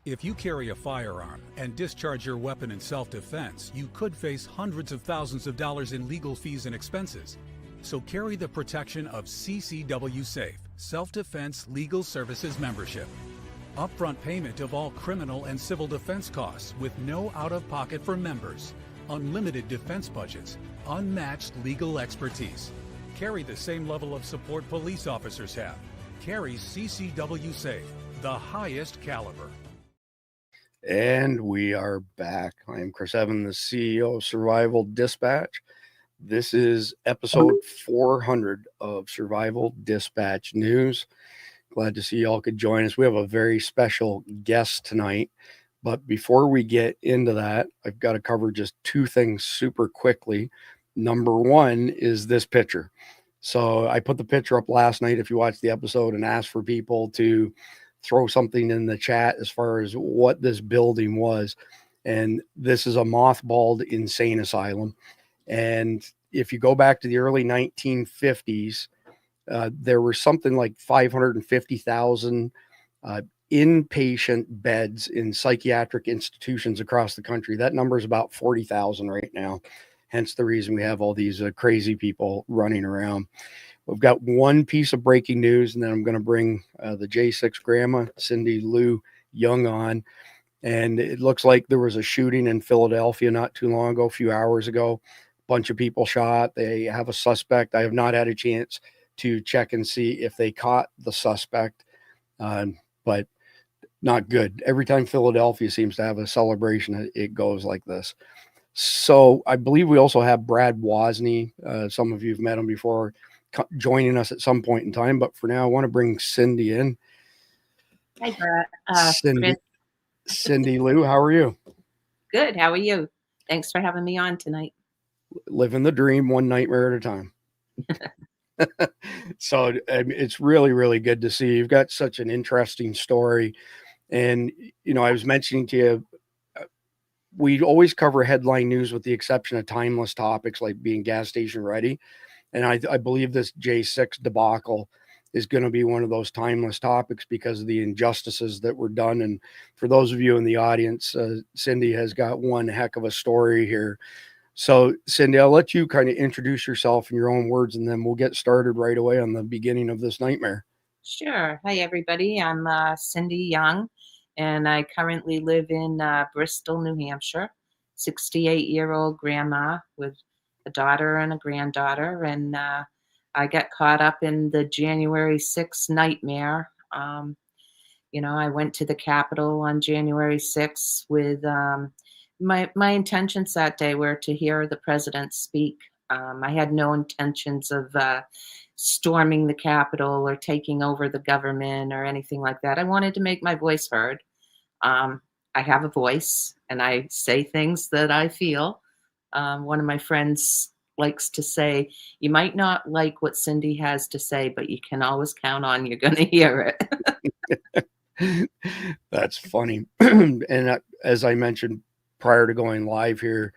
If you carry a firearm and discharge your weapon in self-defense, you could face hundreds of thousands of dollars in legal fees and expenses. So carry the protection of CCW Safe, Self-Defense Legal Services membership. Upfront payment of all criminal and civil defense costs with no out-of-pocket for members. Unlimited defense budgets, unmatched legal expertise. Carry the same level of support police officers have. Carry CCW Safe, the highest caliber. And we are back. I am Chris Evans, the CEO of Survival Dispatch. This is episode 400 of Survival Dispatch News. Glad to see y'all could join us. We have a very special guest tonight. But before we get into that, I've got to cover just two things super quickly. Number one is this picture. So I put the picture up last night if you watched the episode and asked for people to throw something in the chat as far as what this building was. And this is a mothballed insane asylum. And if you go back to the early 1950s, there were something like 550,000 inpatient beds in psychiatric institutions across the country. That number is about 40,000 right now. Hence the reason we have all these crazy people running around. We've got one piece of breaking news, and then I'm going to bring the J6 grandma, Cindy Lou Young, on. And it looks like there was a shooting in Philadelphia not too long ago, a few hours ago. A bunch of people shot. They have a suspect. I have not had a chance to check and see if they caught the suspect, but not good. Every time Philadelphia seems to have a celebration, it goes like this. So I believe we also have Brad Wozni. Some of you have met him before, joining us at some point in time. But for now, I want to bring Cindy in. Hi, Brad. Cindy Lou, how are you? Good. How are you? Thanks for having me on tonight. Living the dream, one nightmare at a time. So it's really, really good to see. You've got such an interesting story. And, you know, I was mentioning to you, we always cover headline news with the exception of timeless topics like being gas station ready. And I believe this J6 debacle is going to be one of those timeless topics because of the injustices that were done. And for those of you in the audience, Cindy has got one heck of a story here. So, Cindy, I'll let you kind of introduce yourself in your own words, and then we'll get started right away on the beginning of this nightmare. Sure. Hi, everybody. I'm Cindy Young, and I currently live in Bristol, New Hampshire, 68-year-old grandma with a daughter and a granddaughter. And I got caught up in the January 6th nightmare. You know, I went to the Capitol on January 6th with my intentions that day were to hear the president speak. I had no intentions of storming the Capitol or taking over the government or anything like that. I wanted to make my voice heard. I have a voice and I say things that I feel. One of my friends likes to say, you might not like what Cindy has to say, but you can always count on you're going to hear it. That's funny. And as I mentioned prior to going live here,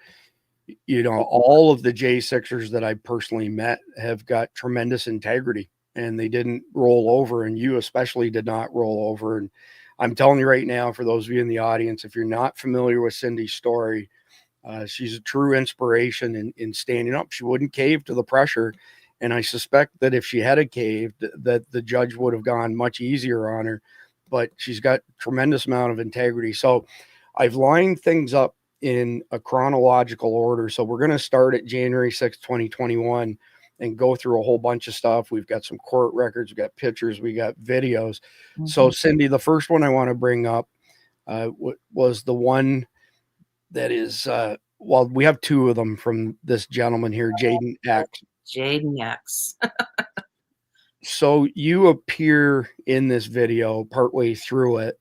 you know, all of the J6ers that I personally met have got tremendous integrity and they didn't roll over, and you especially did not roll over. And I'm telling you right now, for those of you in the audience, if you're not familiar with Cindy's story, she's a true inspiration in standing up. She wouldn't cave to the pressure. And I suspect that if she had a caved, that the judge would have gone much easier on her, but she's got tremendous amount of integrity. So I've lined things up in a chronological order. So we're going to start at January 6th, 2021 and go through a whole bunch of stuff. We've got some court records, we got pictures, we got videos. Mm-hmm. So Cindy, the first one I want to bring up was the one that is, well, we have two of them from this gentleman here, Jaden X. Jaden X. So you appear in this video partway through it.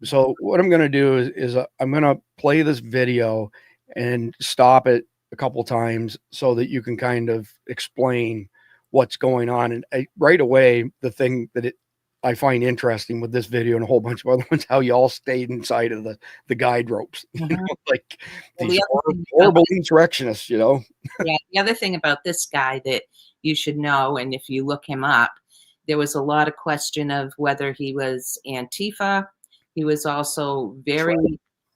So what I'm going to do is I'm going to play this video and stop it a couple times so that you can kind of explain what's going on. And right away, the thing that I find interesting with this video and a whole bunch of other ones, how you all stayed inside of the guide ropes, you know, like these horrible insurrectionists, you know. Yeah, the other thing about this guy that you should know, and if you look him up, there was a lot of question of whether he was Antifa, He was also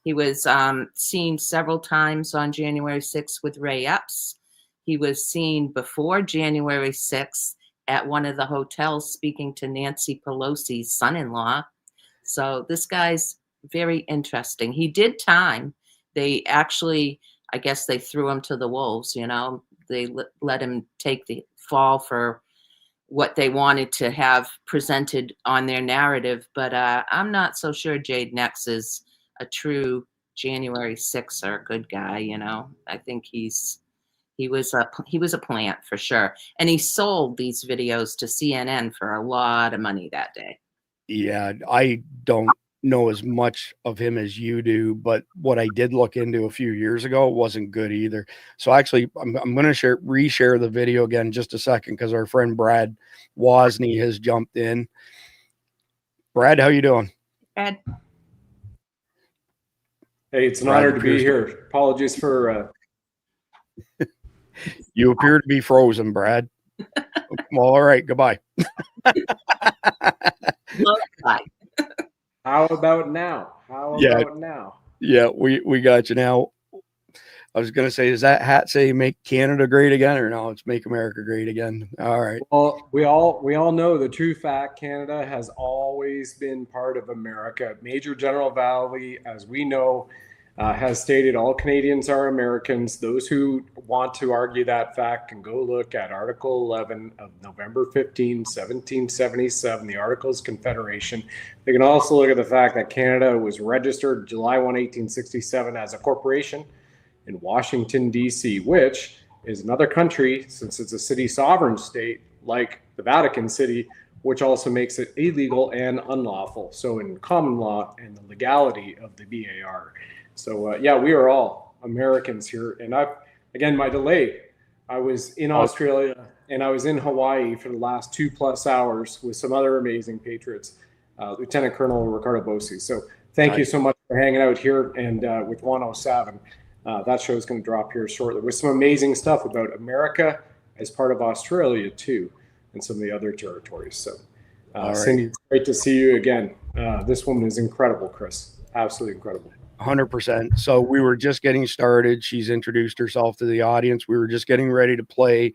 he was seen several times on January 6th with Ray Epps. He was seen before January 6th at one of the hotels speaking to Nancy Pelosi's son-in-law. So this guy's very interesting. He did time. They actually, I guess they threw him to the wolves, you know. They let him take the fall for what they wanted to have presented on their narrative. But I'm not so sure Jade Nex is a true January 6er good guy, you know. I think he was a plant for sure. And he sold these videos to CNN for a lot of money that day. Yeah, I don't know as much of him as you do, but what I did look into a few years ago wasn't good either. So actually, I'm going to reshare the video again in just a second because our friend Brad Wozni has jumped in. Brad, how you doing? Brad. Hey, it's an honor to be here. Apologies for... You appear to be frozen, Brad. Well, all right, goodbye. How about now? How about now? Yeah, we got you now. I was going to say, does that hat say "Make Canada Great Again" or no? It's "Make America Great Again." All right. Well, we all know the true fact. Canada has always been part of America. Major General Valley, as we know, has stated all Canadians are Americans. Those who want to argue that fact can go look at Article 11 of November 15, 1777, the Articles of Confederation. They can also look at the fact that Canada was registered July 1, 1867 as a corporation in Washington, D.C., which is another country, since it's a city sovereign state, like the Vatican City, which also makes it illegal and unlawful. So in common law and the legality of the BAR. So yeah, we are all Americans here. And again, my delay, I was in Australia and I was in Hawaii for the last 2+ hours with some other amazing patriots, Lieutenant Colonel Ricardo Bosi. So thank you so much for hanging out here and with 107. That show is going to drop here shortly with some amazing stuff about America as part of Australia too, and some of the other territories. So Cindy, it's great to see you again. This woman is incredible, Chris. Absolutely incredible. 100%. So we were just getting started. She's introduced herself to the audience. We were just getting ready to play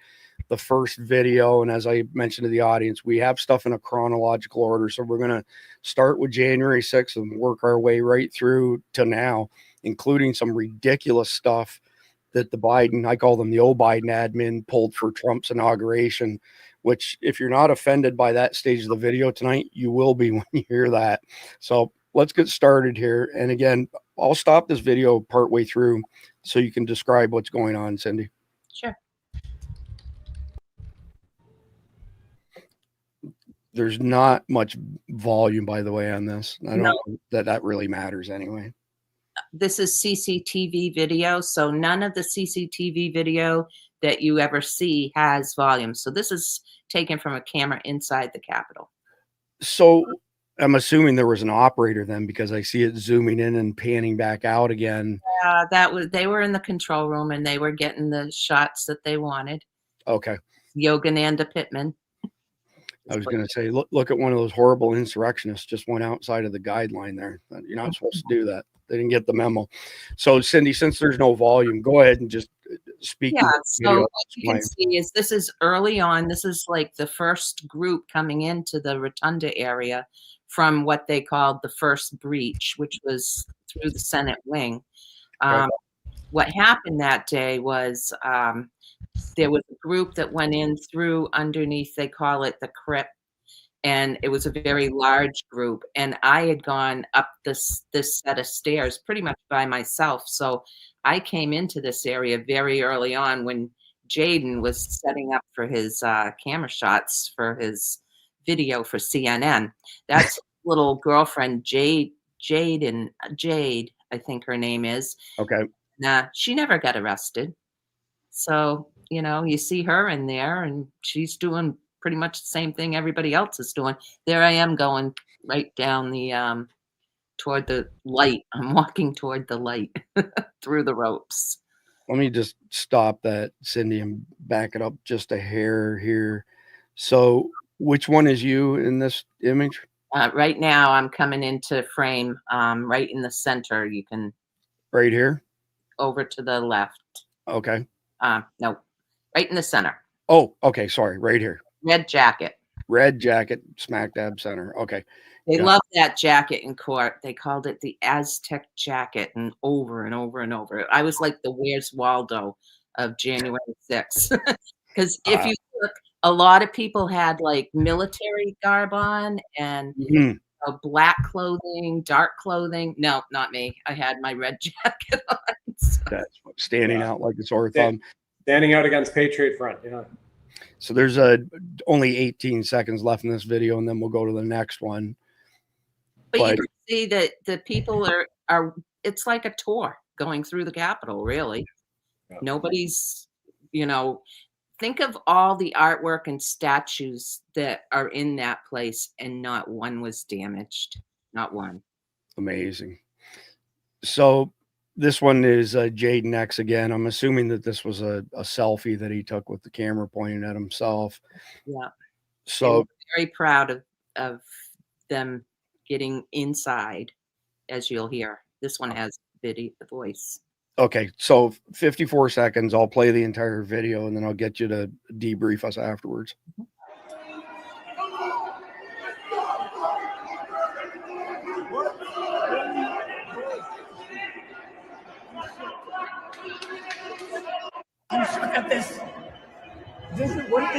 the first video. And as I mentioned to the audience, we have stuff in a chronological order. So we're going to start with January 6th and work our way right through to now, including some ridiculous stuff that the Biden, I call them the old Biden admin, pulled for Trump's inauguration, which if you're not offended by that stage of the video tonight, you will be when you hear that. So let's get started here. And again, I'll stop this video partway through so you can describe what's going on, Cindy. Sure. There's not much volume, by the way, on this. I don't know that really matters anyway. This is CCTV video, so none of the CCTV video that you ever see has volume. So this is taken from a camera inside the Capitol. So I'm assuming there was an operator then, because I see it zooming in and panning back out again. They were in the control room and they were getting the shots that they wanted. Okay. Yogananda Pittman. I was going to say, look at one of those horrible insurrectionists just went outside of the guideline there. You're not supposed to do that. They didn't get the memo. So Cindy, since there's no volume, go ahead and just speak. Yeah, so what you can see is this is early on. This is like the first group coming into the Rotunda area from what they called the first breach, which was through the Senate wing. What happened that day was there was a group that went in through underneath, they call it the crypt, and it was a very large group. And I had gone up this set of stairs pretty much by myself. So I came into this area very early on when Jaden was setting up for his camera shots for his video for CNN. That's little girlfriend, Jade, I think her name is. Okay. Nah, she never got arrested. So, you know, you see her in there and she's doing pretty much the same thing everybody else is doing. There I am going right down the, toward the light. I'm walking toward the light through the ropes. Let me just stop that, Cindy, and back it up just a hair here. So which one is you in this image? Right now, I'm coming into frame right in the center. You can Right here. over to the left. Okay. No, right in the center. Oh, okay. Sorry. Right here. Red jacket. Red jacket, smack dab center. Okay. They Got love that jacket in court. They called it the Aztec jacket, and over and over and over. I was like the Where's Waldo of January 6th. Because if you look, a lot of people had like military garb on and mhm. black clothing, dark clothing. No, not me. I had my red jacket on. So. That's standing out like a sore Yeah. thumb. Standing out against Patriot Front. Yeah. So there's only 18 seconds left in this video, and then we'll go to the next one. But you can see that the people are it's like a tour going through the Capitol, really. Yeah. Nobody's, think of all the artwork and statues that are in that place, and not one was damaged. Not one. Amazing. So this one is Jaden X again. I'm assuming that this was a selfie that he took with the camera pointing at himself. Yeah. So very proud of them getting inside, as you'll hear. This one has the voice. okay, so 54 seconds. I'll play the entire video, and then I'll get you to debrief us afterwards. I'm stuck at this. What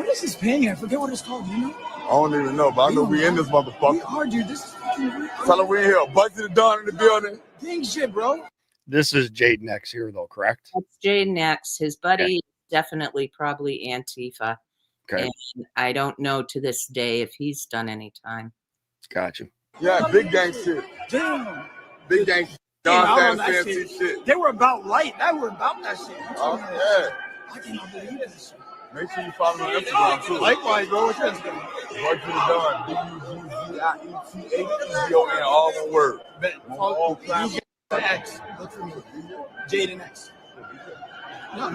is this painting? I forget what it's called. Do you know? I don't even know, but I know we in this motherfucker. We are, dude. This is fucking real. Tell him we in here. Budget done in the building. Dang shit, bro. This is Jaden X here, though, correct? That's Jaden X. His buddy definitely probably Antifa. Okay. And I don't know to this day if he's done any time. Gotcha. Yeah, big gang shit. Damn. Big gang shit. Damn, I John love that fancy shit. They were about light. They were about that shit. Oh, yeah. I cannot believe this shit. Make sure you follow me on Instagram, too. Likewise, bro. What's your Instagram? Budget done. DUGGIETHEON, all one word. All class. X. Look for me. Jaden X. No.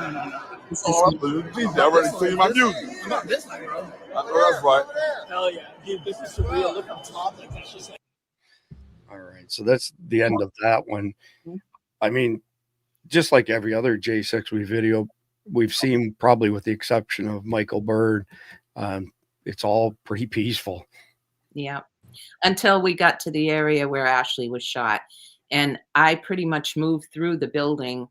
Oh, I already seen my music. About this night, bro. That's right. Hell yeah. Dude, this is surreal. Look up top. Like, that's just like. All right, so that's the end of that one. I mean, just like every other J6 we've seen, probably with the exception of Michael Bird, it's all pretty peaceful. Yeah. Until we got to the area where Ashley was shot. And I pretty much moved through the building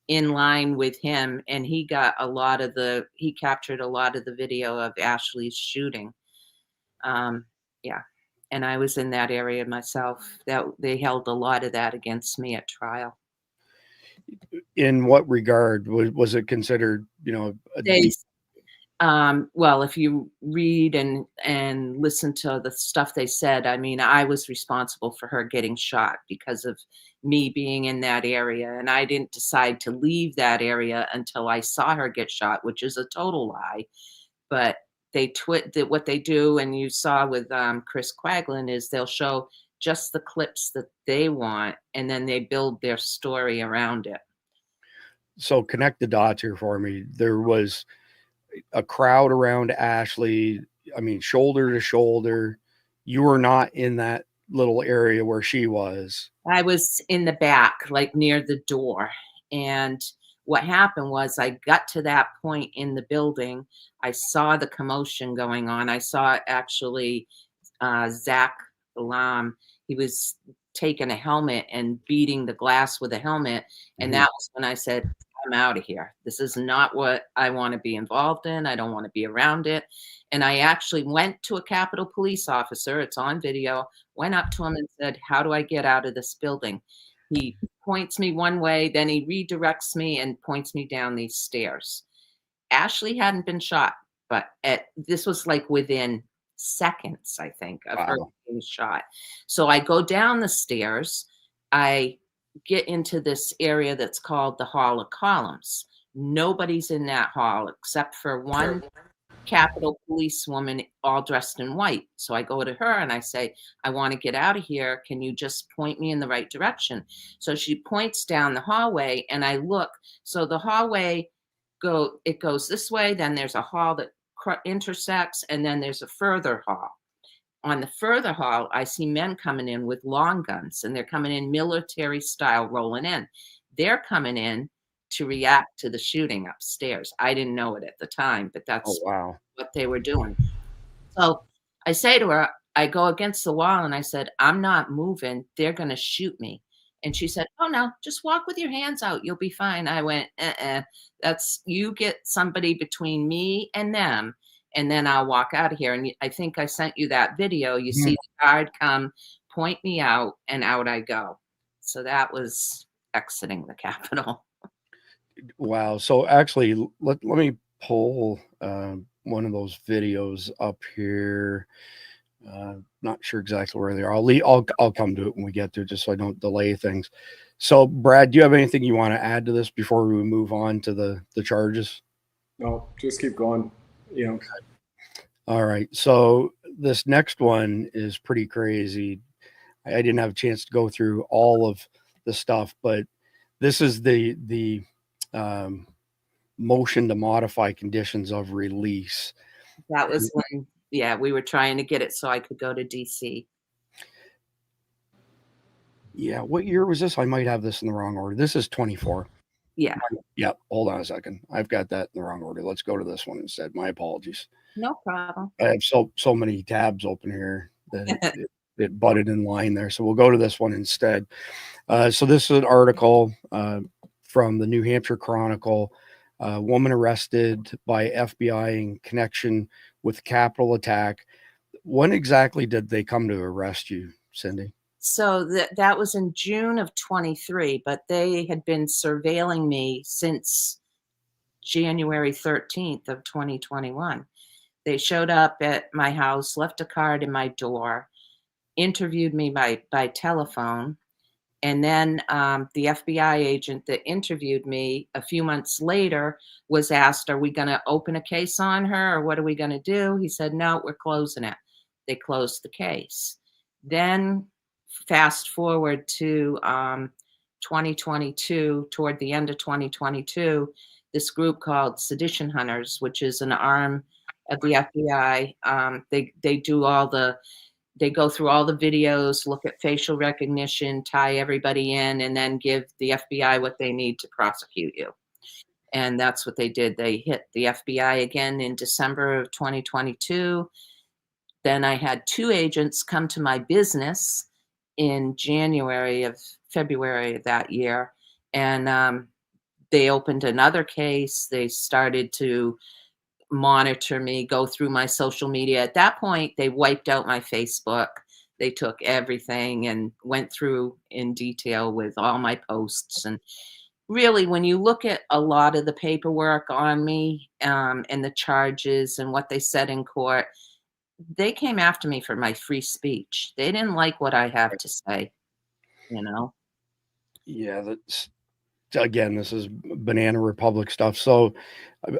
in line with him, and he captured a lot of the video of Ashley's shooting. Yeah. And I was in that area myself. That they held a lot of that against me at trial. In what regard was it considered, Well, if you read and listen to the stuff they said, I mean, I was responsible for her getting shot because of me being in that area. And I didn't decide to leave that area until I saw her get shot, which is a total lie. But what they do, and you saw with Chris Quaglin, is they'll show just the clips that they want, and then they build their story around it. So connect the dots here for me. There was a crowd around Ashley. I mean, shoulder to shoulder. You were not in that little area where she was. I was in the back, like near the door. And what happened was I got to that point in the building. I saw the commotion going on. I saw actually Zach Lam. He was taking a helmet and beating the glass with a helmet. And that was when I said, I'm out of here. This is not what I want to be involved in. I don't want to be around it. And I actually went to a Capitol police officer. It's on video. Went up to him and said, how do I get out of this building? He points me one way, then he redirects me and points me down these stairs. Ashley hadn't been shot, but this was like within seconds, I think, of her being shot. So I go down the stairs. I get into this area that's called the Hall of Columns. Nobody's in that hall except for one Capitol policewoman all dressed in white. So I go to her and I say, I want to get out of here. Can you just point me in the right direction? So she points down the hallway and I look. So the hallway goes this way. Then there's a hall that intersects, and then there's a further hall. on the further hall, I see men coming in with long guns, and they're coming in military style, rolling in. They're coming in to react to the shooting upstairs. I didn't know it at the time, but Oh, that's wow. what they were doing. So I say to her, I go against the wall and I said, I'm not moving. They're going to shoot me. And she said, oh, no, just walk with your hands out. You'll be fine. I went, that's, you get somebody between me and them, and then I'll walk out of here. And I think I sent you that video. You see the guard come, point me out, and out I go. So that was exiting the Capitol. Wow. So actually, let me pull one of those videos up here. Not sure exactly where they are. I'll come to it when we get to it, just so I don't delay things. So, Brad, do you have anything you want to add to this before we move on to the charges? No, just keep going. You know. All right. So this next one is pretty crazy. I didn't have a chance to go through all of the stuff, but this is the motion to modify conditions of release. That was when, yeah, we were trying to get it so I could go to DC. Yeah. What year was this? I might have this in the wrong order. This is 24. Yeah. Yep. Hold on a second. I've got that in the wrong order. Let's go to this one instead. My apologies. No problem. I have so many tabs open here that it butted in line there. So we'll go to this one instead. So this is an article from the New Hampshire Chronicle. Woman arrested by FBI in connection with Capitol attack. When exactly did they come to arrest you, Cindy? So that was in June of 23, but they had been surveilling me since January 13th of 2021. They showed up at my house, left a card in my door, interviewed me by telephone, and then the FBI agent that interviewed me a few months later was asked, are we going to open a case on her, or what are we going to do? He said, no, we're closing it. They closed the case. Then fast forward to 2022, toward the end of 2022, this group called Sedition Hunters, which is an arm of the FBI. They go through all the videos, look at facial recognition, tie everybody in, and then give the FBI what they need to prosecute you. And that's what they did. They hit the FBI again in December of 2022. Then I had 2 agents come to my business in February of that year. And they opened another case. They started to monitor me, go through my social media. At that point, they wiped out my Facebook. They took everything and went through in detail with all my posts. And really, when you look at a lot of the paperwork on me and the charges and what they said in court, they came after me for my free speech. They didn't like what I have to say, you know? Yeah, that's, again, this is Banana Republic stuff. So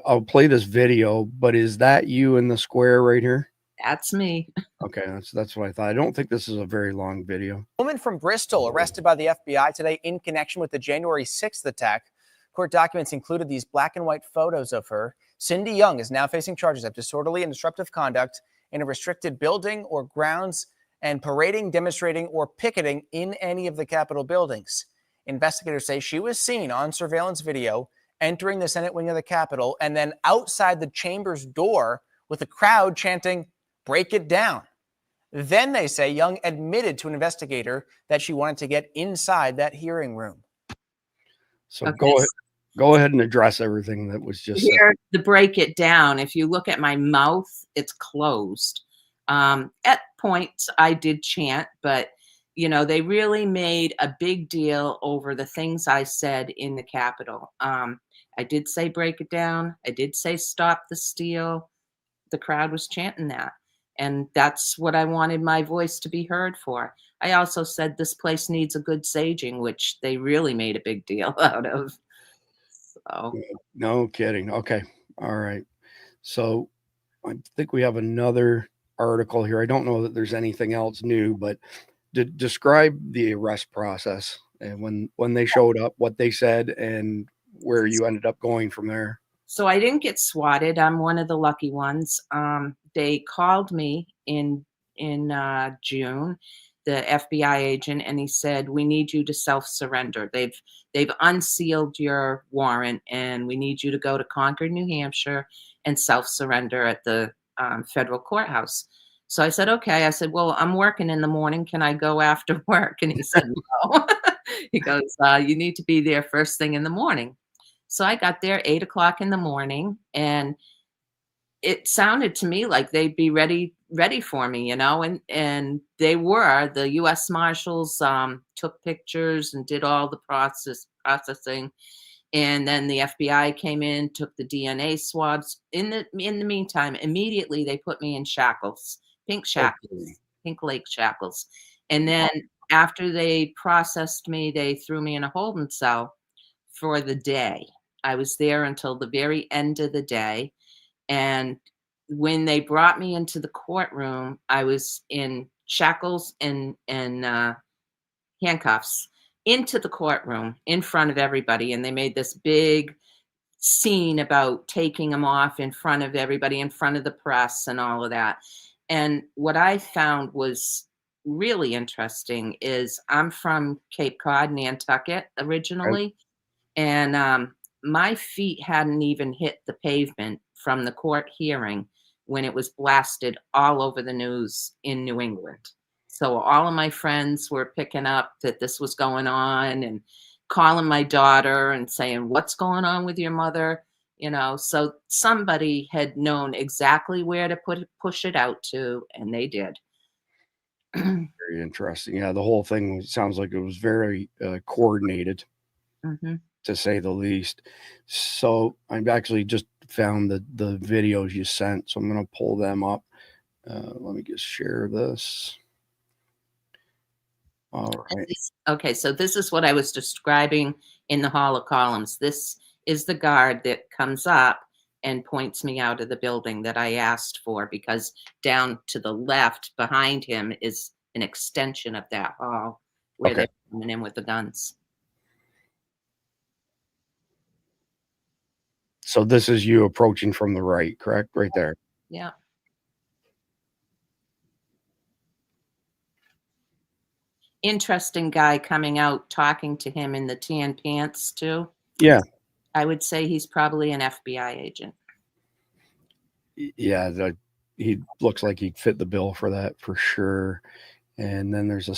I'll play this video, but is that you in the square right here? That's me. Okay, that's what I thought. I don't think this is a very long video. Woman from Bristol arrested by the FBI today in connection with the January 6th attack. Court documents included these black and white photos of her. Cindy Young is now facing charges of disorderly and disruptive conduct in a restricted building or grounds and parading, demonstrating, or picketing in any of the Capitol buildings. Investigators say she was seen on surveillance video entering the Senate wing of the Capitol and then outside the chamber's door with a crowd chanting, "Break it down." Then they say Young admitted to an investigator that she wanted to get inside that hearing room. So okay. Go ahead and address everything that was just here. To break it down, if you look at my mouth, it's closed. At points, I did chant, but you know, they really made a big deal over the things I said in the Capitol. I did say break it down. I did say stop the steal. The crowd was chanting that. And that's what I wanted my voice to be heard for. I also said this place needs a good saging, which they really made a big deal out of. So. No kidding. Okay. All right. So I think we have another article here. I don't know that there's anything else new, but describe the arrest process and when they showed up, what they said, and where you ended up going from there. So I didn't get swatted. I'm one of the lucky ones. They called me in in June, the FBI agent, and he said, "We need you to self-surrender. They've unsealed your warrant, and we need you to go to Concord, New Hampshire, and self-surrender at the federal courthouse." So I said, "Okay." I said, "Well, I'm working in the morning. Can I go after work?" And he said, "No." He goes, "You need to be there first thing in the morning." So I got there 8 o'clock in the morning, and it sounded to me like they'd be ready for me, and they were. The U.S. Marshals took pictures and did all the processing, and then the FBI came in, took the DNA swabs. In the meantime, immediately they put me in shackles, pink shackles, pink lake shackles, and then after they processed me, they threw me in a holding cell for the day. I was there until the very end of the day. And when they brought me into the courtroom, I was in shackles and handcuffs into the courtroom in front of everybody. And they made this big scene about taking them off in front of everybody, in front of the press and all of that. And what I found was really interesting is I'm from Cape Cod, Nantucket originally. And my feet hadn't even hit the pavement from the court hearing when it was blasted all over the news in New England. So all of my friends were picking up that this was going on and calling my daughter and saying, "What's going on with your mother?" So somebody had known exactly where to push it out to, and they did. Very interesting. Yeah, the whole thing sounds like it was very coordinated. Mm-hmm. To say the least. So I've actually just found the videos you sent, so I'm going to pull them up. Let me just share this. All right. Okay, so this is what I was describing in the Hall of Columns. This is the guard that comes up and points me out of the building that I asked for, because down to the left behind him is an extension of that hall where they're coming in with the guns. So this is you approaching from the right, correct? Right there. Yeah. Interesting guy coming out, talking to him in the tan pants too. Yeah. I would say he's probably an FBI agent. Yeah, he looks like he'd fit the bill for that for sure. And then there's let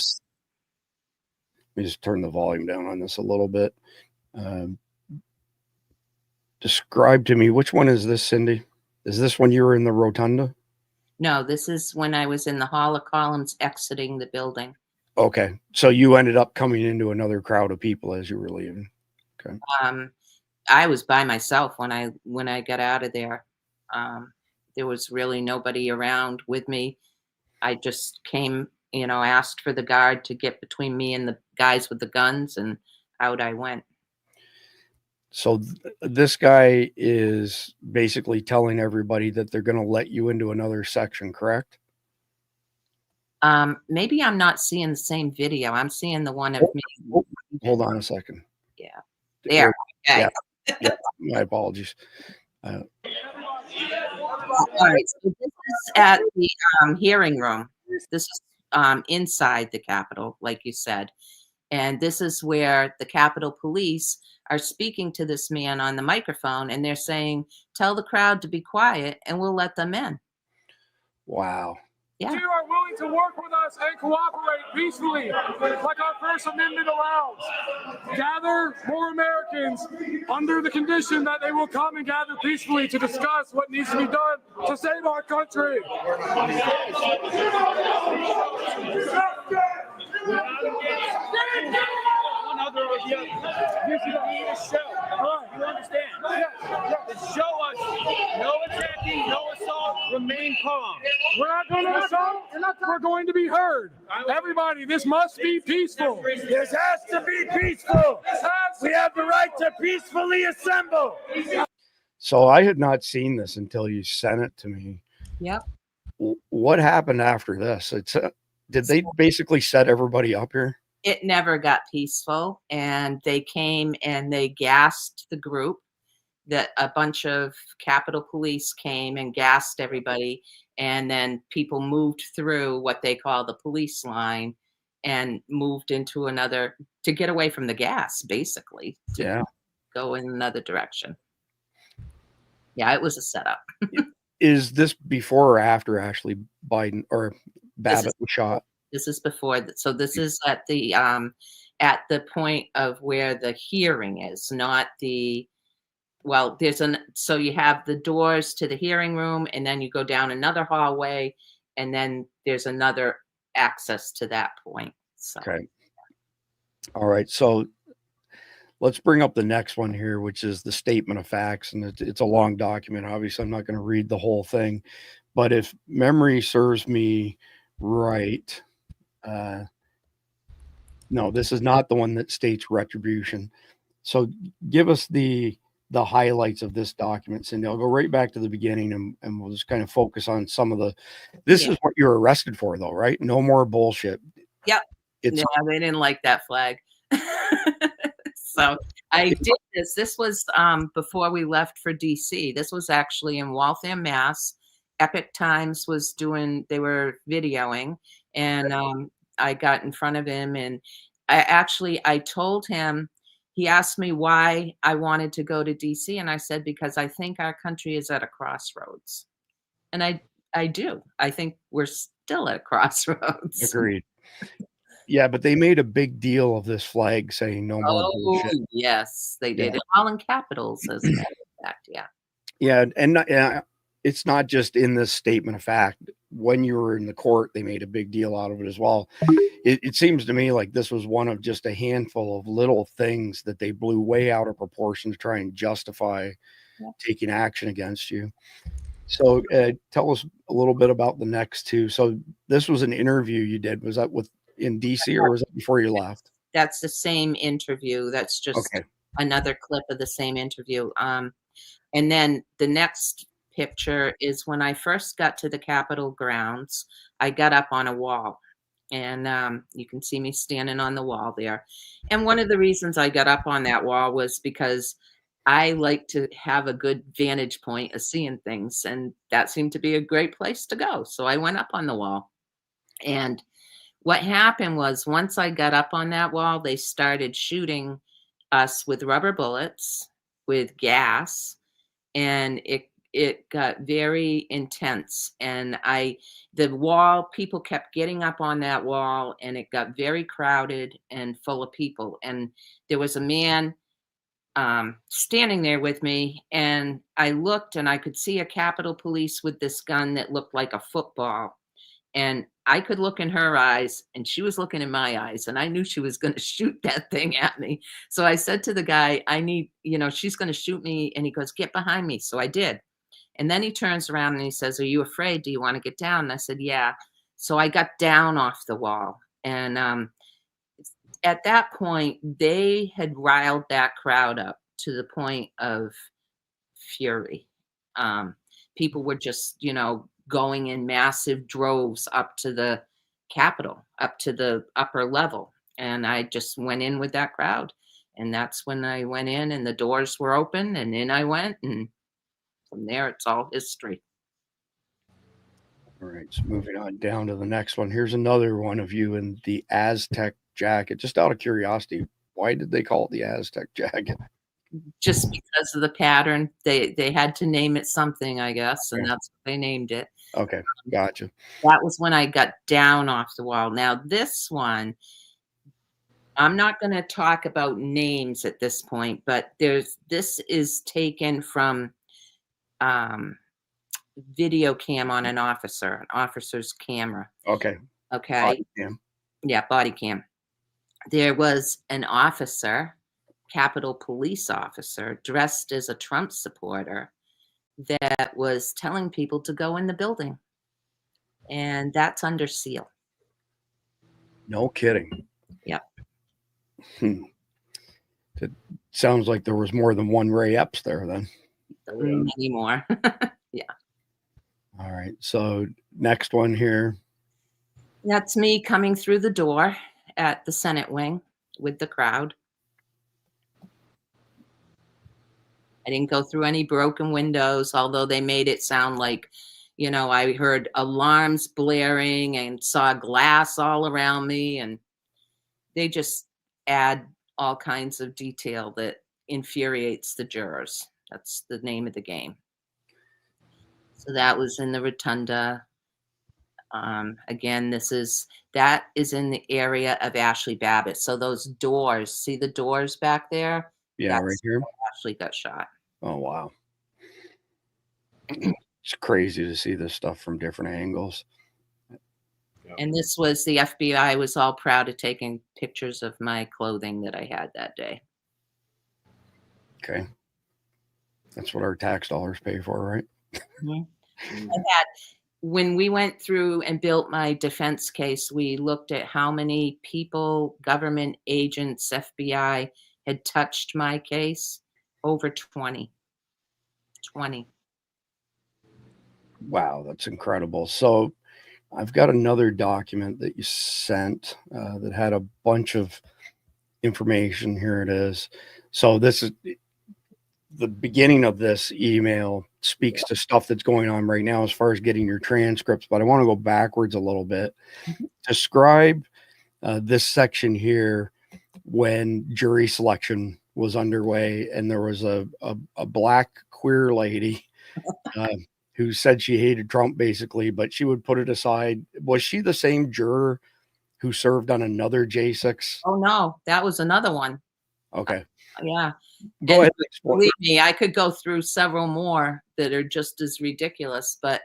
me just turn the volume down on this a little bit. Describe to me, which one is this, Cindy? Is this when you were in the rotunda? No, this is when I was in the Hall of Columns exiting the building. Okay. So you ended up coming into another crowd of people as you were leaving. Okay. I was by myself when I got out of there. There was really nobody around with me. I just came, asked for the guard to get between me and the guys with the guns, and out I went. So this guy is basically telling everybody that they're going to let you into another section, correct? Maybe I'm not seeing the same video. I'm seeing the one of me. Hold on a second. Yeah. There. Okay. Yeah. My apologies. All right. So this is at the hearing room. This is inside the Capitol, like you said. And this is where the Capitol Police are speaking to this man on the microphone, and they're saying, "Tell the crowd to be quiet and we'll let them in." Wow. Yeah. You are willing to work with us and cooperate peacefully, like our First Amendment allows. Gather more Americans under the condition that they will come and gather peacefully to discuss what needs to be done to save our country. You need a show. You understand? To show us no attacking, no assault, remain calm. We're not going to assault. We're going to be heard. Everybody, this must be peaceful. This has to be peaceful. We have the right to peacefully assemble. So I had not seen this until you sent it to me. Yep. What happened after this? Did they basically set everybody up here? It never got peaceful, and they came and they gassed the group. That a bunch of Capitol Police came and gassed everybody, And then people moved through what they call the police line and moved into another to get away from the gas, basically, to go in another direction. Yeah, it was a setup. Is this before or after Ashley Biden or Babbitt was shot? This is before. So this is at the point of where the hearing is, not the. Well, so you have the doors to the hearing room, and then you go down another hallway, and then there's another access to that point. So. Okay. All right. So let's bring up the next one here, which is the statement of facts. And it's a long document. Obviously, I'm not going to read the whole thing, but if memory serves me right, no, this is not the one that states retribution. So give us the highlights of this document, Cindy. I'll go right back to the beginning and we'll just kind of focus on some of this is what you're arrested for though, right? No more bullshit. Yep. They didn't like that flag. So I did this. This was before we left for DC. This was actually in Waltham, Mass. Epic Times was they were videoing, and I got in front of him, and I told him, he asked me why I wanted to go to DC, and I said, because I think our country is at a crossroads. And I do. I think we're still at a crossroads. Agreed. Yeah, but they made a big deal of this flag saying no more bullshit. Yes, they did. It all in capitals, as a matter of fact. Yeah. Yeah, and it's not just in this statement of fact. When you were in the court, they made a big deal out of it as well. It seems to me like this was one of just a handful of little things that they blew way out of proportion to try and justify taking action against you. So tell us a little bit about the next two. So this was an interview you did. Was that in DC or was that before you left? That's the same interview. That's just another clip of the same interview. And then the next picture is when I first got to the Capitol grounds. I got up on a wall, and you can see me standing on the wall there. And one of the reasons I got up on that wall was because I like to have a good vantage point of seeing things, and that seemed to be a great place to go. So I went up on the wall, and what happened was once I got up on that wall, they started shooting us with rubber bullets, with gas, and it got very intense. And the wall, people kept getting up on that wall, and it got very crowded and full of people. And there was a man standing there with me, and I looked, and I could see a Capitol Police with this gun that looked like a football. And I could look in her eyes, and she was looking in my eyes, and I knew she was going to shoot that thing at me. So I said to the guy, she's going to shoot me. And he goes, get behind me. So I did. And then he turns around and he says, are you afraid? Do you want to get down? And I said, yeah. So I got down off the wall. And at that point, they had riled that crowd up to the point of fury. People were just, going in massive droves up to the Capitol, up to the upper level. And I just went in with that crowd. And that's when I went in, and the doors were open, and in I went. And from there, it's all history. All right. So moving on down to the next one. Here's another one of you in the Aztec jacket. Just out of curiosity, why did they call it the Aztec jacket? Just because of the pattern. They had to name it something, I guess, and that's what they named it. Okay, gotcha. That was when I got down off the wall. Now this one, I'm not going to talk about names at this point, but this is taken from video cam on an officer's camera. Okay. Body cam. Yeah, body cam. There was an officer, Capitol Police officer, dressed as a Trump supporter, that was telling people to go in the building. And that's under seal. No kidding. Yep. It sounds like there was more than one Ray Epps there then. Many more. Yeah. All right. So next one here. That's me coming through the door at the Senate wing with the crowd. I didn't go through any broken windows, although they made it sound like, You know, I heard alarms blaring and saw glass all around me, and they just add all kinds of detail that infuriates the jurors. That's the name of the game. So that was in the rotunda. Again, that is in the area of Ashley Babbitt. So those doors, see the doors back there? Yeah, right That's here. where Ashley got shot. Oh, wow. It's crazy to see this stuff from different angles. And this was the FBI was all proud of taking pictures of my clothing that I had that day. Okay. That's what our tax dollars pay for, right? When we went through and built my defense case, we looked at how many people, government agents, FBI had touched my case. Over 20. 20. Wow, that's incredible. So I've got another document that you sent that had a bunch of information. Here it is. So this is the beginning of this email speaks to stuff that's going on right now as far as getting your transcripts, but I want to go backwards a little bit. Describe this section here when jury selection was underway and there was a black queer lady who said she hated Trump basically, but she would put it aside. Was she the same juror who served on another J6? Oh no, that was another one. Okay. Yeah. Go ahead and explain. Believe me, I could go through several more that are just as ridiculous, but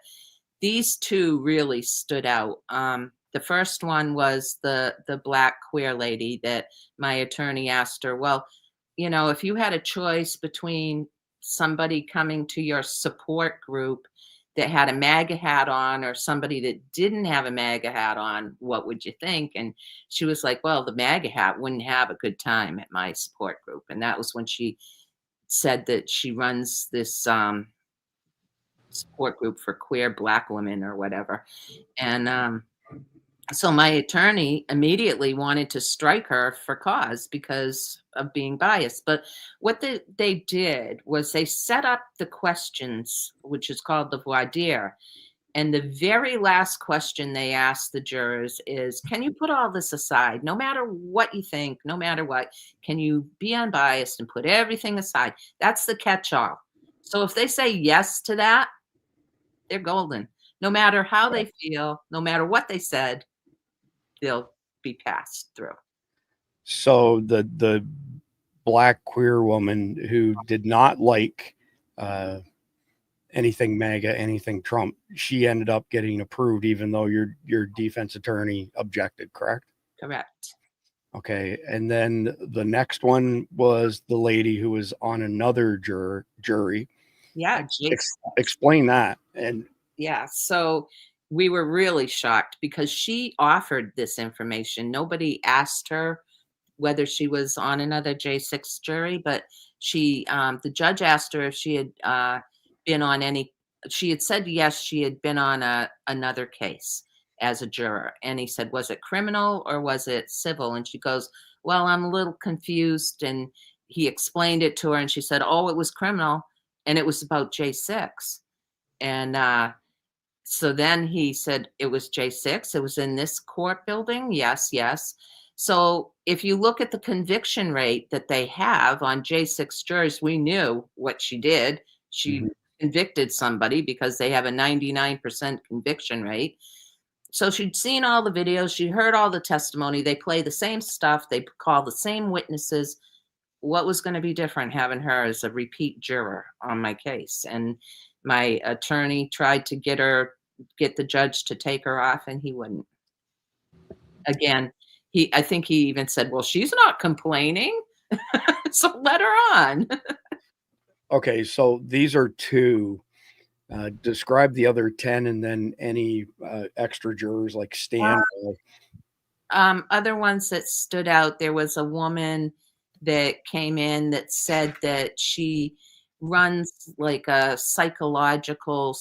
these two really stood out. The first one was the black queer lady that my attorney asked her, well, you know, if you had a choice between somebody coming to your support group that had a MAGA hat on or somebody that didn't have a MAGA hat on, what would you think? And she was like, well, the MAGA hat wouldn't have a good time at my support group. And that was when she said that she runs this support group for queer black women or whatever. And so my attorney immediately wanted to strike her for cause because of being biased. But what they did was they set up the questions, which is called the voir dire. And the very last question they asked the jurors is, can you put all this aside? No matter what you think, no matter what, can you be unbiased and put everything aside? That's the catch-all. So if they say yes to that, they're golden. No matter how they feel, no matter what they said, they'll be passed through. So the black queer woman who did not like anything MAGA, anything Trump, she ended up getting approved, even though your defense attorney objected, correct? Correct. Okay. And then the next one was the lady who was on another jury. Yeah. Explain that. And yeah. So we were really shocked because she offered this information. Nobody asked her whether she was on another J6 jury, but she, the judge asked her if she had been on any, she had said yes, she had been on another case as a juror. And he said, was it criminal or was it civil? And she goes, well, I'm a little confused. And he explained it to her and she said, oh, it was criminal. And it was about J6. And so then he said, it was J6. It was in this court building. Yes, yes. So if you look at the conviction rate that they have on J6 jurors, we knew what she did. She convicted somebody because they have a 99% conviction rate. So she'd seen all the videos. She heard all the testimony. They play the same stuff. They call the same witnesses. What was going to be different having her as a repeat juror on my case? And my attorney tried to get the judge to take her off, and he wouldn't. Again, I think he even said, well, she's not complaining, so let her on. Okay, so these are two. Describe the other 10 and then any extra jurors like Stan. Other ones that stood out, there was a woman that came in that said that she runs like a psychological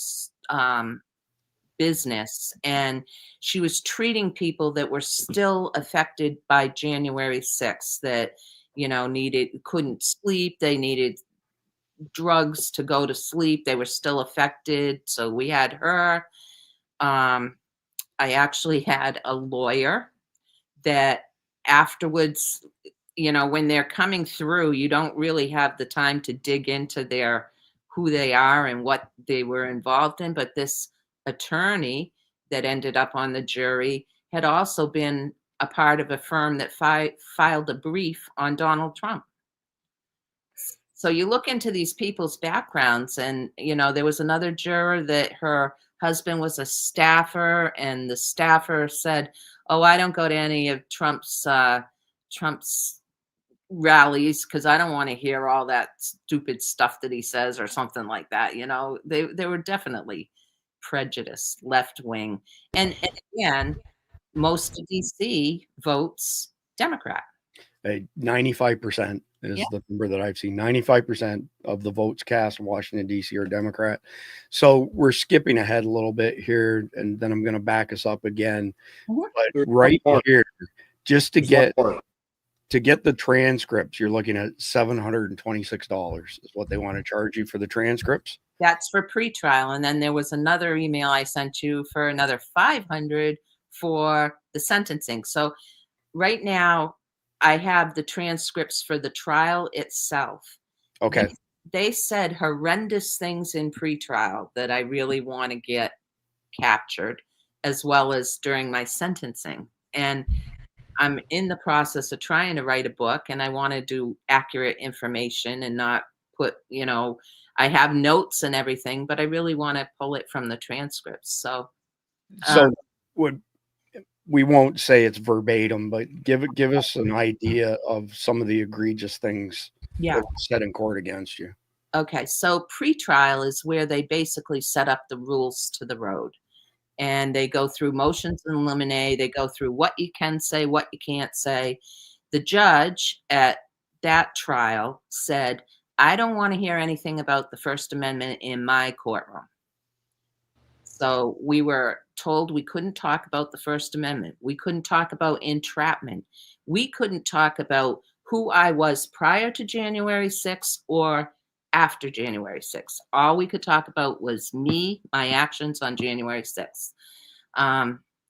business, and she was treating people that were still affected by January 6th, that, you know, couldn't sleep. They needed drugs to go to sleep. They were still affected. So we had her. I actually had a lawyer that afterwards, you know, when they're coming through, you don't really have the time to dig into who they are and what they were involved in. But this attorney that ended up on the jury had also been a part of a firm that filed a brief on Donald Trump. So you look into these people's backgrounds, and, you know, there was another juror that her husband was a staffer, and the staffer said, "Oh, I don't go to any of Trump's rallies because I don't want to hear all that stupid stuff that he says," or something like that. You know, they were definitely prejudiced, left wing, and again, most of DC votes Democrat. 95% is the number that I've seen. 95% of the votes cast in Washington, D.C. are Democrat. So we're skipping ahead a little bit here, and then I'm going to back us up again. But right here, just to get the transcripts, you're looking at $726 is what they want to charge you for the transcripts. That's for pretrial. And then there was another email I sent you for another $500 for the sentencing. So right now, I have the transcripts for the trial itself. Okay. They said horrendous things in pretrial that I really want to get captured, as well as during my sentencing. And I'm in the process of trying to write a book, and I want to do accurate information and not put, you know, I have notes and everything, but I really want to pull it from the transcripts. So we won't say it's verbatim, but give us an idea of some of the egregious things that were said in court against you. Okay, so pretrial is where they basically set up the rules to the road, and they go through motions in limine. They go through what you can say, what you can't say. The judge at that trial said, "I don't want to hear anything about the First Amendment in my courtroom." So we were told we couldn't talk about the First Amendment. We couldn't talk about entrapment. We couldn't talk about who I was prior to January 6th or after January 6th. All we could talk about was me, my actions on January 6th.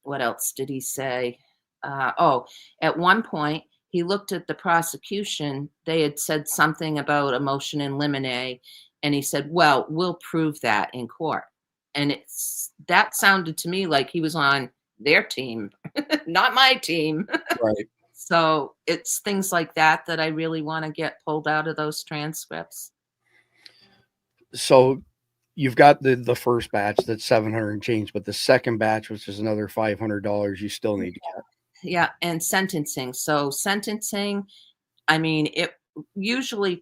What else did he say? At one point, he looked at the prosecution. They had said something about a motion in limine, and he said, "Well, we'll prove that in court." And that sounded to me like he was on their team, not my team. Right. So it's things like that I really want to get pulled out of those transcripts. So you've got the first batch that's 700 and change, but the second batch, which is another $500, you still need to get. Yeah, and sentencing. So sentencing, I mean,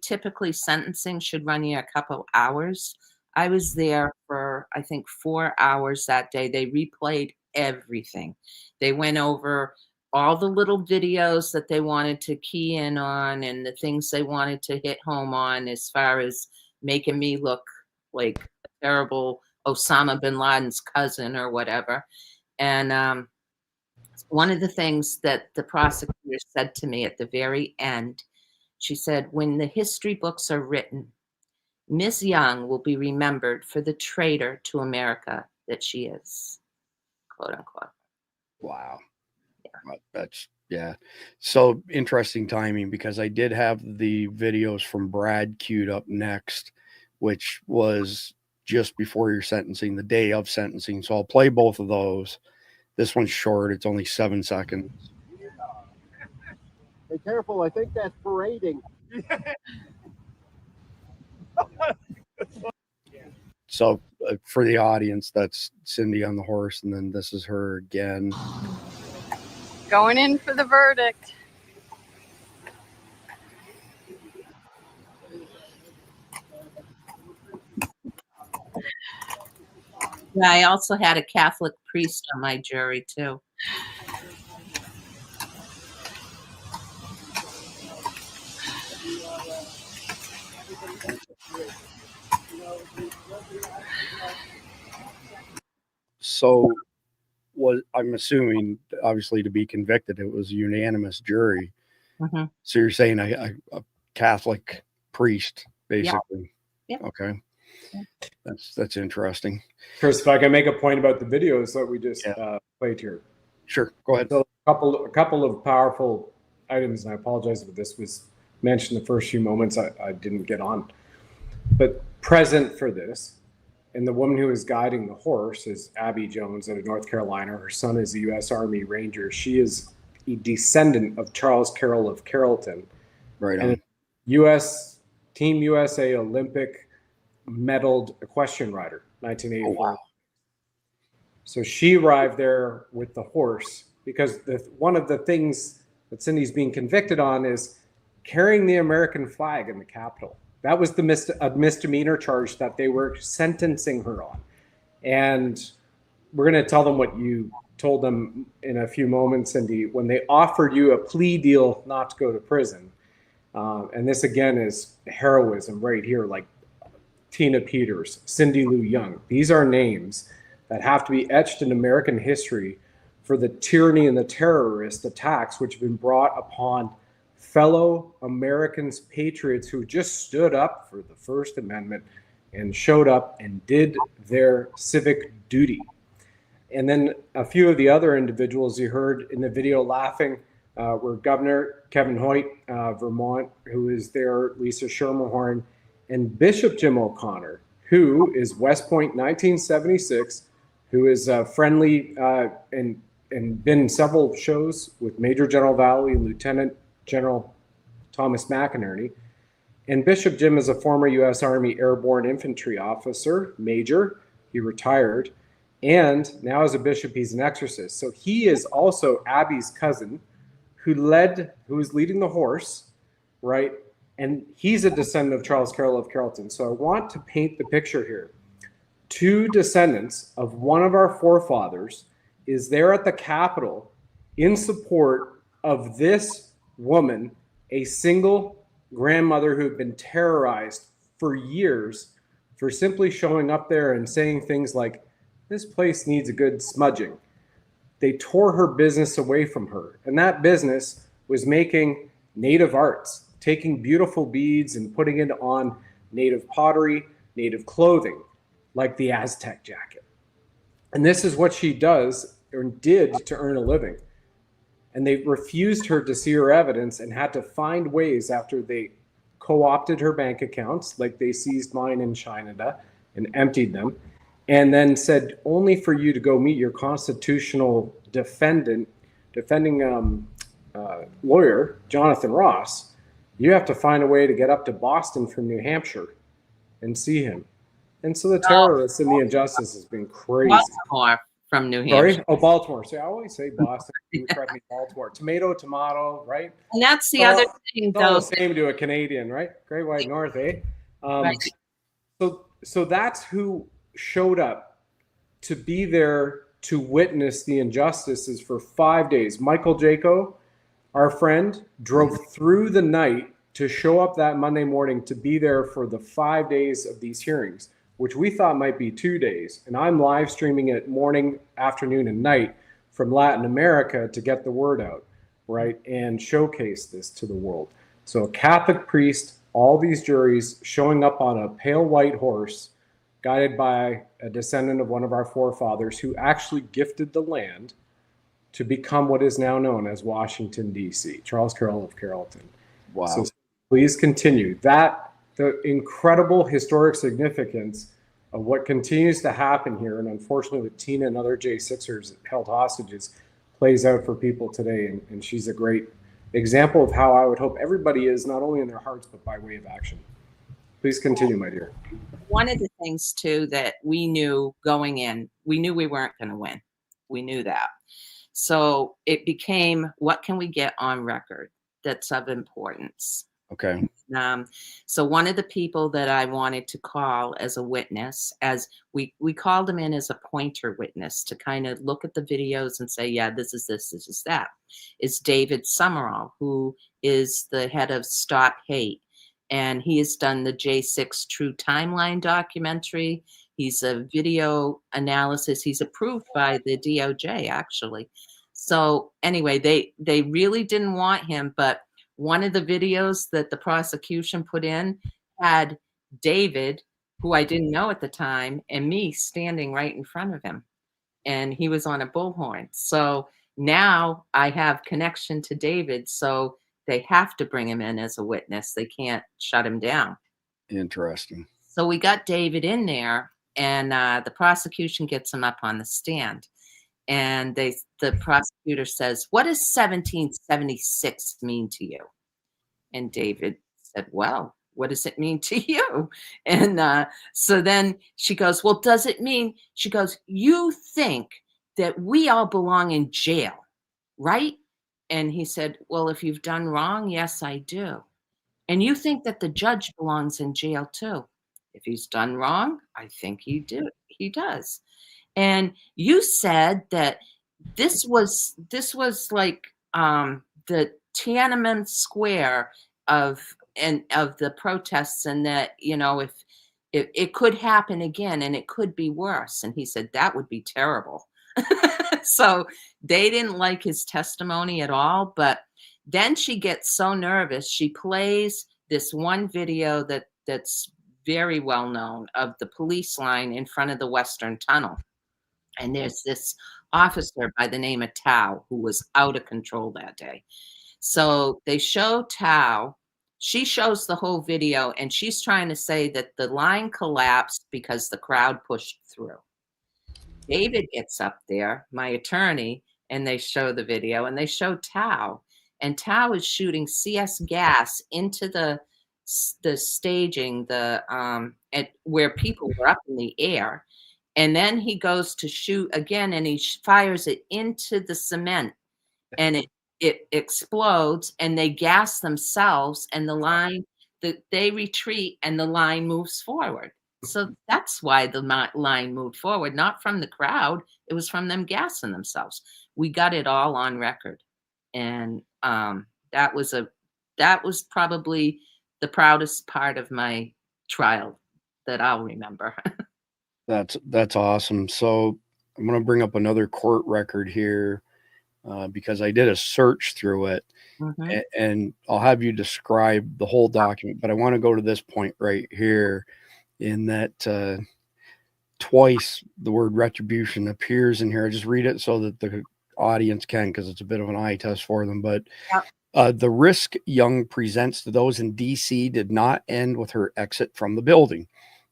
typically sentencing should run you a couple hours. I was there for, I think, 4 hours that day. They replayed everything. They went over all the little videos that they wanted to key in on and the things they wanted to hit home on as far as making me look like a terrible Osama bin Laden's cousin or whatever. And one of the things that the prosecutor said to me at the very end, she said, "When the history books are written, Ms. Young will be remembered for the traitor to America that she is," quote unquote. Wow. Yeah. So interesting timing, because I did have the videos from Brad queued up next, which was just before your sentencing, the day of sentencing. So I'll play both of those. This one's short. It's only 7 seconds. Be careful. I think that's parading. So for the audience, that's Cindy on the horse, and then this is her again. Going in for the verdict. Yeah, I also had a Catholic priest on my jury too. So I'm assuming, obviously, to be convicted, it was a unanimous jury. Mm-hmm. So you're saying a Catholic priest, basically. Yep. Okay. Yeah. That's interesting. Chris, if I can make a point about the videos that we just Yeah. played here. Sure. Go ahead. So a couple of powerful items, and I apologize if this was mentioned the first few moments I didn't get on. But present for this, and the woman who is guiding the horse is Abby Jones out of North Carolina. Her son is a U.S. Army Ranger. She is a descendant of Charles Carroll of Carrollton. Right on. And U.S. Team USA Olympic medaled equestrian rider, 1984. Oh, wow. So she arrived there with the horse because one of the things that Cindy's being convicted on is carrying the American flag in the Capitol. That was the misdemeanor charge that they were sentencing her on. And we're going to tell them what you told them in a few moments, Cindy, when they offered you a plea deal not to go to prison. And this, again, is heroism right here, like Tina Peters, Cindy Lou Young. These are names that have to be etched in American history for the tyranny and the terrorist attacks which have been brought upon fellow Americans, patriots who just stood up for the First Amendment and showed up and did their civic duty. And then a few of the other individuals you heard in the video laughing were Governor Kevin Hoyt, Vermont, who is there, Lisa Schermerhorn, and Bishop Jim O'Connor, who is West Point 1976, who is friendly and been in several shows with Major General Valley and Lieutenant General Thomas McInerney. And Bishop Jim is a former U.S. Army Airborne Infantry officer, major. He retired. And now as a bishop, he's an exorcist. So he is also Abby's cousin who is leading the horse, right? And he's a descendant of Charles Carroll of Carrollton. So I want to paint the picture here. Two descendants of one of our forefathers is there at the Capitol in support of this woman, a single grandmother who had been terrorized for years for simply showing up there and saying things like, this place needs a good smudging. They tore her business away from her. And that business was making native arts, taking beautiful beads and putting it on native pottery, native clothing, like the Aztec jacket. And this is what she does or did to earn a living. And they refused her to see her evidence and had to find ways after they co-opted her bank accounts, like they seized mine in China and emptied them, and then said, only for you to go meet your constitutional defending lawyer, Jonathan Ross, you have to find a way to get up to Boston from New Hampshire and see him. And so the terrorists and the injustice has been crazy. Baltimore from New Hampshire. Sorry? Oh, Baltimore. See, I always say Boston. You correct me, Baltimore. Tomato, right? And that's the other thing, it's all though. the same to a Canadian, right? Great White North, eh? Right. So that's who showed up to be there to witness the injustices for 5 days. Michael Jaco, our friend, drove through the night to show up that Monday morning to be there for the 5 days of these hearings, which we thought might be 2 days. And I'm live streaming it morning, afternoon, and night from Latin America to get the word out, right? And showcase this to the world. So a Catholic priest, all these juries showing up on a pale white horse, guided by a descendant of one of our forefathers who actually gifted the land to become what is now known as Washington, D.C., Charles Carroll of Carrollton. Wow. So please continue. The incredible historic significance of what continues to happen here, and unfortunately with Tina and other J6ers held hostages, plays out for people today. And she's a great example of how I would hope everybody is, not only in their hearts, but by way of action. Please continue, my dear. One of the things, too, that we knew going in, we knew we weren't going to win. We knew that. So it became, what can we get on record that's of importance? Okay. So one of the people that I wanted to call as a witness, as we called him in as a pointer witness to kind of look at the videos and say, yeah, this is this is that, is David Summerall, who is the head of Stop Hate. And he has done the J6 True Timeline documentary. He's a video analysis. He's approved by the DOJ, actually. So anyway, they really didn't want him, but one of the videos that the prosecution put in had David, who I didn't know at the time, and me standing right in front of him. And he was on a bullhorn. So now I have connection to David. So they have to bring him in as a witness. They can't shut him down. Interesting. So we got David in there, and the prosecution gets him up on the stand. And the prosecutor says, "What does 1776 mean to you?" And David said, "Well, what does it mean to you?" And so then she goes, "Well, does it mean," she goes, "you think that we all belong in jail, right?" And he said, "Well, if you've done wrong, yes, I do." "And you think that the judge belongs in jail too?" "If he's done wrong, I think he does." "And you said that this was like the Tiananmen Square of the protests, and that, you know, if it could happen again and it could be worse." And he said, "That would be terrible." So they didn't like his testimony at all. But then she gets so nervous, she plays this one video that's very well known of the police line in front of the Western Tunnel. And there's this officer by the name of Tao who was out of control that day. So they show Tao. She shows the whole video, and she's trying to say that the line collapsed because the crowd pushed through. David gets up there, my attorney, and they show the video, and they show Tao. And Tao is shooting CS gas into the staging, at where people were up in the air. And then he goes to shoot again, and he fires it into the cement, and it explodes, and they gas themselves, and the line, they retreat, and the line moves forward. So that's why the line moved forward, not from the crowd. It was from them gassing themselves. We got it all on record. And that was probably the proudest part of my trial that I'll remember. That's awesome. So I'm going to bring up another court record here because I did a search through it, and I'll have you describe the whole document. But I want to go to this point right here, in that twice the word retribution appears in here. I just read it so that the audience can, because it's a bit of an eye test for them. But the risk Young presents to those in D.C. did not end with her exit from the building,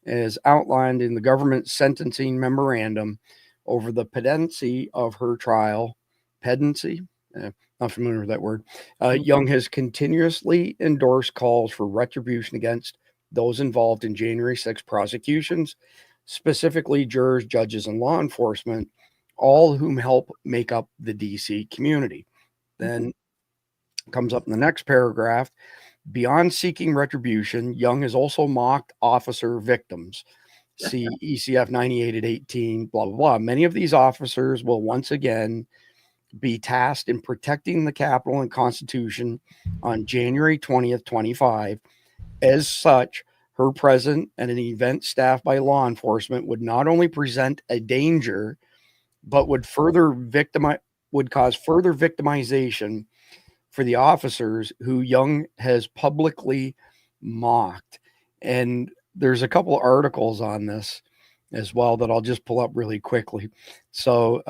as outlined in the government sentencing memorandum over the pendency of her trial. Pendency? Not familiar with that word. Young has continuously endorsed calls for retribution against those involved in January 6 prosecutions, specifically jurors, judges, and law enforcement, all whom help make up the DC community. Then comes up in the next paragraph. Beyond seeking retribution, Young has also mocked officer victims. See ECF 98 at 18, blah, blah, blah. Many of these officers will once again be tasked in protecting the Capitol and Constitution on January 20th, 25. As such, her presence at an event staffed by law enforcement would not only present a danger, but would cause further victimization for the officers who Young has publicly mocked. And there's a couple of articles on this as well that I'll just pull up really quickly. So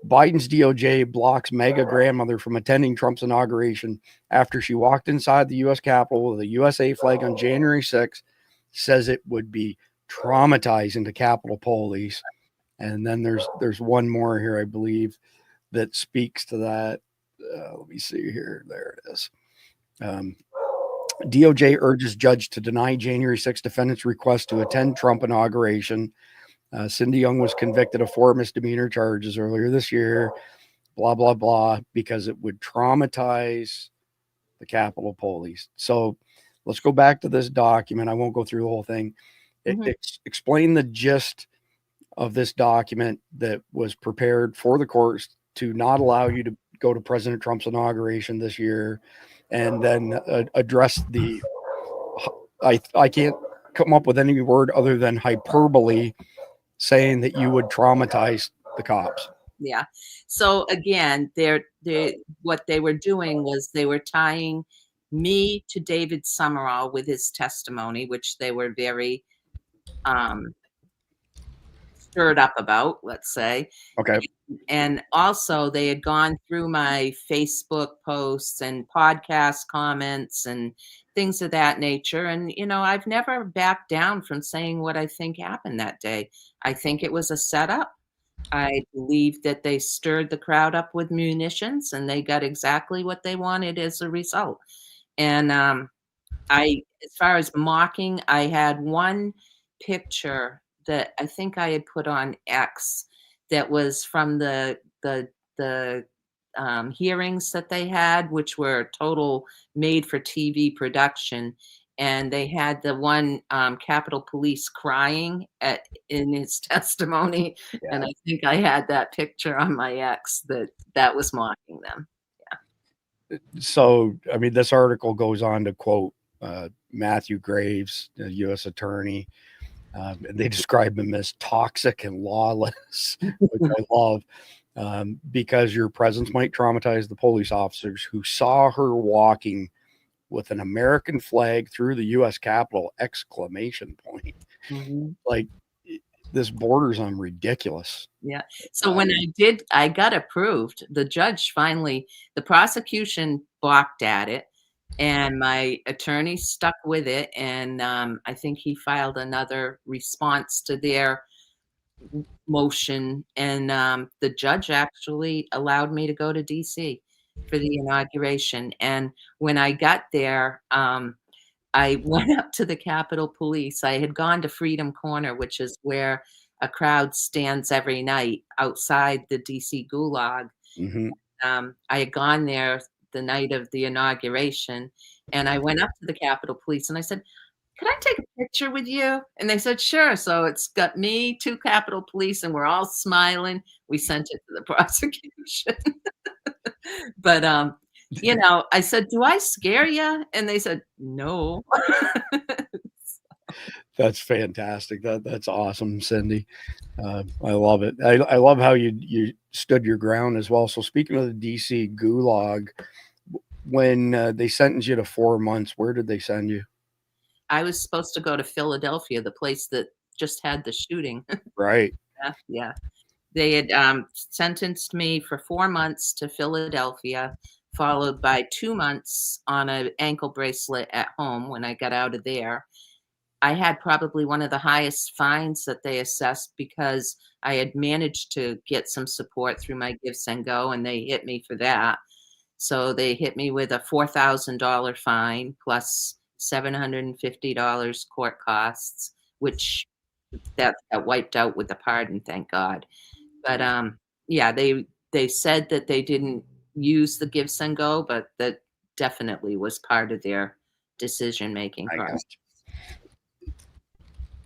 Biden's DOJ blocks MAGA grandmother from attending Trump's inauguration after she walked inside the U.S. Capitol with a USA flag on January 6th, says it would be traumatizing to Capitol police. And then there's one more here, I believe, that speaks to that. Let me see here. There it is. DOJ urges judge to deny January 6 defendants' request to attend Trump inauguration. Cindy Young was convicted of 4 misdemeanor charges earlier this year, blah, blah, blah, because it would traumatize the Capitol police. So let's go back to this document. I won't go through the whole thing. Explain the gist of this document that was prepared for the courts to not allow you to go to President Trump's inauguration this year, and then address the, I can't come up with any word other than hyperbole, saying that you would traumatize the cops. Yeah. So again, what they were doing was they were tying me to David Summerall with his testimony, which they were very stirred up about, let's say. Okay. And also they had gone through my Facebook posts and podcast comments and things of that nature. And, I've never backed down from saying what I think happened that day. I think it was a setup. I believe that they stirred the crowd up with munitions and they got exactly what they wanted as a result. And as far as mocking, I had one picture that I think I had put on X that was from the hearings that they had, which were total made for TV production. And they had the one Capitol Police crying in his testimony. Yeah. And I think I had that picture on my X that was mocking them. So, I mean, this article goes on to quote Matthew Graves, the U.S. attorney. And they describe him as toxic and lawless, which I love, because your presence might traumatize the police officers who saw her walking with an American flag through the U.S. Capitol, ! Mm-hmm. Like, this borders on ridiculous. Yeah. So when I got approved, the judge finally, the prosecution balked at it and my attorney stuck with it. And I think he filed another response to their motion. And the judge actually allowed me to go to DC for the inauguration. And when I got there, I went up to the Capitol Police. I had gone to Freedom Corner, which is where a crowd stands every night outside the DC Gulag. Mm-hmm. I had gone there the night of the inauguration, and I went up to the Capitol Police and I said, "Can I take a picture with you?" And they said, "Sure." So it's got me, 2 Capitol Police, and we're all smiling. We sent it to the prosecution. But I said, "Do I scare you?" And they said, "No." That's fantastic. That's awesome, Cindy. I love it. I love how you stood your ground as well. So speaking of the DC Gulag, when they sentenced you to 4 months, where did they send you? I was supposed to go to Philadelphia, the place that just had the shooting. Right. Yeah. They had sentenced me for 4 months to Philadelphia, followed by 2 months on an ankle bracelet at home when I got out of there. I had probably one of the highest fines that they assessed because I had managed to get some support through my Give, Send, Go, and they hit me for that. So they hit me with a $4,000 fine plus $750 court costs, which that wiped out with the pardon, thank God. But yeah, they said that they didn't use the Give, Send, Go, but that definitely was part of their decision-making process.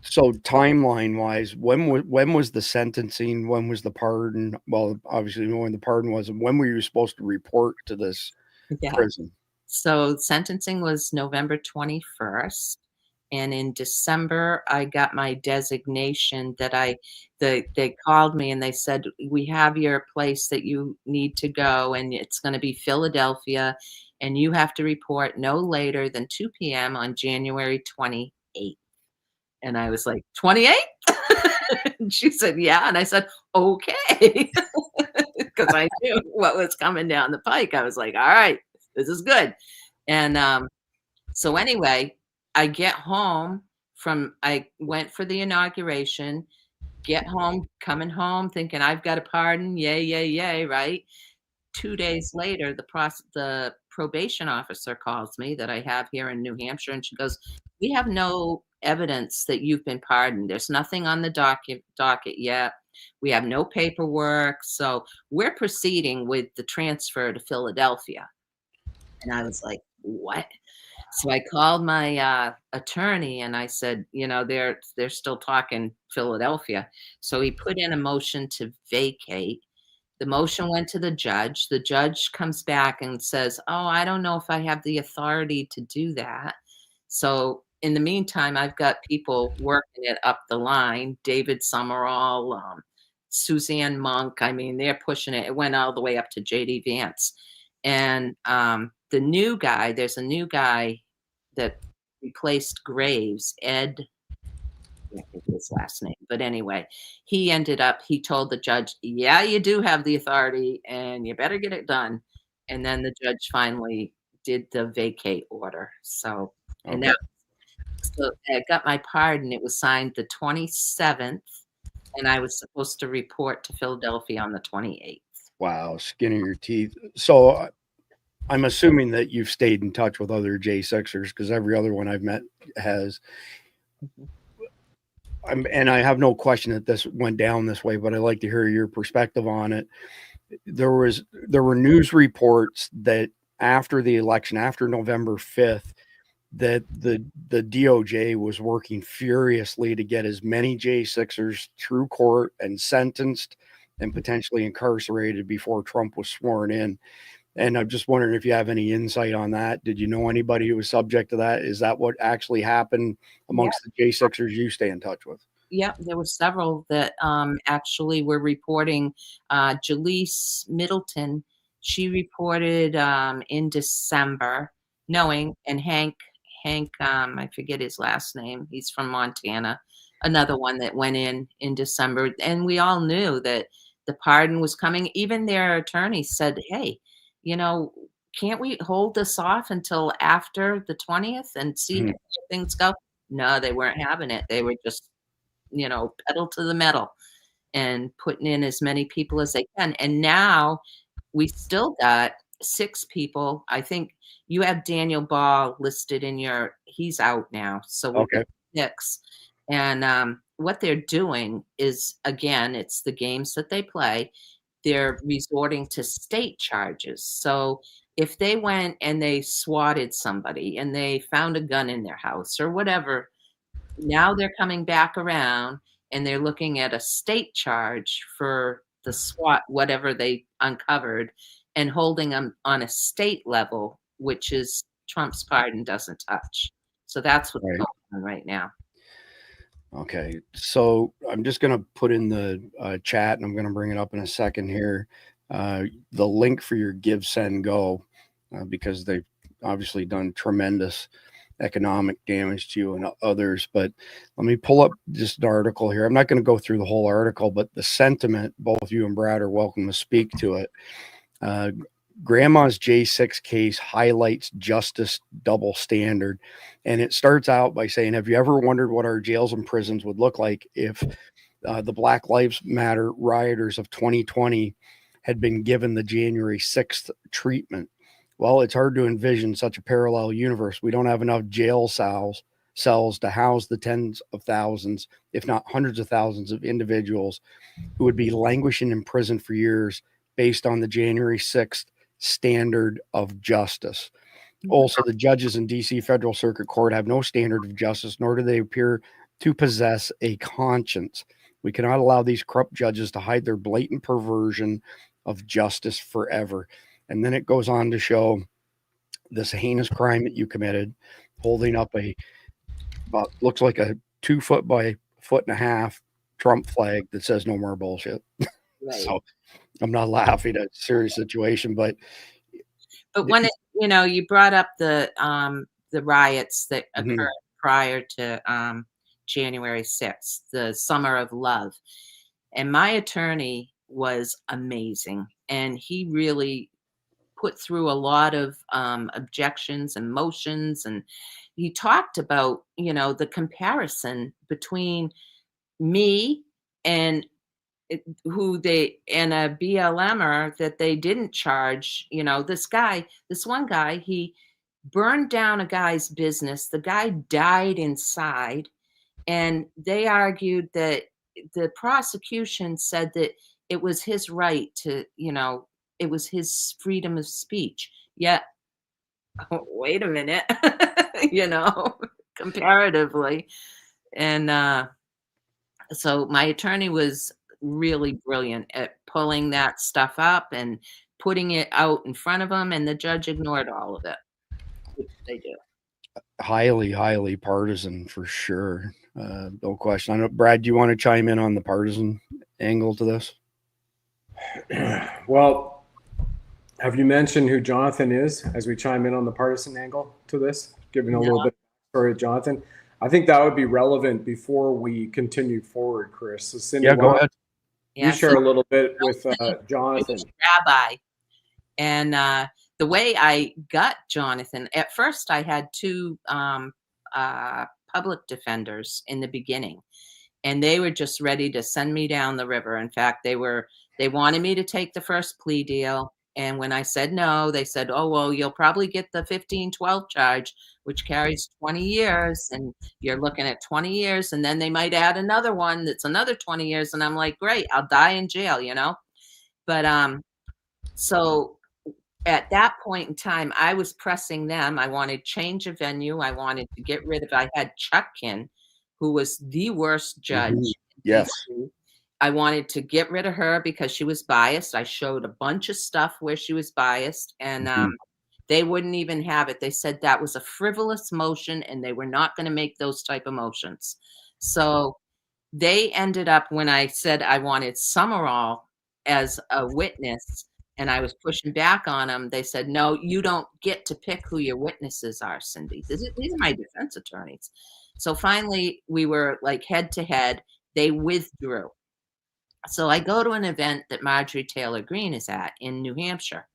So timeline wise, when was the sentencing? When was the pardon? Well, obviously when the pardon was, and when were you supposed to report to this prison? So sentencing was November 21st. And in December, I got my designation that they called me and they said, "We have your place that you need to go, and it's going to be Philadelphia, and you have to report no later than 2 p.m. on January 28th. And I was like, 28th? And she said, "Yeah." And I said, "Okay." Because I knew what was coming down the pike. I was like, all right, this is good. And so anyway, I get home I went for the inauguration, get home, coming home, thinking I've got a pardon. Yay, yay, yay, right? 2 days later, the probation officer calls me that I have here in New Hampshire, and she goes, "We have no evidence that you've been pardoned. There's nothing on the docket yet. We have no paperwork. So we're proceeding with the transfer to Philadelphia." And I was like, "What?" So I called my attorney and I said, they're still talking Philadelphia. So he put in a motion to vacate. The motion went to the judge. The judge comes back and says, "Oh, I don't know if I have the authority to do that." So in the meantime, I've got people working it up the line. David Summerall, Suzanne Monk. I mean, they're pushing it. It went all the way up to JD Vance. And the new guy, there's a new guy that replaced Graves, Ed, I can't think of his last name, but anyway, he told the judge, yeah, you do have the authority and you better get it done. And then the judge finally did the vacate order. So, and Okay. so I got my pardon. It was signed the 27th, and I was supposed to report to Philadelphia on the 28th. Wow, skin of your teeth. So I'm assuming that you've stayed in touch with other J6ers, because every other one I've met has. And I have no question that this went down this way, but I'd like to hear your perspective on it. There were news reports that after the election, after November 5th, that the DOJ was working furiously to get as many J6ers through court and sentenced and potentially incarcerated before Trump was sworn in. And I'm just wondering if you have any insight on that. Did you know anybody who was subject to that? Is that what actually happened amongst the J6ers you stay in touch with? Yeah, there were several that actually were reporting. Jaleese Middleton, she reported in December, knowing, and Hank, I forget his last name. He's from Montana. Another one that went in December, and we all knew that the pardon was coming. Even their attorney said, "Hey, can't we hold this off until after the 20th and see how things go?" No, they weren't having it. They were just, pedal to the metal and putting in as many people as they can. And now we still got 6 people. I think you have Daniel Ball listed in he's out now. So we got 6. And what they're doing is, again, it's the games that they play. They're resorting to state charges. So if they went and they swatted somebody and they found a gun in their house or whatever, now they're coming back around and they're looking at a state charge for the SWAT, whatever they uncovered, and holding them on a state level, which is Trump's pardon doesn't touch. So that's what's going on right now. Okay, so I'm just going to put in the chat, and I'm going to bring it up in a second here, the link for your Give, Send, Go, because they've obviously done tremendous economic damage to you and others. But let me pull up just an article here. I'm not going to go through the whole article, but the sentiment, both you and Brad are welcome to speak to it. Grandma's J6 case highlights justice double standard. And it starts out by saying, have you ever wondered what our jails and prisons would look like if the Black Lives Matter rioters of 2020 had been given the January 6th treatment? Well, it's hard to envision such a parallel universe. We don't have enough jail cells to house the tens of thousands, if not hundreds of thousands of individuals who would be languishing in prison for years based on the January 6th standard of justice. Also, the judges in DC Federal Circuit Court have no standard of justice, nor do they appear to possess a conscience. We cannot allow these corrupt judges to hide their blatant perversion of justice forever. And then it goes on to show this heinous crime that you committed, holding up looks like a 2 foot by 1.5 foot Trump flag that says no more bullshit. Right. So I'm not laughing at a serious situation, but when you brought up the riots that occurred prior to January 6th, the Summer of Love, and my attorney was amazing, and he really put through a lot of objections and motions, and he talked about the comparison between me and a BLMer that they didn't charge. This one guy, he burned down a guy's business. The guy died inside, and they argued that the prosecution said that it was his right to, it was his freedom of speech. Yet, wait a minute, comparatively. And so my attorney was really brilliant at pulling that stuff up and putting it out in front of him, and the judge ignored all of it, which they do. Highly, highly partisan for sure. No question. I know, Brad, do you want to chime in on the partisan angle to this? Well, Have you mentioned who Jonathan is as we chime in on the partisan angle to this? Giving a little bit of story of Jonathan. I think that would be relevant before we continue forward, Chris. So Cindy, Yeah, go ahead. You share a little bit with Jonathan. Rabbi. And the way I got Jonathan, at first I had two public defenders in the beginning, and they were just ready to send me down the river. In fact, they wanted me to take the first plea deal. And when I said no, they said, oh, well, you'll probably get the 1512 charge, which carries 20 years. And you're looking at 20 years. And then they might add another one that's another 20 years. And I'm like, great, I'll die in jail, you know? But so at that point in time, I was pressing them. I wanted change of venue. I wanted to get rid of, I had Chutkin, who was the worst judge. Yes. I wanted to get rid of her because she was biased. I showed a bunch of stuff where she was biased, and they wouldn't even have it. They said that was a frivolous motion, and they were not going to make those type of motions. So they ended up, when I said I wanted Summerall as a witness, and I was pushing back on them, they said, no, you don't get to pick who your witnesses are, Cindy. These are my defense attorneys. So finally, we were like head to head. They withdrew. So I go to an event that Marjorie Taylor Greene is at in New Hampshire.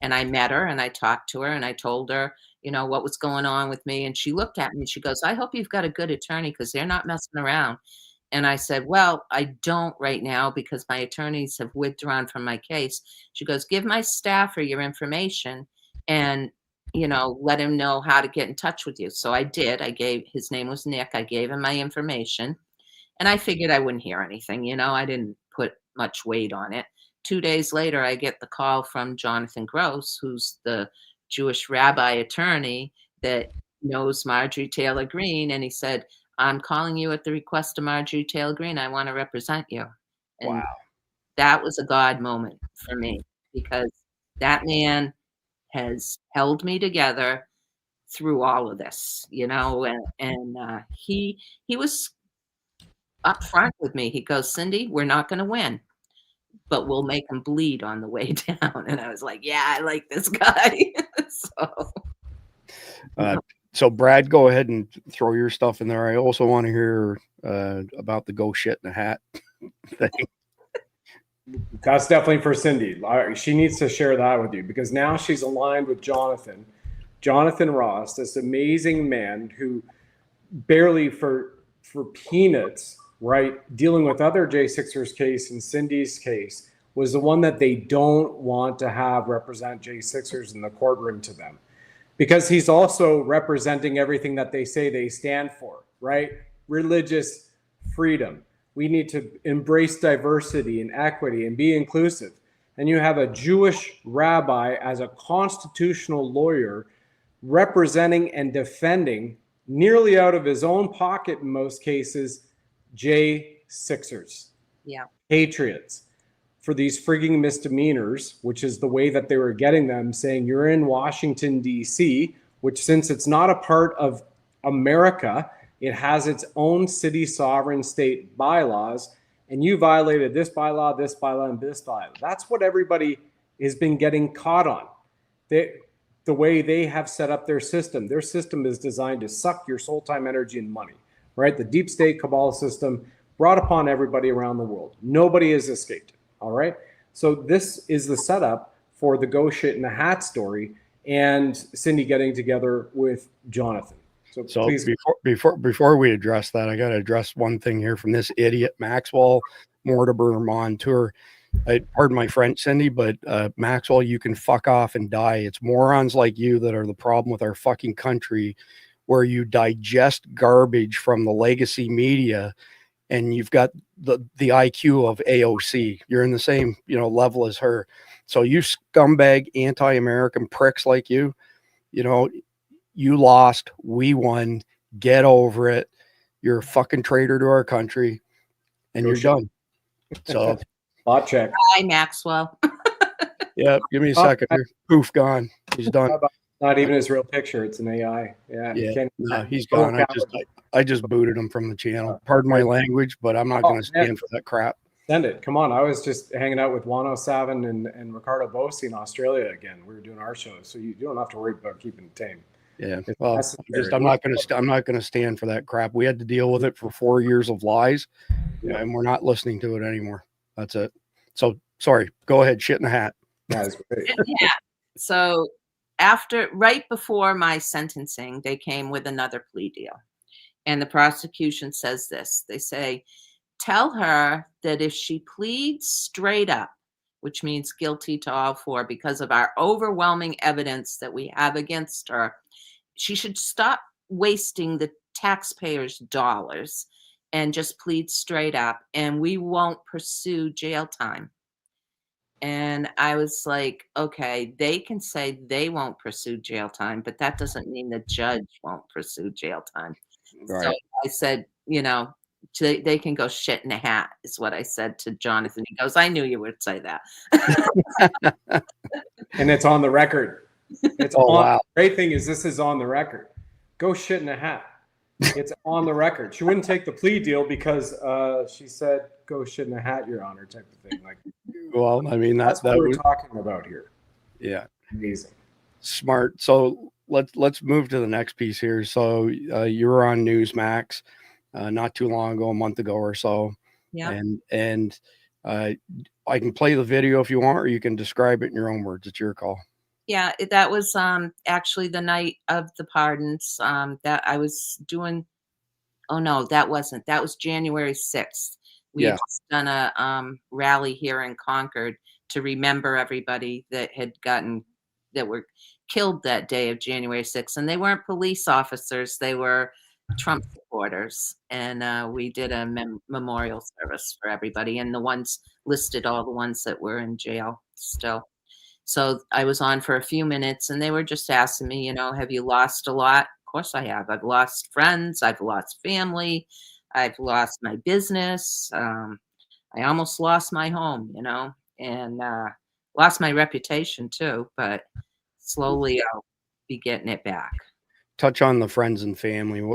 And I met her and I talked to her and I told her, you know, what was going on with me. And she looked at me and she goes, I hope you've got a good attorney because they're not messing around. And I said, well, I don't right now because my attorneys have withdrawn from my case. She goes, give my staffer your information and, you know, let him know how to get in touch with you. So I did. His name was Nick. I gave him my information and I figured I wouldn't hear anything. You know, I didn't put much weight on it. 2 days later, I get the call from Jonathan Gross, who's the Jewish rabbi attorney that knows Marjorie Taylor Greene. And he said, I'm calling you at the request of Marjorie Taylor Greene. I want to represent you. And Wow. That was a God moment for me because that man has held me together through all of this, you know, and he was up front with me. He goes, Cindy, we're not going to win, but we'll make him bleed on the way down. And I was like, yeah, I like this guy. So Brad, go ahead and throw your stuff in there. I also want to hear about the go shit in a hat thing. That's definitely for Cindy. She needs to share that with you because now she's aligned with Jonathan Ross, this amazing man who barely for peanuts, right, dealing with other J6ers case and Cindy's case, was the one that they don't want to have represent J6ers in the courtroom to them. Because he's also representing everything that they say they stand for, right? Religious freedom. We need to embrace diversity and equity and be inclusive. And you have a Jewish rabbi as a constitutional lawyer representing and defending, nearly out of his own pocket in most cases, J6ers, patriots, for these frigging misdemeanors, which is the way that they were getting them, saying you're in Washington, D.C., which since it's not a part of America, it has its own city sovereign state bylaws, and you violated this bylaw, and this bylaw. That's what everybody has been getting caught on. The way they have set up their system is designed to suck your soul, time, energy, and money, right? The deep state cabal system brought upon everybody around the world. Nobody has escaped it. All right. So this is the setup for the go shit in the hat story and Cindy getting together with Jonathan. So please. Before we address that, I got to address one thing here from this idiot, Maxwell Mortimer Montour. Pardon my French, Cindy, but Maxwell, you can fuck off and die. It's morons like you that are the problem with our fucking country, where you digest garbage from the legacy media and you've got the IQ of AOC. You're in the same, level as her. So you scumbag, anti-American pricks like you lost. We won. Get over it. You're a fucking traitor to our country and you're done. So bot check. Hi, Maxwell. Yeah. Give me a second here. Poof, gone. He's done. Not even his real picture. It's an AI. No, he's gone. I just booted him from the channel. Pardon my language, but I'm not going to stand for that crap. Send it. Come on. I was just hanging out with Wano Savin and Ricardo Bosi in Australia again. We were doing our show, so you don't have to worry about keeping it tame. Yeah. It's Well, necessary. I'm not going to stand for that crap. We had to deal with it for 4 years of lies, and we're not listening to it anymore. That's it. So sorry. Go ahead. Shit in the hat. That's great. Yeah. So right before my sentencing, they came with another plea deal. And the prosecution says this. They say, tell her that if she pleads straight up, which means guilty to all four because of our overwhelming evidence that we have against her, she should stop wasting the taxpayers' dollars and just plead straight up, and we won't pursue jail time. And I was like, okay, they can say they won't pursue jail time, but that doesn't mean the judge won't pursue jail time. Right. So I said, they can go shit in a hat, is what I said to Jonathan. He goes, I knew you would say that. And it's on the record. It's wow. The great thing is this is on the record. Go shit in a hat. It's on the record. She wouldn't take the plea deal because she said, go shit in a hat, Your Honor, type of thing. Like, well, I mean, that's what we're talking about here. Yeah. Amazing. Smart. So let's move to the next piece here. So you were on Newsmax not too long ago, a month ago or so. Yeah. And I can play the video if you want, or you can describe it in your own words. It's your call. Yeah, that was actually the night of the pardons that I was doing. Oh, no, that wasn't. That was January 6th. We had just done a rally here in Concord to remember everybody that were killed that day of January 6th. And they weren't police officers. They were Trump supporters. And we did a memorial service for everybody. And the ones listed, all the ones that were in jail still. So I was on for a few minutes and they were just asking me, have you lost a lot? Of course I have. I've lost friends. I've lost family. I've lost my business. I almost lost my home, and lost my reputation too, but slowly I'll be getting it back. Touch on the friends and family.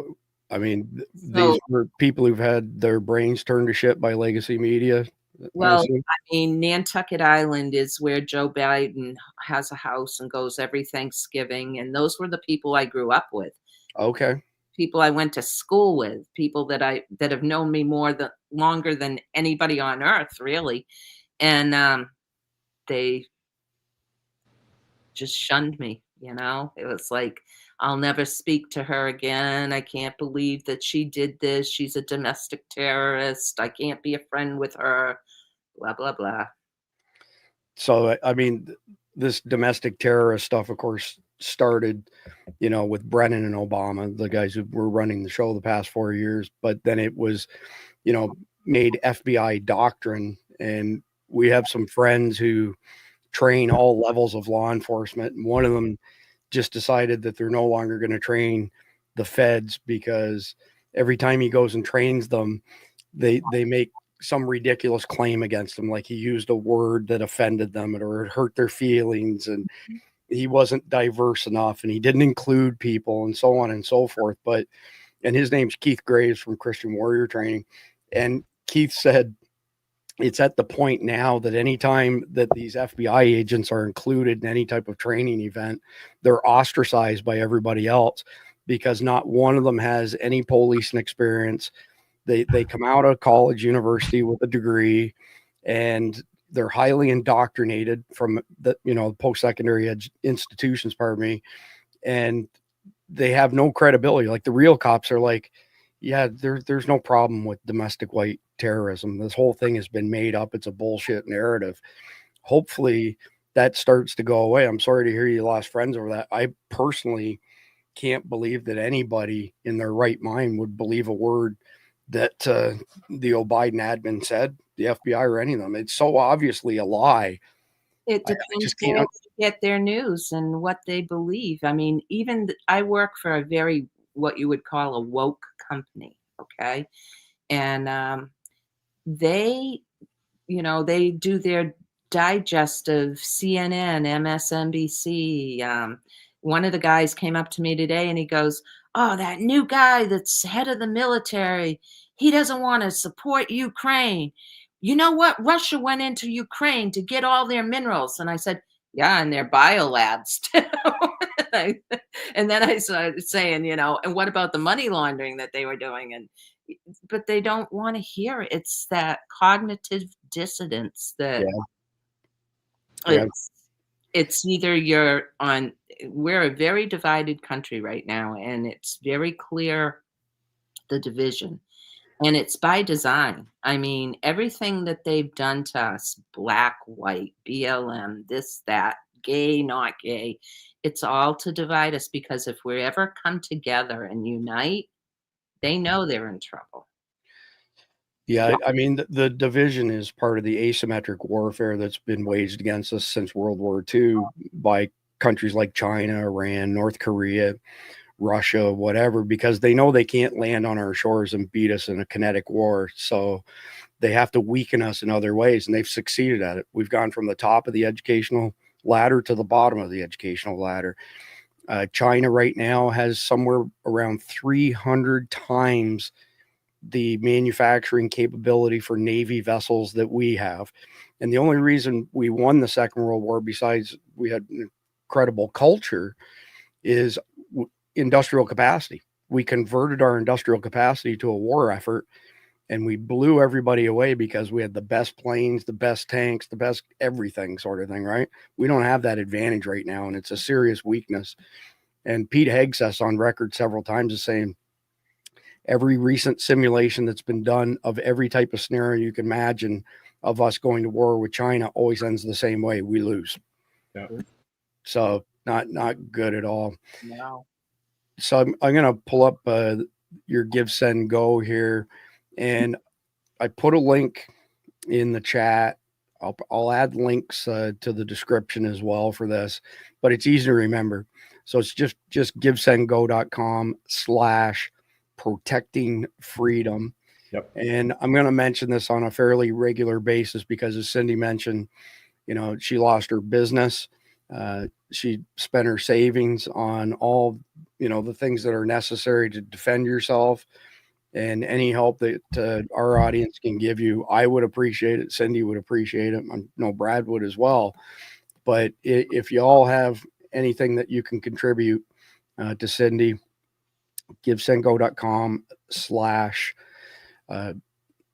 I mean, these were people who've had their brains turned to shit by legacy media. Well, I mean, Nantucket Island is where Joe Biden has a house and goes every Thanksgiving. And those were the people I grew up with. Okay. People I went to school with, people that have known me longer than anybody on earth, really. And they just shunned me, It was like, I'll never speak to her again. I can't believe that she did this. She's a domestic terrorist. I can't be a friend with her. Blah, blah, blah. So, I mean, this domestic terrorist stuff, of course, started, with Brennan and Obama, the guys who were running the show the past 4 years. But then it was, made FBI doctrine. And we have some friends who train all levels of law enforcement. And one of them just decided that they're no longer going to train the feds because every time he goes and trains them, they make some ridiculous claim against him, like he used a word that offended them or it hurt their feelings, and he wasn't diverse enough and he didn't include people and so on and so forth. And his name's Keith Graves from Christian Warrior Training. And Keith said it's at the point now that anytime that these FBI agents are included in any type of training event, they're ostracized by everybody else because not one of them has any policing experience. They come out of college, university with a degree, and they're highly indoctrinated from the post-secondary institutions, and they have no credibility. Like the real cops are like, yeah, there's no problem with domestic white terrorism. This whole thing has been made up. It's a bullshit narrative. Hopefully that starts to go away. I'm sorry to hear you lost friends over that. I personally can't believe that anybody in their right mind would believe a word that the Biden admin said, the FBI or any of them. It's so obviously a lie. It depends where they get their news and what they believe. I mean, I work for a very, what you would call a woke company, okay? And they do their digest of CNN, MSNBC. One of the guys came up to me today and he goes, oh, that new guy that's head of the military, he doesn't want to support Ukraine. you know what? Russia went into Ukraine to get all their minerals. And I said, yeah, and their biolabs too. And then I started saying, and what about the money laundering that they were doing? But they don't want to hear it. It's that cognitive dissonance that Yeah. it's either we're a very divided country right now, and it's very clear the division. And it's by design. I mean, everything that they've done to us, black, white, BLM, this, that, gay, not gay, it's all to divide us, because if we ever come together and unite, they know they're in trouble. Yeah, I mean, the division is part of the asymmetric warfare that's been waged against us since World War II by countries like China, Iran, North Korea, Russia, whatever, because they know they can't land on our shores and beat us in a kinetic war. So they have to weaken us in other ways, and they've succeeded at it. We've gone from the top of the educational ladder to the bottom of the educational ladder. China right now has somewhere around 300 times the manufacturing capability for Navy vessels that we have. And the only reason we won the Second World War, besides we had an incredible culture, is industrial capacity. We converted our industrial capacity to a war effort, and we blew everybody away because we had the best planes, the best tanks, the best everything sort of thing, right? We don't have that advantage right now, and it's a serious weakness. And Pete Hegseth's on record several times as saying every recent simulation that's been done of every type of scenario you can imagine of us going to war with China always ends the same way. We lose. Yeah. So not good at all. No. So I'm going to pull up your Give, Send, Go here, and I put a link in the chat. I'll add links to the description as well for this, but it's easy to remember. So it's just givesendgo.com/protecting freedom. Yep. And I'm going to mention this on a fairly regular basis because, as Cindy mentioned, she lost her business. She spent her savings on all, the things that are necessary to defend yourself, and any help that our audience can give you, I would appreciate it. Cindy would appreciate it. I know Brad would as well. But if you all have anything that you can contribute to Cindy, givesendgo.com/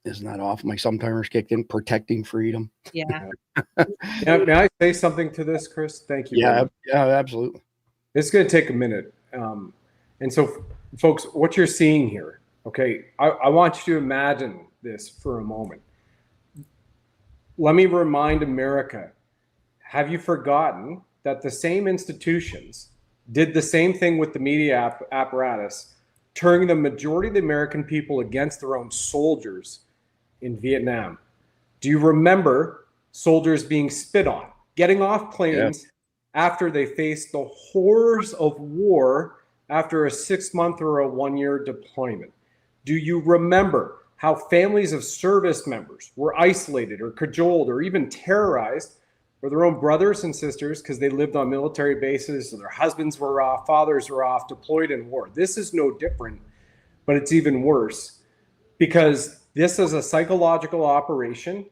isn't that off? My sometimers kicked in. Protecting freedom. Yeah. May I say something to this, Chris? Thank you. Yeah, absolutely. It's going to take a minute. And so, folks, what you're seeing here, okay, I want you to imagine this for a moment. Let me remind America, have you forgotten that the same institutions did the same thing with the media apparatus, turning the majority of the American people against their own soldiers in Vietnam? Do you remember soldiers being spit on, getting off planes after they faced the horrors of war after a 6-month or a 1-year deployment? Do you remember how families of service members were isolated or cajoled or even terrorized for their own brothers and sisters because they lived on military bases and their husbands were off, fathers were off, deployed in war? This is no different, but it's even worse because this is a psychological operation,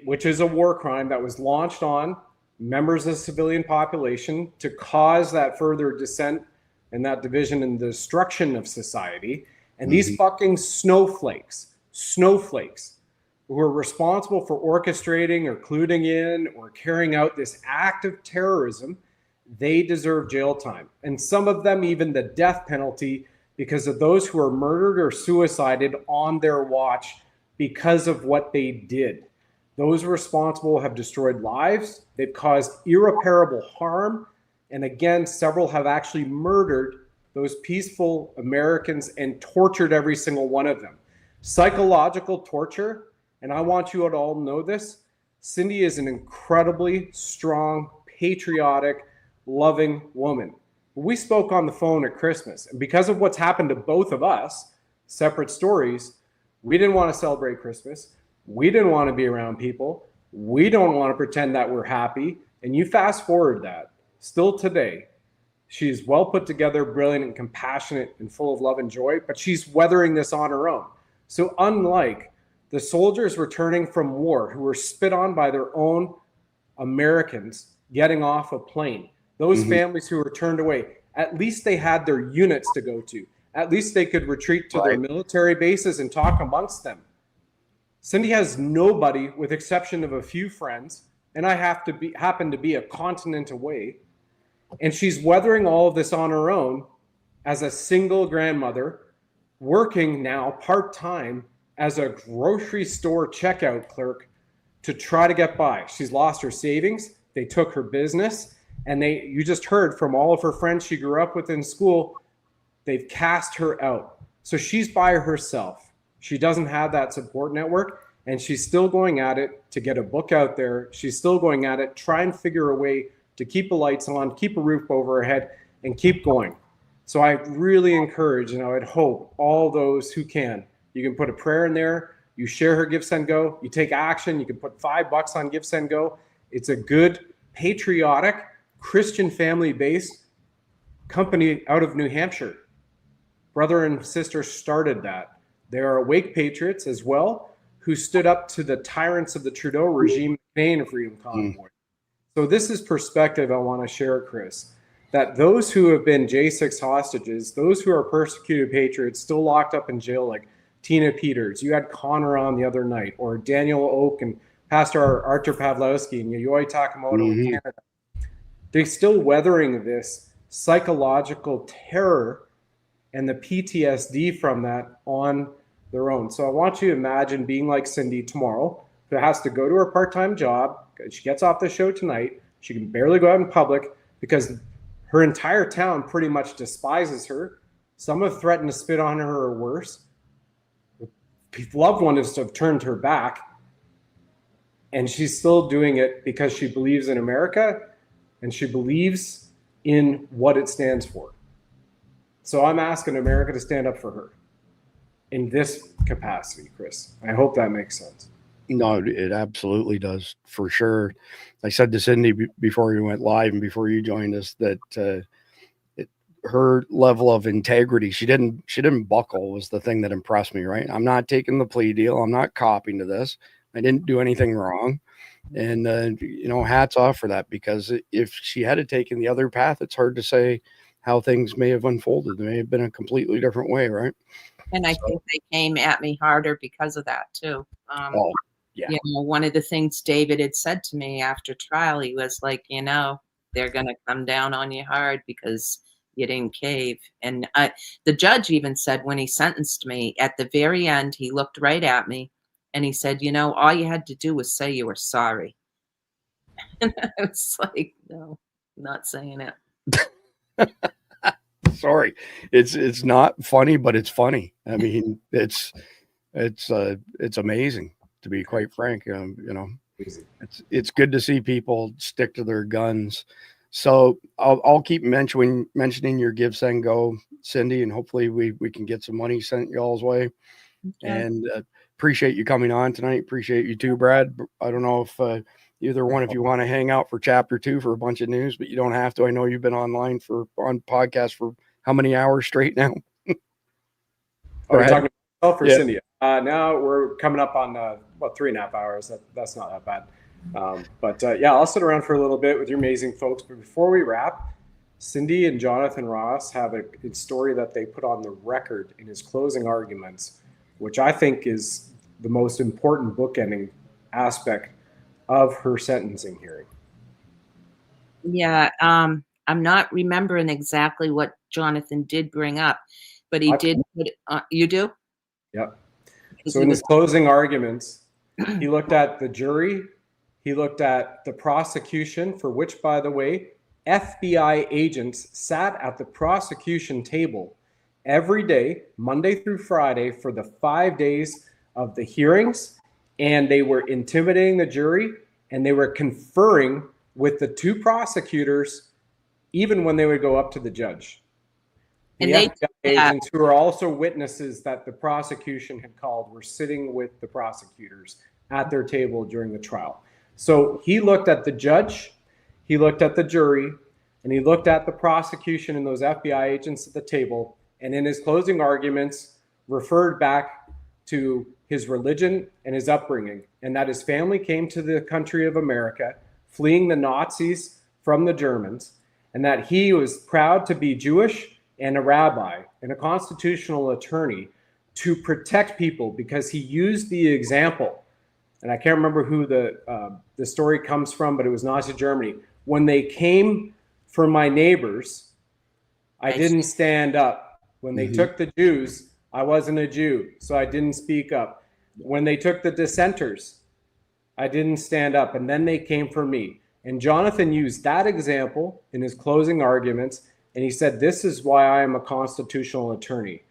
which is a war crime that was launched on members of the civilian population to cause that further dissent and that division and destruction of society. And these fucking snowflakes who are responsible for orchestrating or cluing in or carrying out this act of terrorism, they deserve jail time. And some of them even the death penalty because of those who are murdered or suicided on their watch because of what they did. Those responsible have destroyed lives. They've caused irreparable harm. And again, several have actually murdered those peaceful Americans and tortured every single one of them. Psychological torture, and I want you to all know this, Cindy is an incredibly strong, patriotic, loving woman. We spoke on the phone at Christmas, and because of what's happened to both of us, separate stories, we didn't want to celebrate Christmas. We didn't want to be around people. We don't want to pretend that we're happy. And you fast forward that, still today, she's well put together, brilliant, and compassionate, and full of love and joy, but she's weathering this on her own. So unlike the soldiers returning from war who were spit on by their own Americans getting off a plane, those families who were turned away, at least they had their units to go to. At least they could retreat to their military bases and talk amongst them. Cindy has nobody with exception of a few friends, and I happen to be a continent away. And she's weathering all of this on her own as a single grandmother, working now part-time as a grocery store checkout clerk to try to get by. She's lost her savings. They took her business, and you just heard from all of her friends she grew up with in school, they've cast her out. So she's by herself. She doesn't have that support network, and she's still going at it to get a book out there. She's still going at it, try and figure a way to keep the lights on, keep a roof over her head, and keep going. So I really encourage, and I would hope all those who can, you can put a prayer in there, you share her Give, Send, Go, you take action, you can put $5 on Give, Send, Go. It's a good, patriotic, Christian family-based company out of New Hampshire. Brother and sister started that. They are awake patriots as well, who stood up to the tyrants of the Trudeau regime, Canadian Freedom Convoy. So this is perspective I want to share, Chris, that those who have been J6 hostages, those who are persecuted patriots still locked up in jail, like Tina Peters, you had Connor on the other night, or Daniel Oak and Pastor Artur Pawlowski and Yayoi Takamoto in Canada. They're still weathering this psychological terror and the PTSD from that on their own. So I want you to imagine being like Cindy tomorrow, who has to go to her part-time job. She gets off the show tonight. She can barely go out in public because her entire town pretty much despises her. Some have threatened to spit on her or worse. Loved ones have turned her back. And she's still doing it because she believes in America and she believes in what it stands for. So I'm asking America to stand up for her in this capacity, Chris. I hope that makes sense. No, it absolutely does, for sure. I said to Cindy before you went live and before you joined us that her level of integrity, she didn't buckle, was the thing that impressed me, right? I'm not taking the plea deal. I'm not copying to this. I didn't do anything wrong. And, hats off for that, because if she had taken the other path, it's hard to say how things may have unfolded. They may have been a completely different way, right? And I think they came at me harder because of that too. Yeah. One of the things David had said to me after trial, he was like, they're going to come down on you hard because you didn't cave. And the judge even said when he sentenced me at the very end, he looked right at me and he said, all you had to do was say you were sorry. And I was like, no, not saying it. Sorry. It's not funny, but it's funny. I mean, it's amazing, to be quite frank. It's good to see people stick to their guns. So I'll keep mentioning your Give, Send, Go, Cindy, and hopefully we can get some money sent y'all's way. Okay. And appreciate you coming on tonight. Appreciate you too, Brad. I don't know if either one of you want to hang out for chapter 2 for a bunch of news, but you don't have to. I know you've been on podcast for how many hours straight now? Are you talking about for Cindy? Now we're coming up on 3.5 hours. That's not that bad. But I'll sit around for a little bit with your amazing folks. But before we wrap, Cindy and Jonathan Ross have a story that they put on the record in his closing arguments, which I think is the most important bookending aspect of her sentencing hearing. Yeah, I'm not remembering exactly what Jonathan did bring up, but he did. You do? Yep. So in his closing arguments, he looked at the jury. He looked at the prosecution, for which, by the way, FBI agents sat at the prosecution table every day, Monday through Friday, for the 5 days of the hearings, and they were intimidating the jury, and they were conferring with the two prosecutors, even when they would go up to the judge. The FBI agents, who are also witnesses that the prosecution had called, were sitting with the prosecutors at their table during the trial. So he looked at the judge, he looked at the jury, and he looked at the prosecution and those FBI agents at the table, and in his closing arguments referred back to his religion, and his upbringing, and that his family came to the country of America, fleeing the Nazis from the Germans, and that he was proud to be Jewish and a rabbi and a constitutional attorney to protect people because he used the example. And I can't remember who the story comes from, but it was Nazi Germany. When they came for my neighbors, I didn't stand up. When they took the Jews, I wasn't a Jew, so I didn't speak up. When they took the dissenters, I didn't stand up, and then they came for me. And Jonathan used that example in his closing arguments, and he said, this is why I am a constitutional attorney,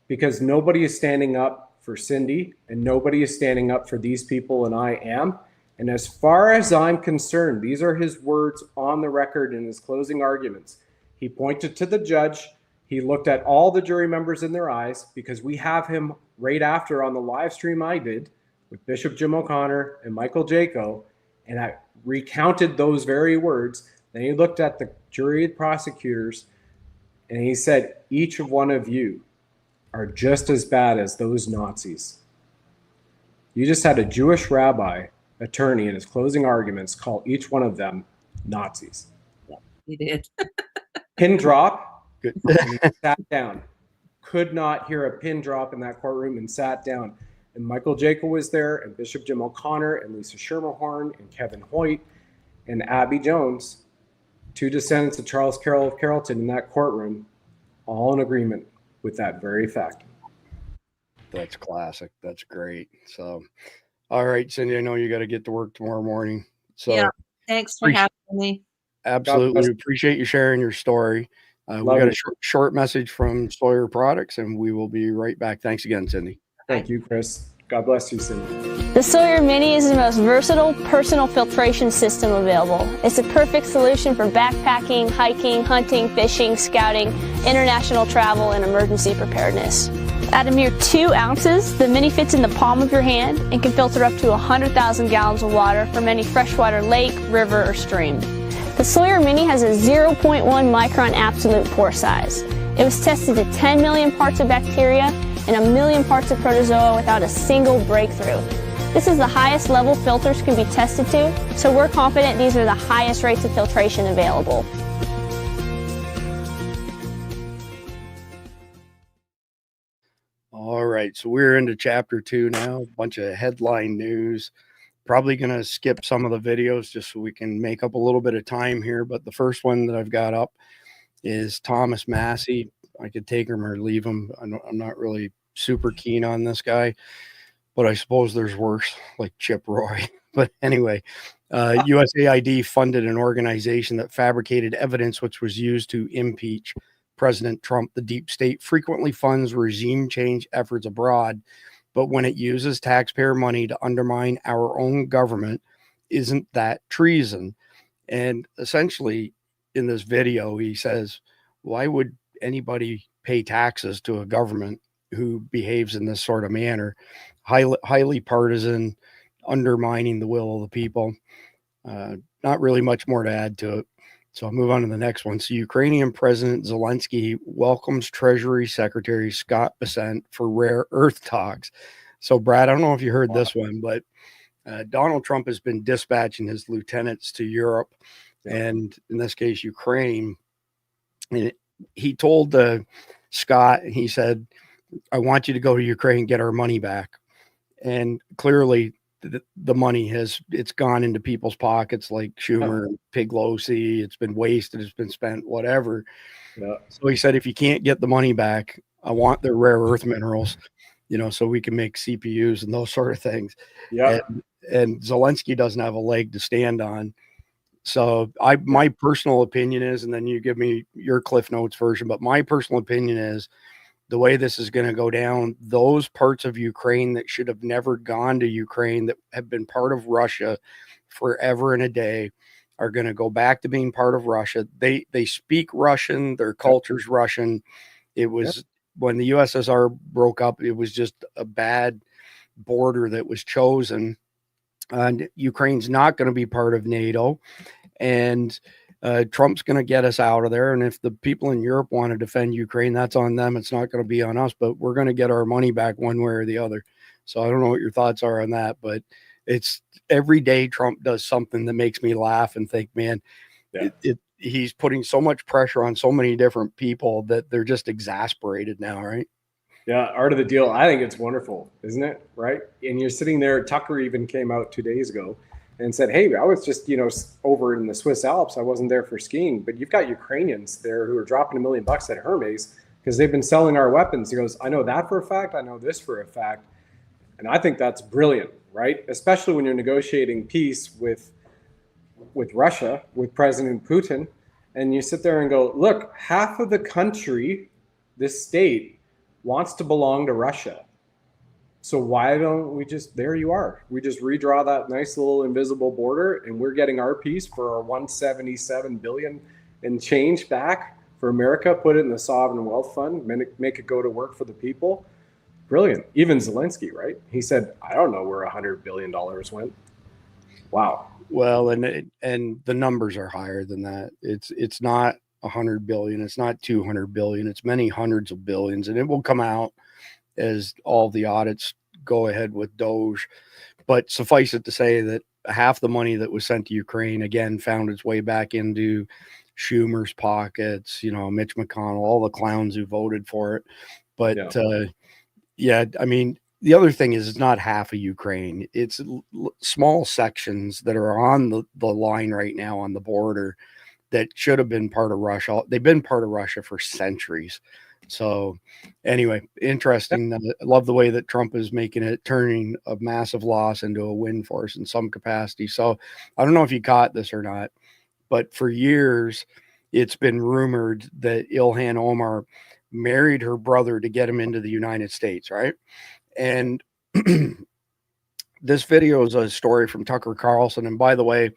because nobody is standing up for Cindy, and nobody is standing up for these people, and I am. And as far as I'm concerned, these are his words on the record in his closing arguments. He pointed to the judge. He looked at all the jury members in their eyes, because we have him right after on the live stream I did with Bishop Jim O'Connor and Michael Jaco, and I recounted those very words. Then he looked at the jury prosecutors, and he said, each one of you are just as bad as those Nazis. You just had a Jewish rabbi attorney in his closing arguments call each one of them Nazis. He did. Pin drop. Good. And he sat down. Could not hear a pin drop in that courtroom and sat down. And Michael Jaco was there, and Bishop Jim O'Connor, and Lisa Schermerhorn, and Kevin Hoyt, and Abby Jones, two descendants of Charles Carroll of Carrollton in that courtroom, all in agreement with that very fact. That's classic. That's great. So, all right, Cindy, I know you got to get to work tomorrow morning. So yeah, thanks for having me. Absolutely. Appreciate you sharing your story. We got a short message from Sawyer Products, and we will be right back. Thanks again, Cindy. Thank you, Chris. God bless you, Cindy. The Sawyer Mini is the most versatile personal filtration system available. It's a perfect solution for backpacking, hiking, hunting, fishing, scouting, international travel, and emergency preparedness. At a mere 2 ounces, the Mini fits in the palm of your hand and can filter up to 100,000 gallons of water from any freshwater lake, river, or stream. The Sawyer Mini has a 0.1 micron absolute pore size. It was tested to 10 million parts of bacteria and 1 million parts of protozoa without a single breakthrough. This is the highest level filters can be tested to, so we're confident these are the highest rates of filtration available. All right, so we're into chapter 2 now, a bunch of headline news. Probably going to skip some of the videos just so we can make up a little bit of time here, but the first one that I've got up is Thomas Massey. I could take him or leave him. I'm not really super keen on this guy, but I suppose there's worse, like Chip Roy. But anyway, USAID funded an organization that fabricated evidence which was used to impeach President Trump. The deep state frequently funds regime change efforts abroad, but when it uses taxpayer money to undermine our own government, isn't that treason? And essentially in this video, he says, why would anybody pay taxes to a government who behaves in this sort of manner? Highly partisan, undermining the will of the people. Not really much more to add to it. So I'll move on to the next one. So Ukrainian President Zelensky welcomes Treasury Secretary Scott Bessent for rare earth talks. So Brad, I don't know if you heard this one, but Donald Trump has been dispatching his lieutenants to Europe, and in this case, Ukraine. And he told Scott, he said, I want you to go to Ukraine and get our money back. And clearly the money it's gone into people's pockets, like Schumer and Piglosi. It's been wasted. It's been spent, whatever. Yeah. So he said, if you can't get the money back, I want their rare earth minerals, so we can make CPUs and those sort of things. Yeah. And Zelensky doesn't have a leg to stand on. So my personal opinion is, and then you give me your Cliff Notes version, but my personal opinion is the way this is going to go down, those parts of Ukraine that should have never gone to Ukraine, that have been part of Russia forever and a day, are going to go back to being part of Russia. They speak Russian, their culture's Russian. It was when the USSR broke up, it was just a bad border that was chosen. And Ukraine's not going to be part of NATO, and Trump's going to get us out of there. And if the people in Europe want to defend Ukraine, that's on them. It's not going to be on us, but we're going to get our money back one way or the other. So I don't know what your thoughts are on that, but it's every day Trump does something that makes me laugh and think, man, he's putting so much pressure on so many different people that they're just exasperated now, right? Yeah, art of the deal. I think it's wonderful, isn't it? Right? And you're sitting there. Tucker even came out 2 days ago and said, hey, I was just, over in the Swiss Alps. I wasn't there for skiing, but you've got Ukrainians there who are dropping $1 million at Hermes because they've been selling our weapons. He goes, I know that for a fact. I know this for a fact. And I think that's brilliant, right? Especially when you're negotiating peace with Russia, with President Putin, and you sit there and go, look, half of the country, this state, wants to belong to Russia. So why don't we just, there you are. We just redraw that nice little invisible border and we're getting our piece for our 177 billion and change back for America, put it in the sovereign wealth fund, make it go to work for the people. Brilliant. Even Zelensky, right? He said, I don't know where $100 billion went. Wow. Well, and the numbers are higher than that. It's not 100 billion. It's not 200 billion. It's many hundreds of billions, and it will come out as all the audits go ahead with DOGE. But suffice it to say that half the money that was sent to Ukraine, again, found its way back into Schumer's pockets, Mitch McConnell, all the clowns who voted for it. But I mean, the other thing is it's not half of Ukraine. It's small sections that are on the line right now on the border that should have been part of Russia. They've been part of Russia for centuries. So anyway, interesting. I love the way that Trump is turning a massive loss into a win for us in some capacity. So I don't know if you caught this or not, but for years it's been rumored that Ilhan Omar married her brother to get him into the United States, right? And this video is a story from Tucker Carlson. And by the way,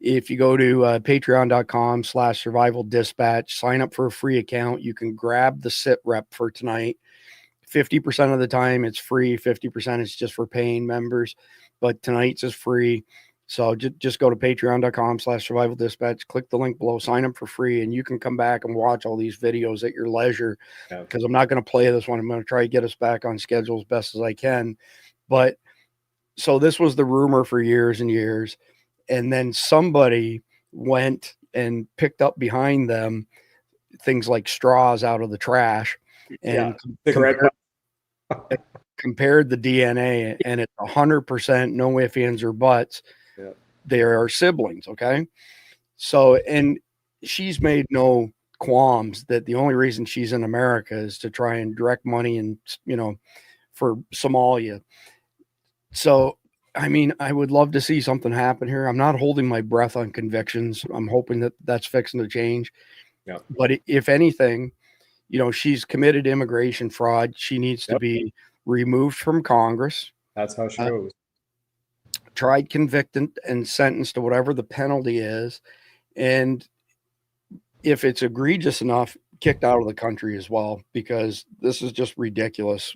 if you go to patreon.com/survival dispatch, sign up for a free account, you can grab the sit rep for tonight. 50% of the time it's free, 50% is just for paying members, but tonight's is free. So just go to patreon.com/survival dispatch, click the link below, sign up for free, and you can come back and watch all these videos at your leisure. Because I'm not going to play this one. I'm going to try to get us back on schedule as best as I can. But so this was the rumor for years and years. And then somebody went and picked up behind them things like straws out of the trash and compared the DNA, and it's 100% no ifs, ands, or buts. Yeah. They are siblings. Okay. So, and she's made no qualms that the only reason she's in America is to try and direct money and, for Somalia. So, I mean, I would love to see something happen here. I'm not holding my breath on convictions. I'm hoping that that's fixing to change. Yeah. But if anything, she's committed immigration fraud. She needs to be removed from Congress. That's how she goes. Tried, convicted, and sentenced to whatever the penalty is. And if it's egregious enough, kicked out of the country as well, because this is just ridiculous.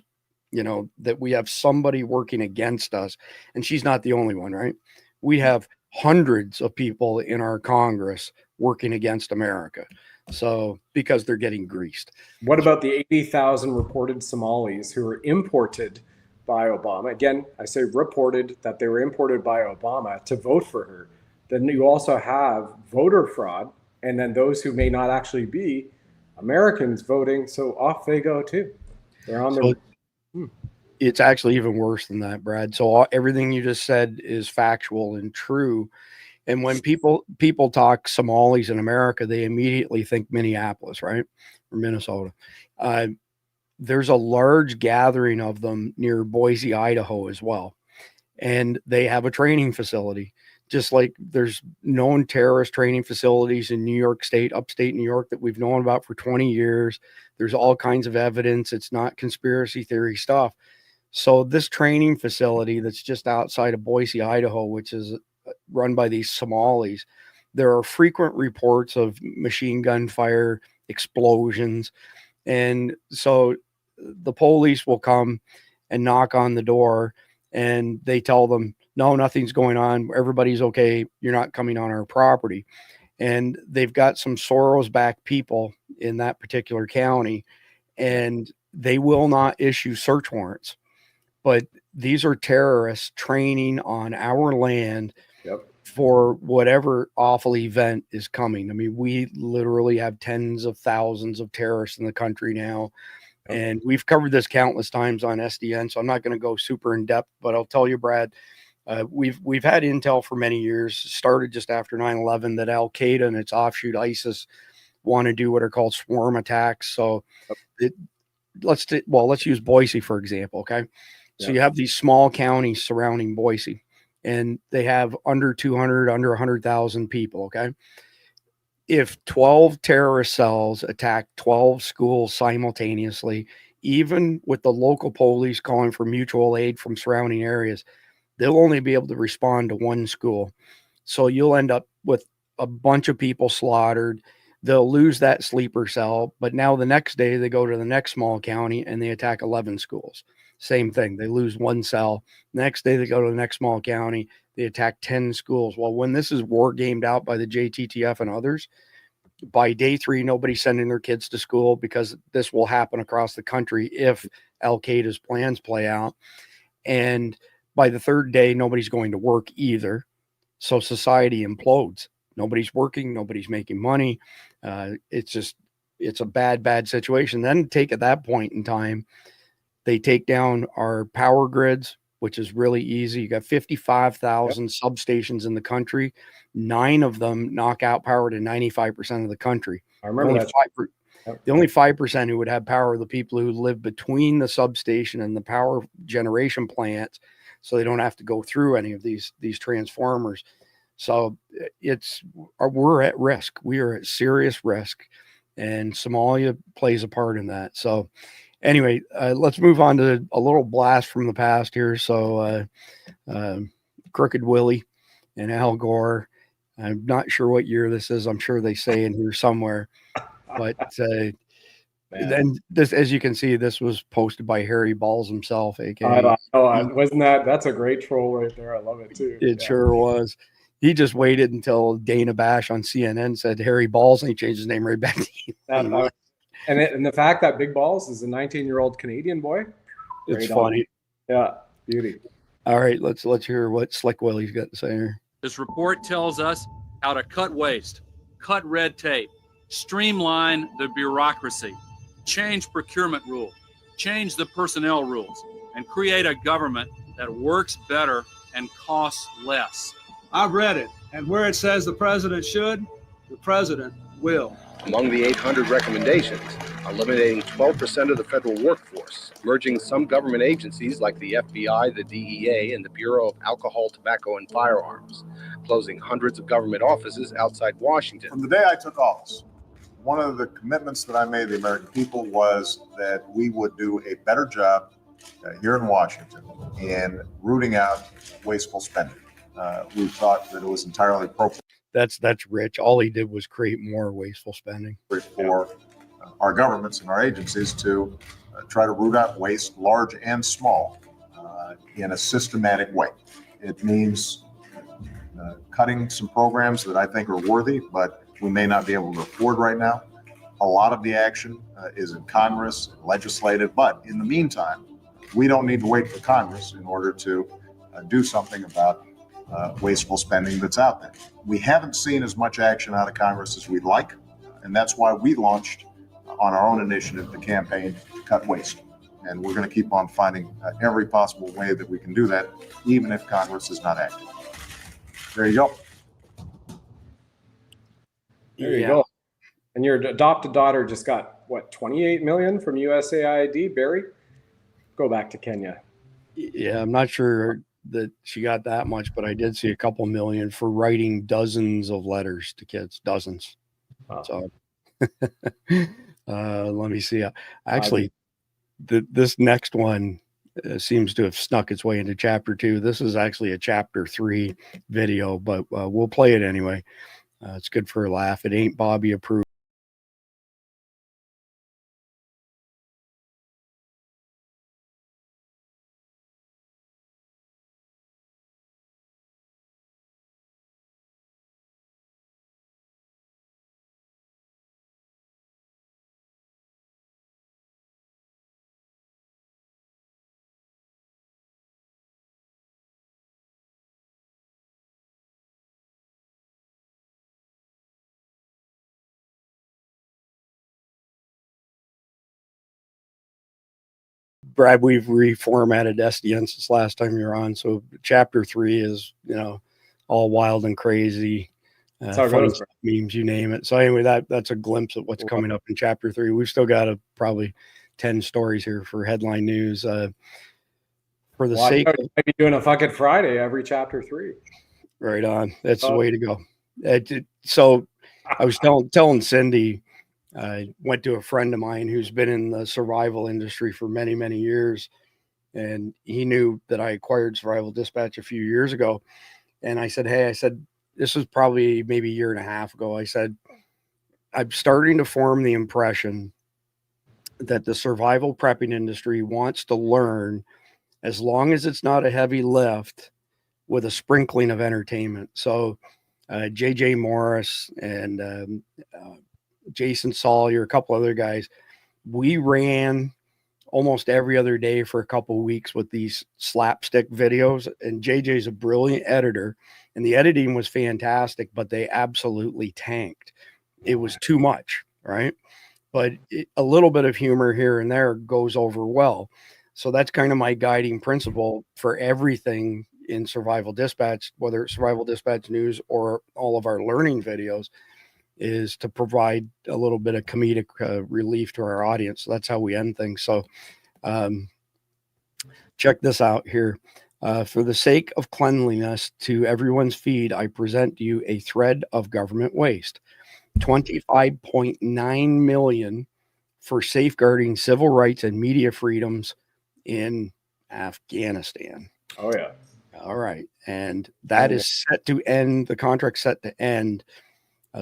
That we have somebody working against us, and she's not the only one, right? We have hundreds of people in our Congress working against America. So, because they're getting greased. What about the 80,000 reported Somalis who were imported by Obama? Again, I say reported, that they were imported by Obama to vote for her. Then you also have voter fraud, and then those who may not actually be Americans voting. So off they go too. They're on their... It's actually even worse than that, Brad. So everything you just said is factual and true. And when people talk Somalis in America, they immediately think Minneapolis, right? Or Minnesota. There's a large gathering of them near Boise, Idaho as well. And they have a training facility, just like there's known terrorist training facilities in New York State, upstate New York, that we've known about for 20 years. There's all kinds of evidence. It's not conspiracy theory stuff. So this training facility that's just outside of Boise, Idaho, which is run by these Somalis, there are frequent reports of machine gun fire, explosions. And so the police will come and knock on the door, and they tell them, no, nothing's going on. Everybody's okay. You're not coming on our property. And they've got some Soros-backed people in that particular county, and they will not issue search warrants. But these are terrorists training on our land Yep. for whatever awful event is coming. I mean, we literally have tens of thousands of terrorists in the country now. Yep. And we've covered this countless times on SDN, so I'm not going to go super in depth, but I'll tell you, Brad, we've had intel for many years. Started just after 9/11 that Al Qaeda and its offshoot ISIS want to do what are called swarm attacks. So let's use Boise for example. Okay, so you have these small counties surrounding Boise, and they have under 200, under 100,000 people. Okay, if 12 terrorist cells attack 12 schools simultaneously, even with the local police calling for mutual aid from surrounding areas, they'll only be able to respond to one school. So you'll end up with a bunch of people slaughtered. They'll lose that sleeper cell, but now the next day they go to the next small county and they attack 11 schools. Same thing. They lose one cell. Next day they go to the next small county. They attack 10 schools. Well, when this is war gamed out by the JTTF and others, by day 3, nobody's sending their kids to school because this will happen across the country if Al Qaeda's plans play out. And by the 3rd day, nobody's going to work either. So society implodes. Nobody's working. Nobody's making money. It's a bad situation. Then at that point in time, they take down our power grids, which is really easy. You got 55,000 substations in the country. 9 of them knock out power to 95% of the country. I remember that. The only 5% who would have power are the people who live between the substation and the power generation plants, so they don't have to go through any of these transformers. So we're at risk. We are at serious risk, and Somalia plays a part in that. So anyway, let's move on to a little blast from the past here. So Crooked Willie and Al Gore. I'm not sure what year this is. I'm sure they say in here somewhere. But then this, as you can see, this was posted by Harry Balls himself, aka. That's a great troll right there. I love it too. It sure was. He just waited until Dana Bash on CNN said Harry Balls, and he changed his name right back to you. And the fact that Big Balls is a 19-year-old Canadian boy, it's funny. Yeah, beauty. All right, let's hear what Slick Willie's got to say here. This report tells us how to cut waste, cut red tape, streamline the bureaucracy, change procurement rules, change the personnel rules, and create a government that works better and costs less. I've read it, and where it says the president should, the president will. Among the 800 recommendations, eliminating 12% of the federal workforce, merging some government agencies like the FBI, the DEA, and the Bureau of Alcohol, Tobacco, and Firearms, closing hundreds of government offices outside Washington. From the day I took office, one of the commitments that I made to the American people was that we would do a better job here in Washington in rooting out wasteful spending. We thought that it was entirely appropriate. That's rich. All he did was create more wasteful spending for our governments and our agencies to try to root out waste, large and small, in a systematic way. It means cutting some programs that I think are worthy, but we may not be able to afford right now. A lot of the action is in Congress, legislative, but in the meantime, we don't need to wait for Congress in order to do something about wasteful spending that's out there. We haven't seen as much action out of Congress as we'd like, and that's why we launched on our own initiative the campaign to cut waste. And we're going to keep on finding every possible way that we can do that, even if Congress is not active. There you go. There you go. And your adopted daughter just got, what, 28 million from USAID, Barry? Go back to Kenya. Yeah, I'm not sure that she got that much, but I did see a couple million for writing dozens of letters to kids, dozens. Wow. So let me see. Actually, this next one seems to have snuck its way into chapter 2. This is actually a chapter 3 video, but we'll play it anyway. It's good for a laugh. It ain't Bobby approved. Brad, we've reformatted SDN since last time you're on. So chapter 3 is, all wild and crazy. Funny stuff, memes, you name it. So anyway, that's a glimpse of what's coming up in chapter 3. We've still got probably 10 stories here for headline news. For the sake of I'd be doing a fucking Friday every chapter 3. Right on. That's the way to go. So I was telling Cindy, I went to a friend of mine who's been in the survival industry for many, many years. And he knew that I acquired Survival Dispatch a few years ago. And I said, hey, this was probably maybe a year and a half ago. I said, I'm starting to form the impression that the survival prepping industry wants to learn, as long as it's not a heavy lift, with a sprinkling of entertainment. So JJ Morris and Jason Sawyer, a couple other guys, we ran almost every other day for a couple of weeks with these slapstick videos. And JJ's a brilliant editor, and the editing was fantastic, but they absolutely tanked. It was too much, right? But a little bit of humor here and there goes over well. So that's kind of my guiding principle for everything in Survival Dispatch, whether it's Survival Dispatch News or all of our learning videos, is to provide a little bit of comedic relief to our audience. So that's how we end things. So check this out here. For the sake of cleanliness to everyone's feed, I present to you a thread of government waste. $25.9 million for safeguarding civil rights and media freedoms in Afghanistan. Oh, yeah. All right. And that is set to end. The contract's set to end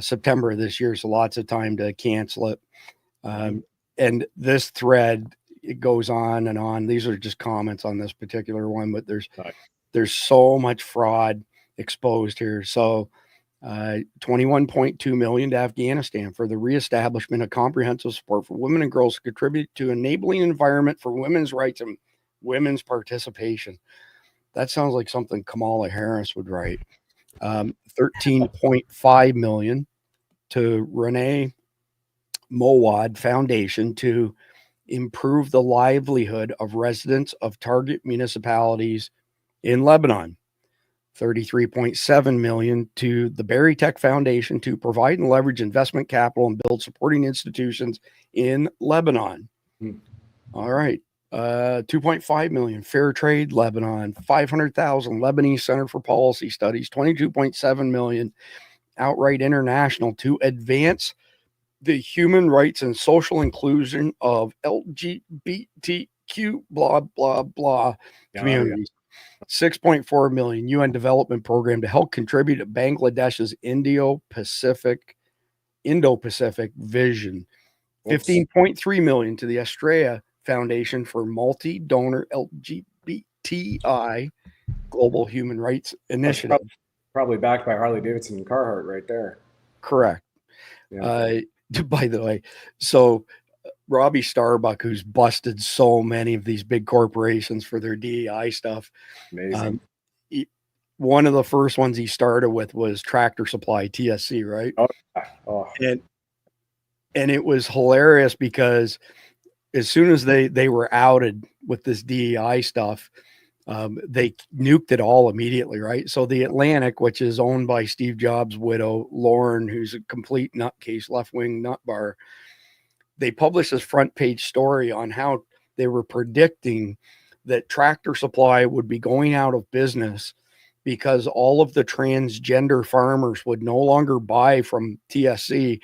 September of this year. So lots of time to cancel it. And this thread, it goes on and on. These are just comments on this particular one, but there's so much fraud exposed here. So $21.2 million to Afghanistan for the reestablishment of comprehensive support for women and girls to contribute to enabling environment for women's rights and women's participation. That sounds like something Kamala Harris would write. $13.5 million to Renee Mowad Foundation to improve the livelihood of residents of target municipalities in Lebanon. $33.7 million to the Barry Tech Foundation to provide and leverage investment capital and build supporting institutions in Lebanon. All right. $2.5 million Fair Trade Lebanon, $500,000 Lebanese Center for Policy Studies, $22.7 million Outright International to advance the human rights and social inclusion of LGBTQ blah blah blah communities. $6.4 million UN Development Program to help contribute to Bangladesh's Indo-Pacific vision. $15.3 million to the Estrella Foundation for multi-donor LGBTI Global Human Rights Initiative. Probably backed by Harley Davidson and Carhartt right there. Correct. Yeah. By the way, so Robbie Starbuck, who's busted so many of these big corporations for their DEI stuff. Amazing. One of the first ones he started with was Tractor Supply, TSC, right? Oh. And it was hilarious because as soon as they were outed with this DEI stuff, they nuked it all immediately, right? So the Atlantic, which is owned by Steve Jobs' widow, Lauren, who's a complete nutcase, left-wing nutbar, they published this front page story on how they were predicting that Tractor Supply would be going out of business because all of the transgender farmers would no longer buy from TSC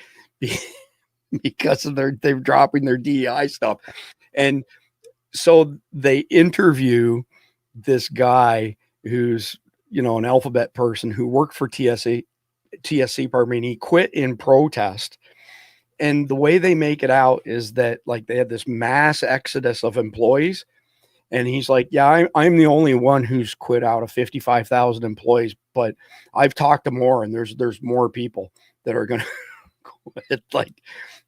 because of they're dropping their DEI stuff. And so they interview this guy who's, an alphabet person who worked for TSC, and he quit in protest. And the way they make it out is that they had this mass exodus of employees. And he's like, yeah, I'm the only one who's quit out of 55,000 employees, but I've talked to more, and there's more people that are going to quit.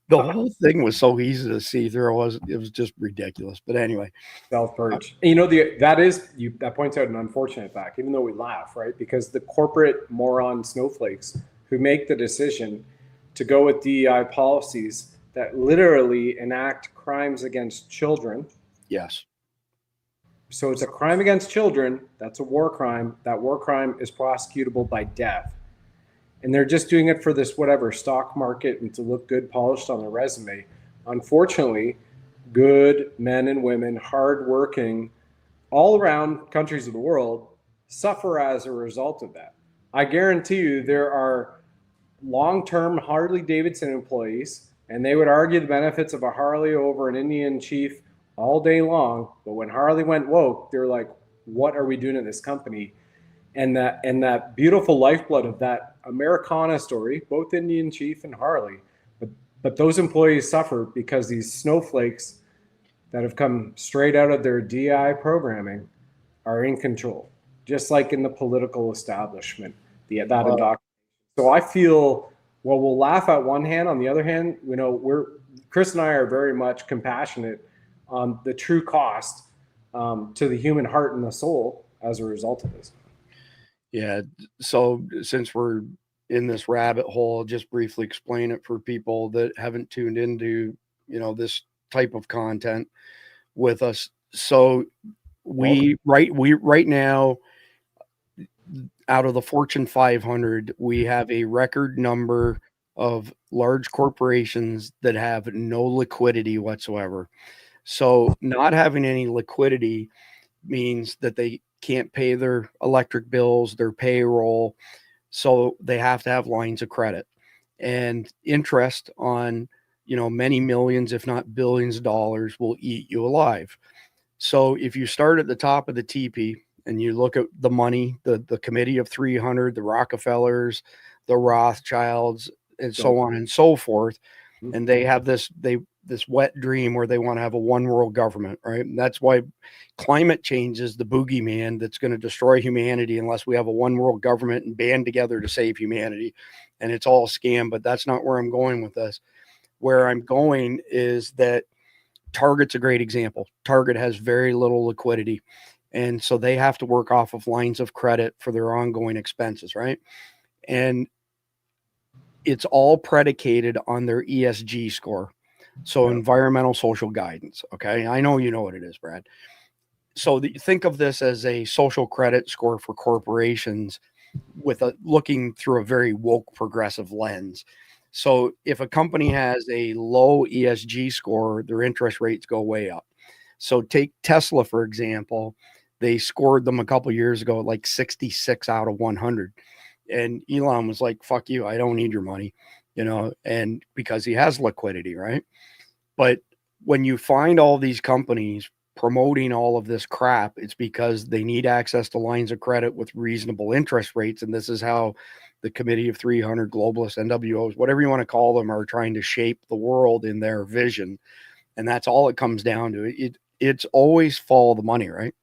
The whole thing was so easy to see through. It was just ridiculous. But anyway, self-purge. That points out an unfortunate fact, even though we laugh, right? Because the corporate moron snowflakes who make the decision to go with DEI policies that literally enact crimes against children. Yes. So it's a crime against children. That's a war crime. That war crime is prosecutable by death. And they're just doing it for this whatever stock market and to look good polished on their resume. Unfortunately, good men and women, hardworking, all around countries of the world suffer as a result of that. I guarantee you there are long-term Harley-Davidson employees, and they would argue the benefits of a Harley over an Indian chief all day long. But when Harley went woke, they're like, what are we doing at this company? And that beautiful lifeblood of that Americana story, both Indian chief and Harley, but those employees suffer because these snowflakes that have come straight out of their DI programming are in control, just like in the political establishment, that indoctrination. So I feel, well, we'll laugh at one hand. On the other hand, Chris and I are very much compassionate on the true cost to the human heart and the soul as a result of this. Yeah. So since we're in this rabbit hole, just briefly explain it for people that haven't tuned into, this type of content with us. So we right now, out of the Fortune 500, we have a record number of large corporations that have no liquidity whatsoever. So not having any liquidity means that they can't pay their electric bills, their payroll. So they have to have lines of credit and interest on, many millions, if not billions of dollars will eat you alive. So if you start at the top of the teepee and you look at the money, the committee of 300, the Rockefellers, the Rothschilds, and so on and so forth, and they have this wet dream where they want to have a one world government, right? And that's why climate change is the boogeyman that's going to destroy humanity unless we have a one world government and band together to save humanity. And it's all a scam, but that's not where I'm going with this. Where I'm going is that Target's a great example. Target has very little liquidity. And so they have to work off of lines of credit for their ongoing expenses, right? And it's all predicated on their ESG score. So environmental social guidance. Okay. I know you know what it is, Brad. So think of this as a social credit score for corporations with looking through a very woke progressive lens. So if a company has a low ESG score, their interest rates go way up. So take Tesla, for example. They scored them a couple years ago, like 66 out of 100. And Elon was like, fuck you. I don't need your money, and because he has liquidity, right? But when you find all these companies promoting all of this crap, it's because they need access to lines of credit with reasonable interest rates. And this is how the Committee of 300, globalists, NWOs, whatever you want to call them, are trying to shape the world in their vision. And that's all it comes down to. It's always follow the money, right?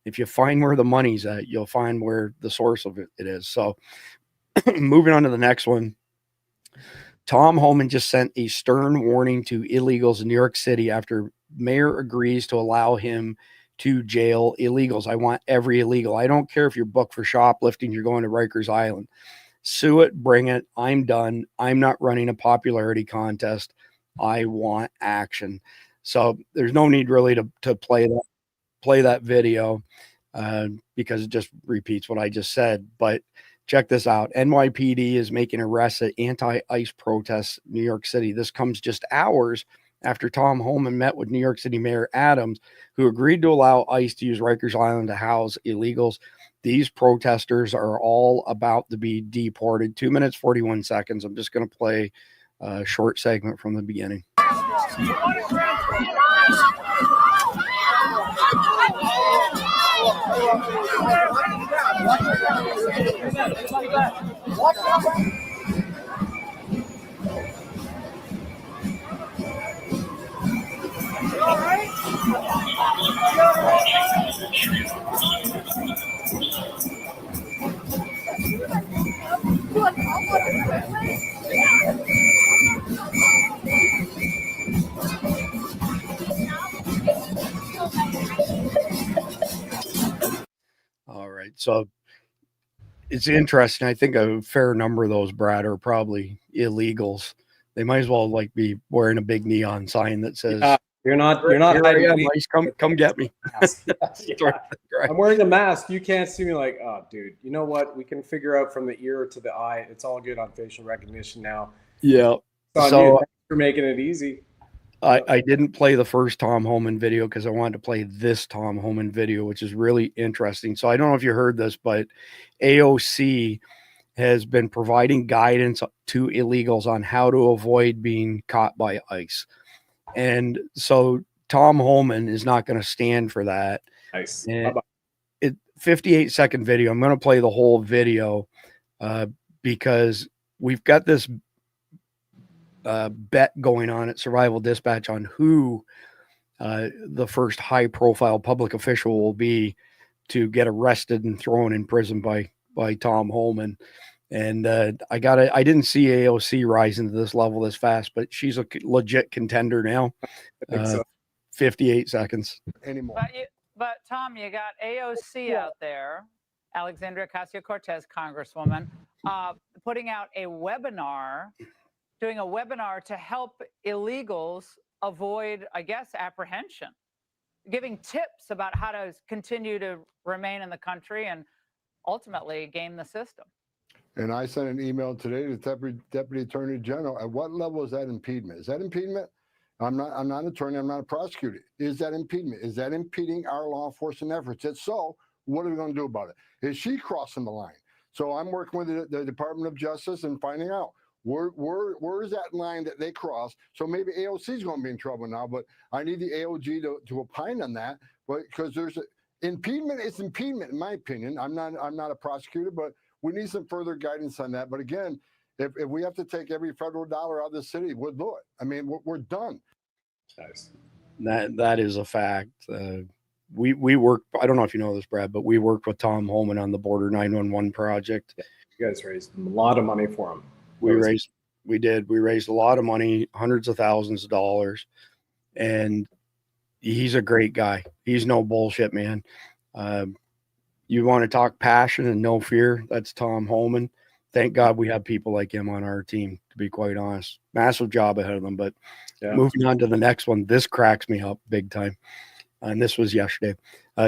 If you find where the money's at, you'll find where the source of it is. So moving on to the next one. Tom Homan just sent a stern warning to illegals in New York City after mayor agrees to allow him to jail illegals. I want every illegal. I don't care if you're booked for shoplifting, you're going to Rikers Island. Sue it, bring it. I'm done. I'm not running a popularity contest. I want action. So there's no need really to play that video because it just repeats what I just said. But check this out. NYPD is making arrests at anti-ICE protests in New York City. This comes just hours after Tom Homan met with New York City Mayor Adams, who agreed to allow ICE to use Rikers Island to house illegals. These protesters are all about to be deported. 2 minutes, 41 seconds. I'm just going to play a short segment from the beginning. All right. So it's interesting. I think a fair number of those, Brad, are probably illegals. They might as well be wearing a big neon sign that says You're not Here I hiding am, anything. Ice, come get me. Yeah. I'm wearing a mask. You can't see me. Like, oh, dude, you know what? We can figure out from the ear to the eye. It's all good on facial recognition now. Yeah. So thanks for making it easy. I didn't play the first Tom Homan video because I wanted to play this Tom Homan video, which is really interesting. So I don't know if you heard this, but AOC has been providing guidance to illegals on how to avoid being caught by ICE. And so Tom Homan is not going to stand for that. Nice. 58-second video. I'm going to play the whole video because we've got this bet going on at Survival Dispatch on who the first high-profile public official will be to get arrested and thrown in prison by Tom Homan. And I didn't see AOC rising to this level this fast, but she's a legit contender now. 58 seconds anymore. But Tom, you got AOC out there, Alexandria Ocasio-Cortez, Congresswoman, putting out a webinar, doing a webinar to help illegals avoid, I guess, apprehension, giving tips about how to continue to remain in the country and ultimately game the system. And I sent an email today to the Deputy Attorney General. At what level is that impediment? Is that impediment? I'm not an attorney. I'm not a prosecutor. Is that impediment? Is that impeding our law enforcement efforts? If so, what are we going to do about it? Is she crossing the line? So I'm working with the Department of Justice and finding out where is that line that they cross. So maybe AOC is going to be in trouble now, but I need the AOG to opine on that. But because there's impediment, it's impediment in my opinion. I'm not a prosecutor, but we need some further guidance on that. But again, if we have to take every federal dollar out of the city, we'll do it. I mean, we're done. Nice. That is a fact. We worked, I don't know if you know this, Brad, but we worked with Tom Homan on the Border 911 project. You guys raised a lot of money for him. We raised a lot of money, hundreds of thousands of dollars. And he's a great guy. He's no bullshit, man. You want to talk passion and no fear? That's Tom Homan. Thank God we have people like him on our team, to be quite honest. Massive job ahead of them. But moving on to the next one, this cracks me up big time. And this was yesterday.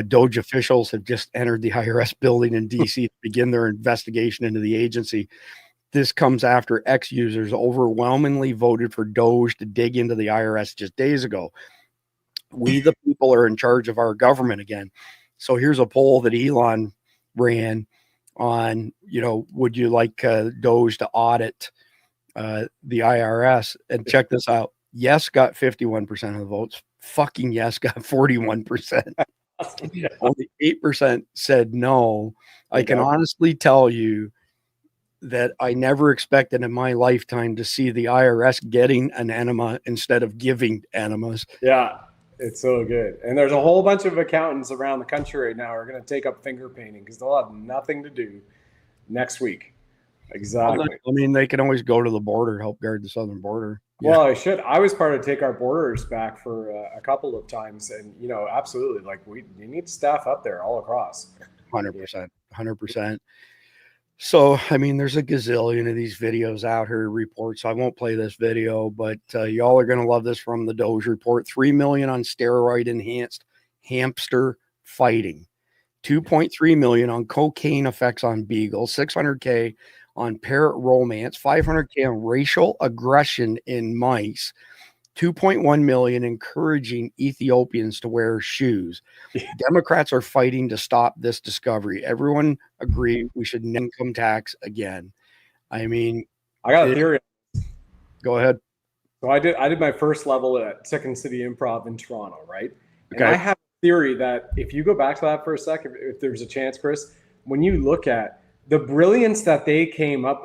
DOGE officials have just entered the IRS building in D.C. to begin their investigation into the agency. This comes after ex-users overwhelmingly voted for DOGE to dig into the IRS just days ago. We, the people, are in charge of our government again. So here's a poll that Elon ran on, would you like DOGE to audit the IRS? And check this out. Yes got 51% of the votes. Fucking yes got 41%. Only 8% said no. I can honestly tell you that I never expected in my lifetime to see the IRS getting an enema instead of giving enemas. Yeah. It's so good. And there's a whole bunch of accountants around the country right now who are going to take up finger painting because they'll have nothing to do next week. Exactly. I mean, they can always go to the border, help guard the southern border. Well, I should. I was part of Take Our Borders back for a couple of times. And, absolutely, you need staff up there all across. 100%. So, I mean, there's a gazillion of these videos out here, reports. I won't play this video, but y'all are going to love this from the DOGE report. 3 million on steroid enhanced hamster fighting. 2.3 million on cocaine effects on beagles. 600K on parrot romance. 500K on racial aggression in mice. 2.1 million encouraging Ethiopians to wear shoes. Democrats are fighting to stop this discovery. Everyone agree we should income tax again. I mean, I got a theory. Go ahead. So I did my first level at Second City Improv in Toronto, right? Okay. And I have a theory that if you go back to that for a second, if there's a chance, Chris, when you look at the brilliance that they came up,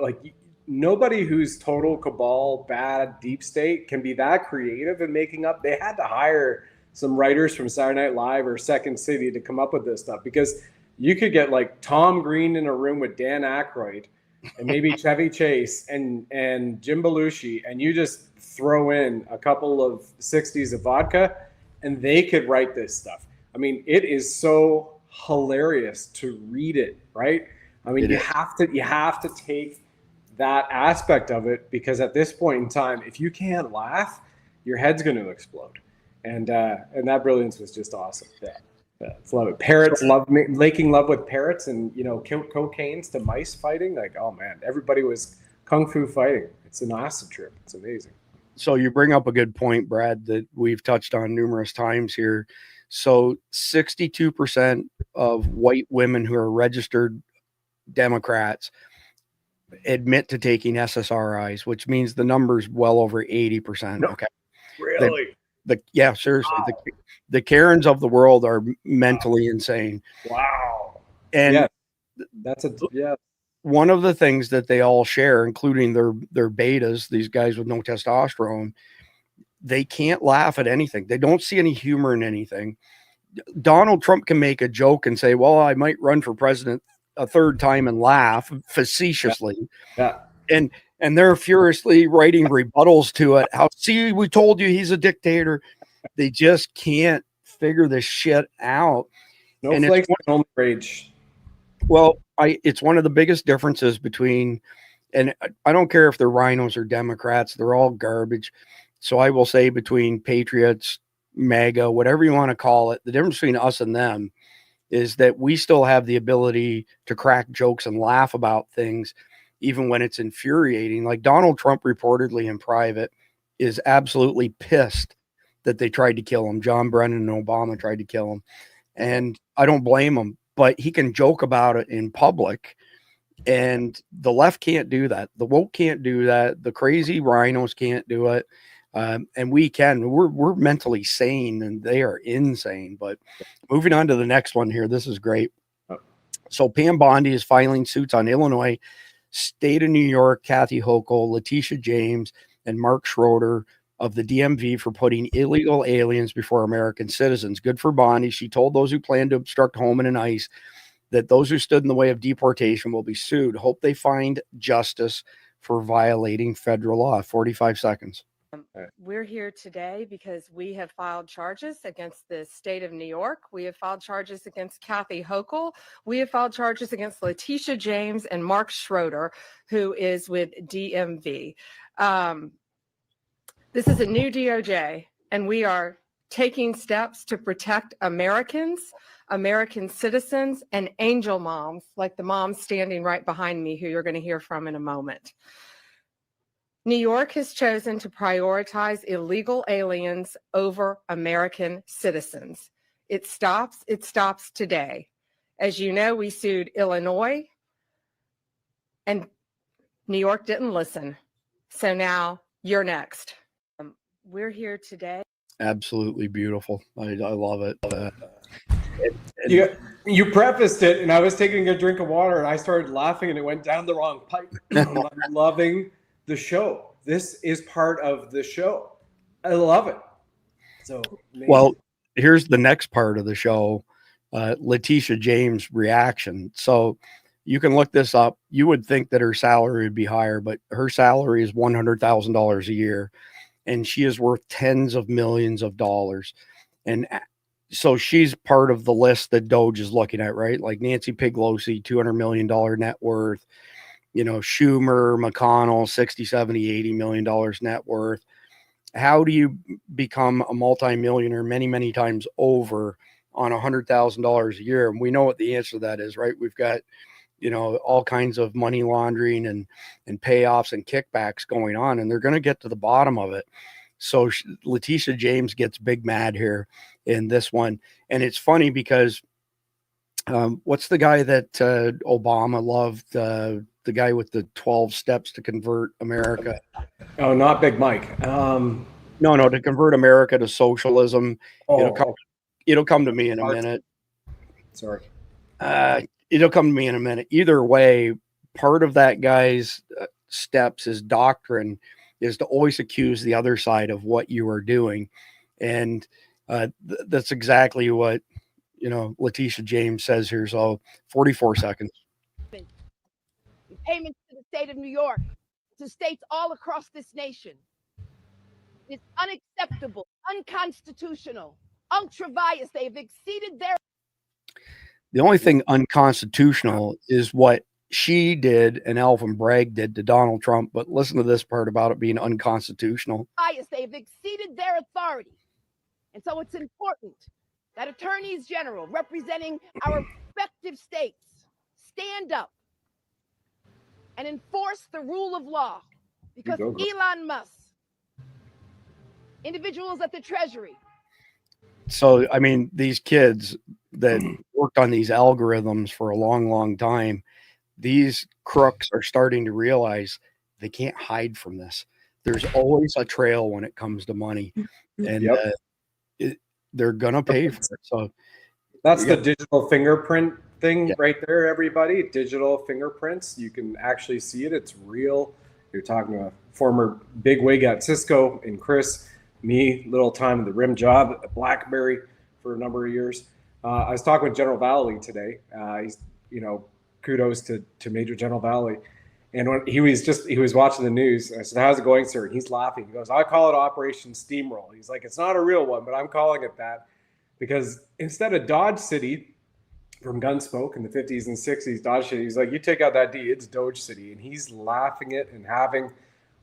nobody who's total cabal, bad, deep state can be that creative in making up. They had to hire some writers from Saturday Night Live or Second City to come up with this stuff because you could get Tom Green in a room with Dan Aykroyd and maybe Chevy Chase and Jim Belushi, and you just throw in a couple of 60s of vodka and they could write this stuff. I mean, it is so hilarious to read it, right? I mean, you have to take that aspect of it because at this point in time, if you can't laugh, your head's going to explode. and that brilliance was just awesome. Yeah, love it. Parrots making love with parrots, and cocaine's to mice fighting. Like, oh man, everybody was kung fu fighting. It's an acid trip. It's amazing. So you bring up a good point, Brad, that we've touched on numerous times here. So 62% of white women who are registered Democrats admit to taking SSRIs, which means the number's well over 80%. No, okay. Really? Yeah, seriously. Wow. The Karens of the world are mentally insane. Wow. And yeah. One of the things that they all share, including their betas, these guys with no testosterone, they can't laugh at anything. They don't see any humor in anything. Donald Trump can make a joke and say, well, I might run for president a third time and laugh facetiously. Yeah. And they're furiously writing rebuttals to it. See, we told you he's a dictator. They just can't figure this shit out. No flakes can only rage. Well, it's one of the biggest differences between, and I don't care if they're rhinos or Democrats, they're all garbage. So I will say between patriots, MAGA, whatever you want to call it, the difference between us and them is that we still have the ability to crack jokes and laugh about things, even when it's infuriating. Like Donald Trump reportedly in private is absolutely pissed that they tried to kill him. John Brennan and Obama tried to kill him. And I don't blame him, but he can joke about it in public. And the left can't do that. The woke can't do that. The crazy rhinos can't do it. And we can. We're mentally sane, and they are insane. But moving on to the next one here, this is great. So Pam Bondi is filing suits on Illinois, State of New York, Kathy Hochul, Letitia James, and Mark Schroeder of the DMV for putting illegal aliens before American citizens. Good for Bondi. She told those who plan to obstruct Holman and ICE that those who stood in the way of deportation will be sued. Hope they find justice for violating federal law. 45 seconds. We're here today because we have filed charges against the state of New York. We have filed charges against Kathy Hochul. We have filed charges against Letitia James and Mark Schroeder, who is with DMV. This is a new DOJ, and we are taking steps to protect Americans, American citizens, and angel moms, like the mom standing right behind me, who you're going to hear from in a moment. New York has chosen to prioritize illegal aliens over American citizens. It stops today. As you know, we sued Illinois, and New York didn't listen. So now you're next. We're here today. Absolutely beautiful. I love it. You prefaced it, and I was taking a drink of water, and I started laughing, and it went down the wrong pipe. I'm loving the show. This is part of the show. I love it. So amazing. Well, here's the next part of the show. Letitia James' reaction. So you can look this up. You would think that her salary would be higher, but her salary is $100,000 a year, and she is worth tens of millions of dollars. And so she's part of the list that DOGE is looking at, right? Like Nancy Pelosi, $200 million net worth. You know, Schumer, McConnell, $60, $70, $80 million net worth. How do you become a multimillionaire many times over on $100,000 a year? And we know what the answer to that is, right? We've got, you know, all kinds of money laundering and payoffs and kickbacks going on, and they're going to get to the bottom of it. So Letitia James gets big mad here in this one. And it's funny because what's the guy that Obama loved? The guy with the 12 steps to convert America. Oh, not Big Mike. No, to convert America to socialism. It'll come to me in a minute. Sorry. It'll come to me in a minute. Either way, part of that guy's steps, his doctrine, is to always accuse the other side of what you are doing. And that's exactly what, you know, Letitia James says here. So 44 seconds. Payments to the state of New York, to states all across this nation. It's unacceptable, unconstitutional, ultra-vires. They've exceeded their... The only thing unconstitutional is what she did and Alvin Bragg did to Donald Trump. But listen to this part about it being unconstitutional. They've exceeded their authority. And so it's important that attorneys general representing our respective states stand up and enforce the rule of law, because Elon Musk, individuals at the Treasury. So, I mean, these kids that worked on these algorithms for a long, long time, these crooks are starting to realize they can't hide from this. There's always a trail when it comes to money, and they're gonna pay for it. So that's the digital fingerprint thing right there, everybody. Digital fingerprints. You can actually see it. It's real. You're talking to a former bigwig at Cisco and Chris, me, little time in the rim job at BlackBerry for a number of years. I was talking with General Valley today. He's, kudos to Major General Valley. And when he was watching the news, I said, "How's it going, sir?" And he's laughing. He goes, "I call it Operation Steamroll." He's like, "It's not a real one, but I'm calling it that because instead of Dodge City from Gunsmoke in the 50s and 60s, Dodge City, he's like, you take out that D, it's Doge City." And he's laughing it and having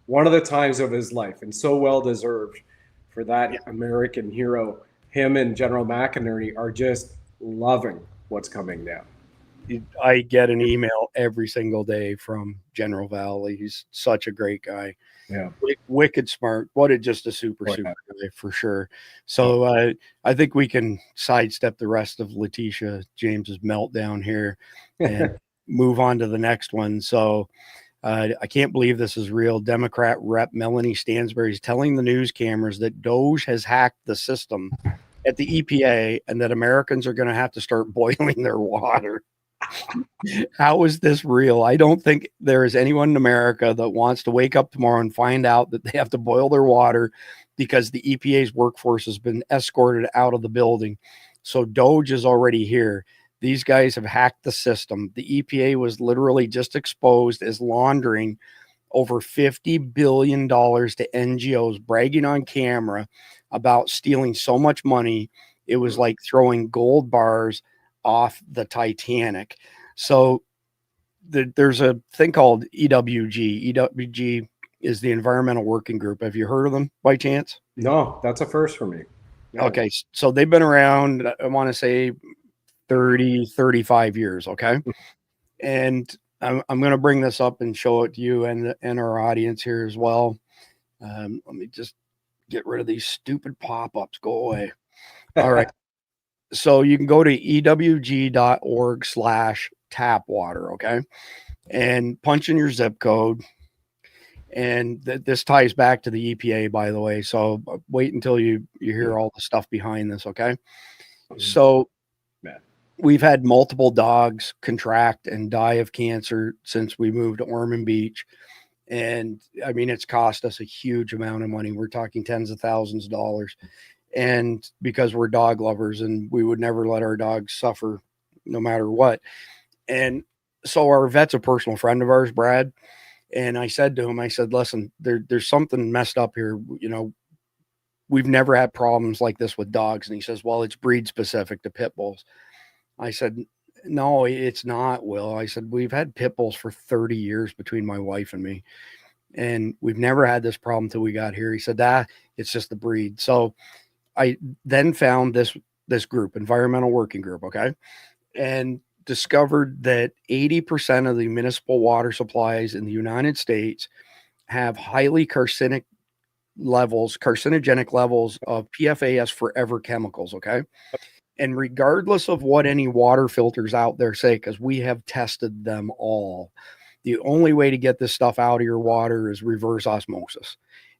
one of the times of his life, and so well deserved for that American hero. Him and General McInerney are just loving what's coming down. I get an email every single day from General Valley. He's such a great guy. Yeah. Wicked smart. Just a super guy for sure. So I think we can sidestep the rest of Letitia James's meltdown here and move on to the next one. So I can't believe this is real. Democrat Rep Melanie Stansbury is telling the news cameras that DOGE has hacked the system at the EPA and that Americans are going to have to start boiling their water. How is this real? I don't think there is anyone in America that wants to wake up tomorrow and find out that they have to boil their water because the EPA's workforce has been escorted out of the building. So DOGE is already here. These guys have hacked the system. The EPA was literally just exposed as laundering over $50 billion to NGOs, bragging on camera about stealing so much money. It was like throwing gold bars off the Titanic. So there's a thing called EWG. EWG is the Environmental Working Group. Have you heard of them by chance? No, that's a first for me. No. Okay. So they've been around, I want to say 30, 35 years. Okay. And I'm going to bring this up and show it to you and our audience here as well. Let me just get rid of these stupid pop-ups. Go away. All right. So you can go to ewg.org/tapwater, okay, and punch in your zip code. And this ties back to the EPA, by the way. So wait until you hear all the stuff behind this, okay? So we've had multiple dogs contract and die of cancer since we moved to Ormond Beach. And I mean, it's cost us a huge amount of money. We're talking tens of thousands of dollars. And because we're dog lovers and we would never let our dogs suffer no matter what. And so our vet's a personal friend of ours, Brad. And I said to him, I said, listen, there's something messed up here. We've never had problems like this with dogs. And he says, well, it's breed specific to pit bulls. I said, no, it's not, Will. I said, we've had pit bulls for 30 years between my wife and me. And we've never had this problem till we got here. He said, it's just the breed. So I then found this group, Environmental Working Group, okay, and discovered that 80% of the municipal water supplies in the United States have highly carcinogenic levels of PFAS forever chemicals, okay? And regardless of what any water filters out there say, because we have tested them all, the only way to get this stuff out of your water is reverse osmosis.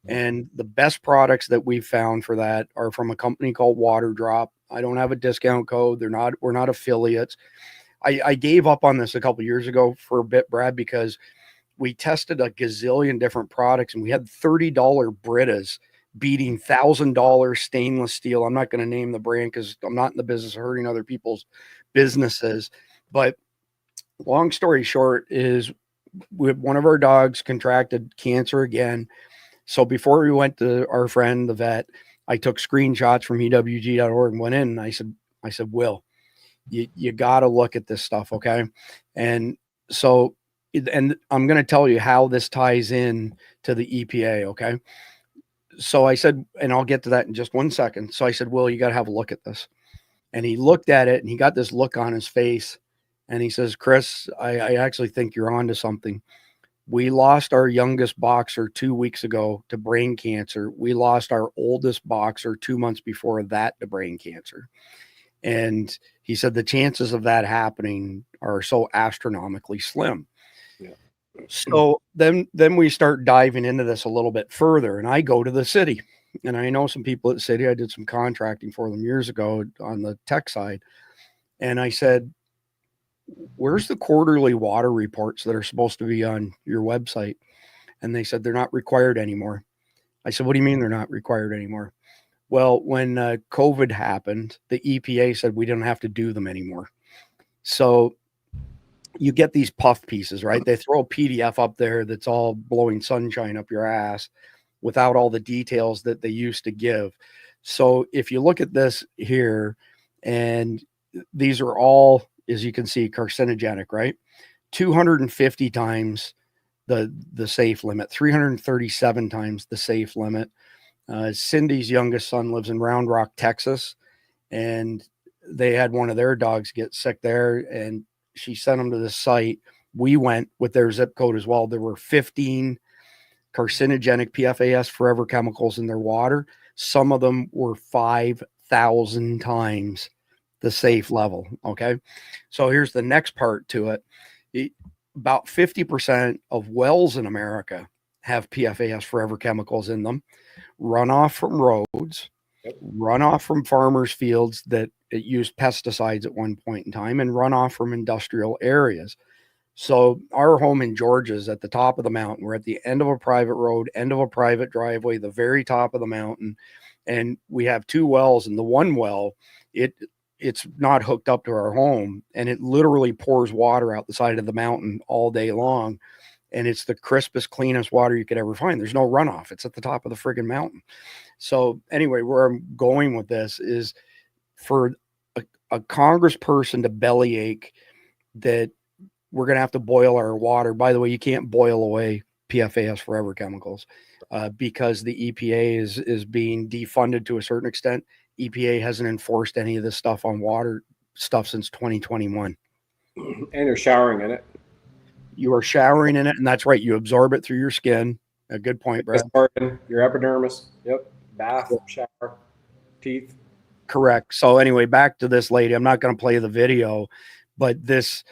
And the best products that we've found for that are from a company called Water Drop. I don't have a discount code. We're not affiliates. I gave up on this a couple years ago for a bit, Brad, because we tested a gazillion different products and we had $30 Britas beating $1,000 stainless steel. I'm not going to name the brand because I'm not in the business of hurting other people's businesses. But long story short is one of our dogs contracted cancer again. So before we went to our friend, the vet, I took screenshots from EWG.org and went in and I said, Will, you got to look at this stuff. Okay. And so, and I'm going to tell you how this ties in to the EPA. Okay. so I said, and I'll get to that in just 1 second. So I said, Will, you got to have a look at this. And he looked at it and he got this look on his face. And he says, Chris, I actually think you're onto something. We lost our youngest boxer 2 weeks ago to brain cancer. We lost our oldest boxer 2 months before that to brain cancer. And he said the chances of that happening are so astronomically slim. Yeah. So then we start diving into this a little bit further, and I go to the city, and I know some people at the city. I did some contracting for them years ago on the tech side. And I said, where's the quarterly water reports that are supposed to be on your website? And they said, they're not required anymore. I said, what do you mean they're not required anymore? Well, when COVID happened, the EPA said we didn't have to do them anymore. So you get these puff pieces, right? They throw a PDF up there that's all blowing sunshine up your ass without all the details that they used to give. So if you look at this here, and these are all, as you can see, carcinogenic, right? 250 times the safe limit, 337 times the safe limit. Cindy's youngest son lives in Round Rock, Texas, and they had one of their dogs get sick there, and she sent them to the site. We went with their zip code as well. There were 15 carcinogenic PFAS forever chemicals in their water. Some of them were 5,000 times the safe level. Okay. So here's the next part to it. About 50% of wells in America have PFAS forever chemicals in them. Runoff from roads, runoff from farmers' fields that used pesticides at one point in time, and runoff from industrial areas. So our home in Georgia is at the top of the mountain. We're at the end of a private road, end of a private driveway, the very top of the mountain. And we have two wells, and the one well, it's not hooked up to our home, and it literally pours water out the side of the mountain all day long. And it's the crispest, cleanest water you could ever find. There's no runoff. It's at the top of the friggin' mountain. So anyway, where I'm going with this is for a congressperson to bellyache that we're going to have to boil our water. By the way, you can't boil away PFAS forever chemicals because the EPA is being defunded to a certain extent. EPA hasn't enforced any of this stuff on water stuff since 2021. And you're showering in it. You are showering in it, and that's right. You absorb it through your skin. A good point, Brad. Your epidermis. Yep. Bath, shower, teeth. Correct. So anyway, back to this lady. I'm not going to play the video, but this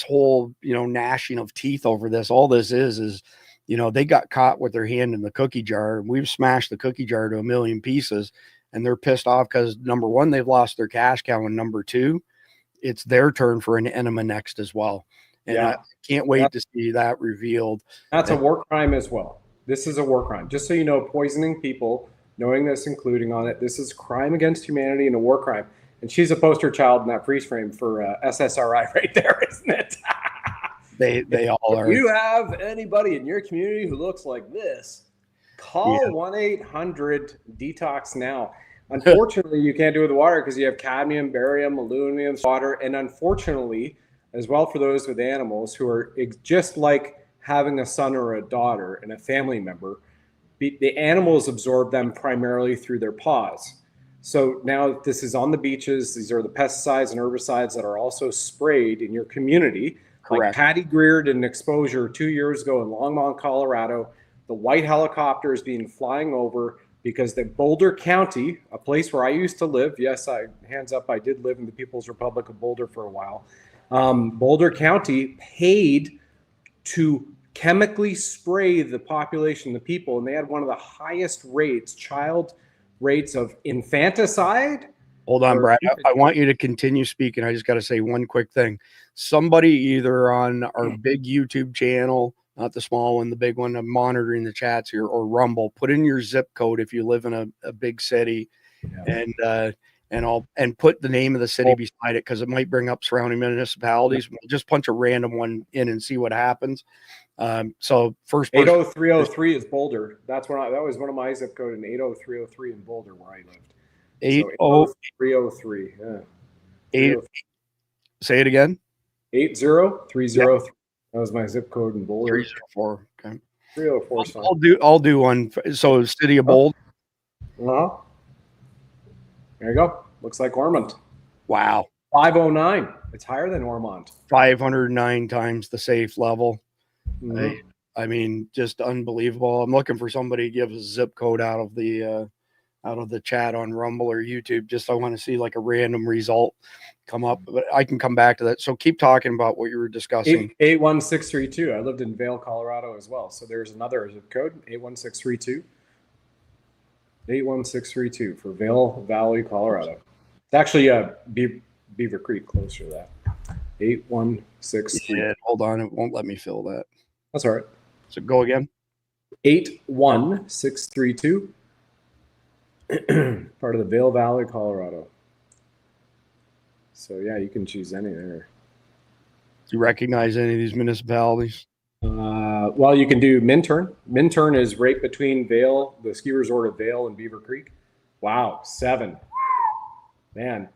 whole, gnashing of teeth over this, all this is, they got caught with their hand in the cookie jar. We've smashed the cookie jar to a million pieces, and they're pissed off because number one, they've lost their cash cow, and number two, it's their turn for an enema next as well. And I can't wait to see that revealed. That's a war crime as well. This is a war crime. Just so you know, poisoning people, knowing this, including on it, this is crime against humanity and a war crime. And she's a poster child in that freeze frame for SSRI right there, isn't it? They all are. If you have anybody in your community who looks like this, call 1-800-DETOX now. Unfortunately, you can't do it with water because you have cadmium, barium, aluminum, water, and unfortunately, as well for those with animals who are just like having a son or a daughter and a family member, the animals absorb them primarily through their paws. So now this is on the beaches. These are the pesticides and herbicides that are also sprayed in your community. Correct. Like Patty Greered an exposure 2 years ago in Longmont, Colorado. The white helicopter is being flying over because the Boulder County, a place where I used to live, yes, hands up, I did live in the People's Republic of Boulder for a while. Boulder County paid to chemically spray the population, the people, and they had one of the highest rates, child rates of infanticide. Hold on, Brad. I want you to continue speaking. I just got to say one quick thing. Somebody either on our big YouTube channel, not the small one, the big one, I'm monitoring the chats here, or Rumble, put in your zip code if you live in a big city, and put the name of the city beside it because it might bring up surrounding municipalities. We'll just punch a random one in and see what happens. So first, 80303 is Boulder. That was one of my zip code in 80303 in Boulder where I lived. 80303. Yeah. Say it again. 80303. That was my zip code in Boulder. 304. Okay. 304. I'll do one. So city of Boulder. Uh-huh. There you go. Looks like Ormond. Wow. 509. It's higher than Ormond. 509 times the safe level. Mhm. I mean, just unbelievable. I'm looking for somebody to give a zip code out of the chat on Rumble or YouTube. Just I want to see like a random result come up, but I can come back to that. So keep talking about what you were discussing. 81632. I lived in Vail, Colorado as well. So there's another zip code, 81632. 81632 for Vail Valley, Colorado. It's actually Beaver Creek closer to that. 8163. Yeah, hold on. It won't let me fill that. That's all right. So go again. 81632. Part of the Vail Valley, Colorado. So yeah, you can choose any there. Do you recognize any of these municipalities? Well, you can do Minturn. Minturn is right between Vail, the ski resort of Vail, and Beaver Creek. Wow, 7. Man.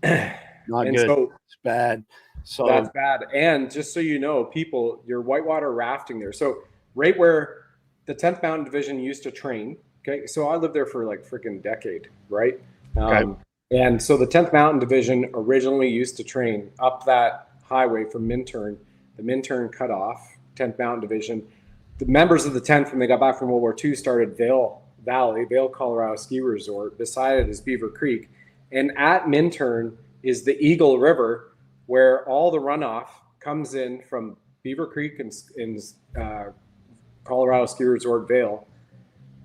Not And good. so- It's bad. So That's bad. And just so you know, people, you're whitewater rafting there. So right where the 10th Mountain Division used to train. Okay. So I lived there for like freaking decade, right? And so the 10th Mountain Division originally used to train up that highway from Minturn. The Minturn cut off, 10th Mountain Division. The members of the 10th, when they got back from World War II, started Vail Valley, Vail, Colorado Ski Resort. Beside it is Beaver Creek. And at Minturn is the Eagle River, where all the runoff comes in from Beaver Creek in Colorado Ski Resort Vail.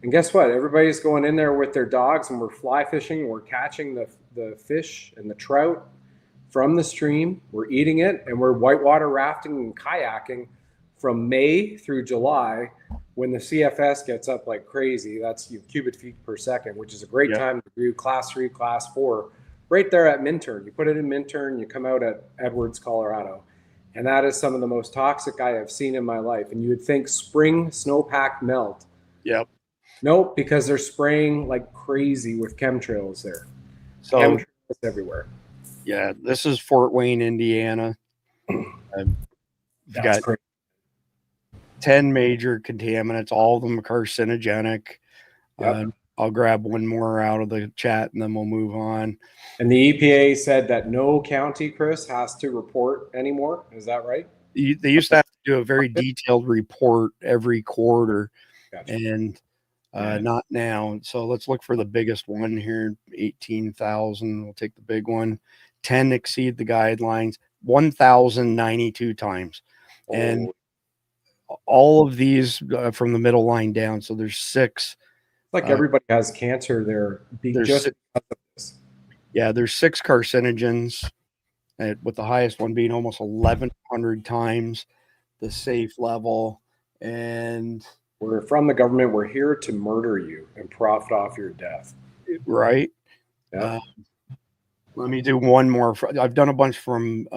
And guess what? Everybody's going in there with their dogs, and we're fly fishing. We're catching the fish and the trout from the stream. We're eating it, and we're whitewater rafting and kayaking from May through July when the CFS gets up like crazy. That's cubic feet per second, which is a great time to do class 3, class 4. Right there at Minturn. You put it in Minturn, you come out at Edwards, Colorado. And that is some of the most toxic I have seen in my life. And you would think spring snowpack melt. Yep. Nope, because they're spraying like crazy with chemtrails there. So Chemtrails everywhere. yeah, this is Fort Wayne, Indiana. You've got 10 major contaminants. All of them are carcinogenic. Yep. I'll grab one more out of the chat and then we'll move on. And the EPA said that no county, Chris, has to report anymore. Is that right? They used to have to do a very detailed report every quarter. Gotcha. And not now. So let's look for the biggest one here. 18,000. We'll take the big one. 10 exceed the guidelines 1,092 times. And all of these from the middle line down. So there's 6. Like everybody has cancer there. Yeah, there's 6 carcinogens, with the highest one being almost 1,100 times the safe level. And we're from the government. We're here to murder you and profit off your death. Right. Yeah. Let me do one more. I've done a bunch from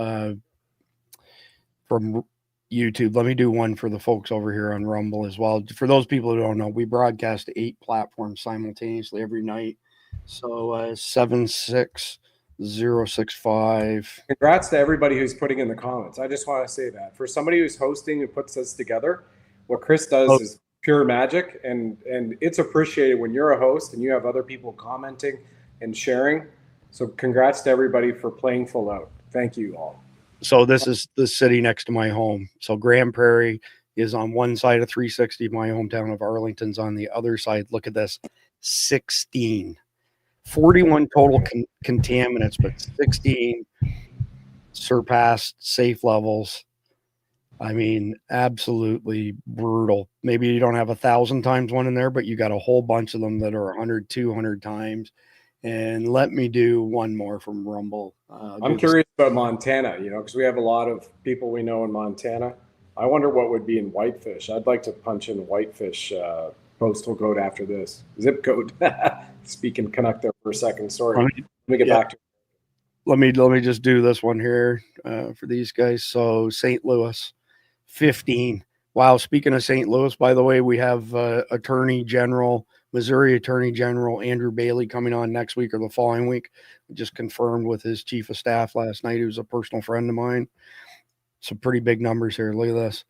YouTube. Let me do one for the folks over here on Rumble as well. For those people who don't know, we broadcast 8 platforms simultaneously every night. So 76065. Congrats to everybody who's putting in the comments. I just want to say that for somebody who's hosting and puts this together, what Chris does is pure magic, and it's appreciated when you're a host and you have other people commenting and sharing. So congrats to everybody for playing full out. Thank you all. So this is the city next to my home. So Grand Prairie is on one side of 360. My hometown of Arlington's on the other side. Look at this. 16. 41 total contaminants, but 16 surpassed safe levels. I mean, absolutely brutal. Maybe you don't have 1,000 times one in there, but you got a whole bunch of them that are 100, 200 times. And let me do one more from Rumble. I'm curious about Montana, because we have a lot of people we know in Montana. I wonder what would be in Whitefish. I'd like to punch in Whitefish postal code after this. Zip code. Speaking Canuck there for a second. Sorry. Let me get back to it. Let me just do this one here for these guys. So St. Louis, 15. Wow. Speaking of St. Louis, by the way, we have Missouri Attorney General Andrew Bailey coming on next week or the following week. Just confirmed with his chief of staff last night, who's a personal friend of mine. Some pretty big numbers here. Look at this.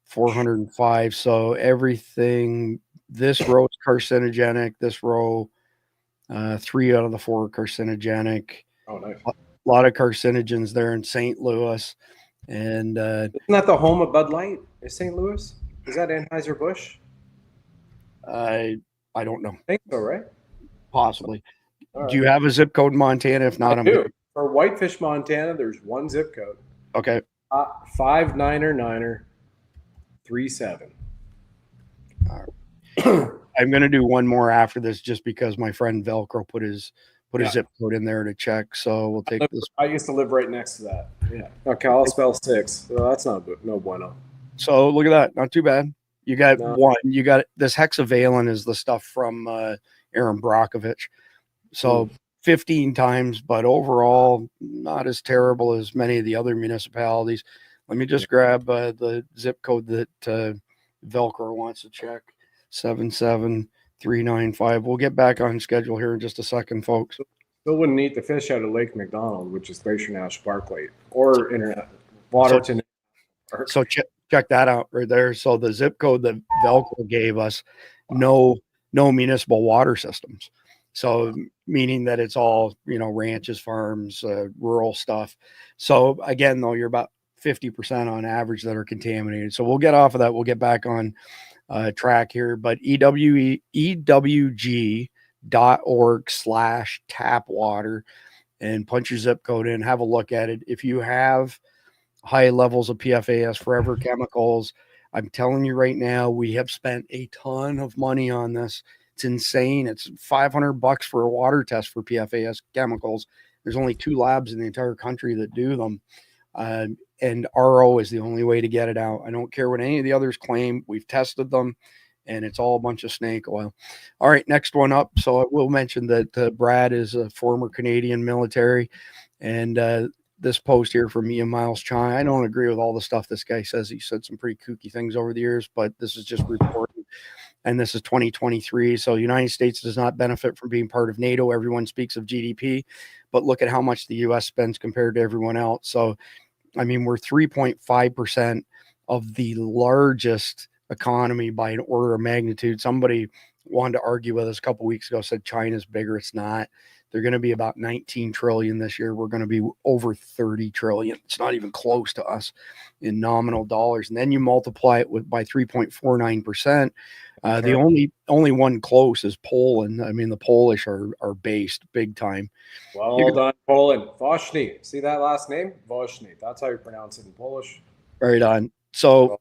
405. So everything this row is carcinogenic. This row, 3 out of the 4 are carcinogenic. Oh, nice. A lot of carcinogens there in St. Louis. And isn't that the home of Bud Light? Is St. Louis? Is that Anheuser-Busch? I don't know. I think so, right? Possibly. All Do you have a zip code in Montana? If not, I do. For Whitefish, Montana, there's one zip code. Okay. 593937. I'm going to do one more after this just because my friend Velcro put his zip code in there to check. So we'll take this. I used to live right next to that. Yeah. Okay, I'll spell 6. So that's not good. No bueno. So look at that. Not too bad. You got one. You got this hexavalent is the stuff from Aaron Brockovich. So 15 times, but overall not as terrible as many of the other municipalities. Let me just grab the zip code that Velcro wants to check. 77395. We'll get back on schedule here in just a second, folks. Still wouldn't eat the fish out of Lake McDonald, which is Glacier National Park Lake, or Internet Waterton. So check that out right there. So the zip code that Velcro gave us, no municipal water systems. So meaning that it's all, ranches, farms, rural stuff. So again, though, you're about 50% on average that are contaminated. So we'll get off of that. We'll get back on track here, but ewg.org/tap water and punch your zip code in, have a look at it. If you have high levels of PFAS, forever chemicals, I'm telling you right now, we have spent a ton of money on this. It's insane. It's $500 for a water test for PFAS chemicals. There's only 2 labs in the entire country that do them. And RO is the only way to get it out. I don't care what any of the others claim. We've tested them, and it's all a bunch of snake oil. All right, next one up. So I will mention that Brad is a former Canadian military, and this post here from Ian Miles Chai. I don't agree with all the stuff this guy says. He said some pretty kooky things over the years, but this is just reporting. And this is 2023. So United States does not benefit from being part of NATO. Everyone speaks of GDP, but look at how much the U.S. spends compared to everyone else. So, I mean, we're 3.5% of the largest economy by an order of magnitude. Somebody wanted to argue with us a couple of weeks ago, said China's bigger. It's not. They're going to be about 19 trillion this year. We're going to be over 30 trillion. It's not even close to us in nominal dollars. And then you multiply it by 3.49%. The only one close is Poland. I mean, the Polish are based big time. Well done, Poland. Voshny. See that last name? Voshny. That's how you pronounce it in Polish. Right on. So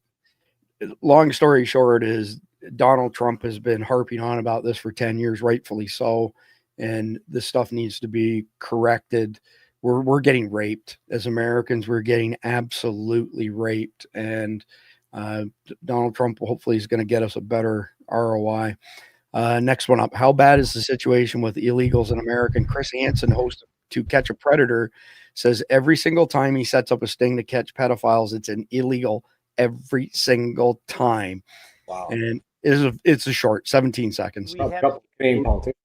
long story short is Donald Trump has been harping on about this for 10 years, rightfully so. And this stuff needs to be corrected. We're getting raped as Americans. We're getting absolutely raped. And Donald Trump hopefully is going to get us a better ROI. Next one up. How bad is the situation with illegals in America? And Chris Hansen, host of To Catch a Predator, says every single time he sets up a sting to catch pedophiles, it's an illegal every single time. Wow. And it's a short 17 seconds. A couple Canadian politicians.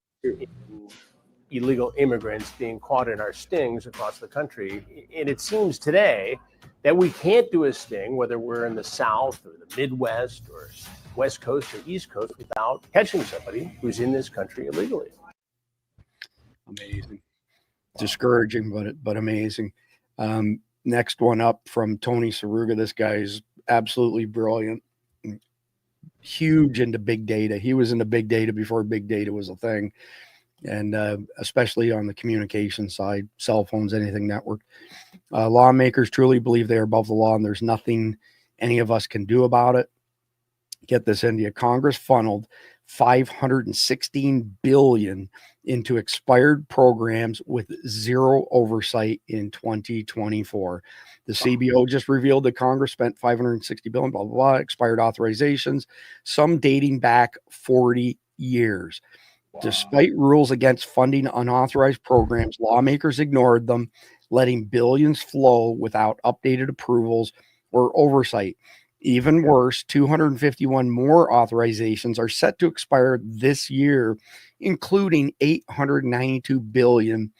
Illegal immigrants being caught in our stings across the country. And it seems today that we can't do a sting, whether we're in the South or the Midwest or West Coast or East Coast, without catching somebody who's in this country illegally. Amazing. Discouraging, but amazing. Next one up from Tony Saruga. This guy's absolutely brilliant. Huge into big data. He was into big data before big data was a thing. And especially on the communication side, cell phones, anything networked. Lawmakers truly believe they are above the law, and there's nothing any of us can do about it. Get this, India. Congress funneled $516 billion into expired programs with zero oversight in 2024. The CBO just revealed that Congress spent $560 billion, blah, blah, blah, expired authorizations, some dating back 40 years. Wow. Despite rules against funding unauthorized programs, lawmakers ignored them, letting billions flow without updated approvals or oversight. Even worse, 251 more authorizations are set to expire this year, including $892 billion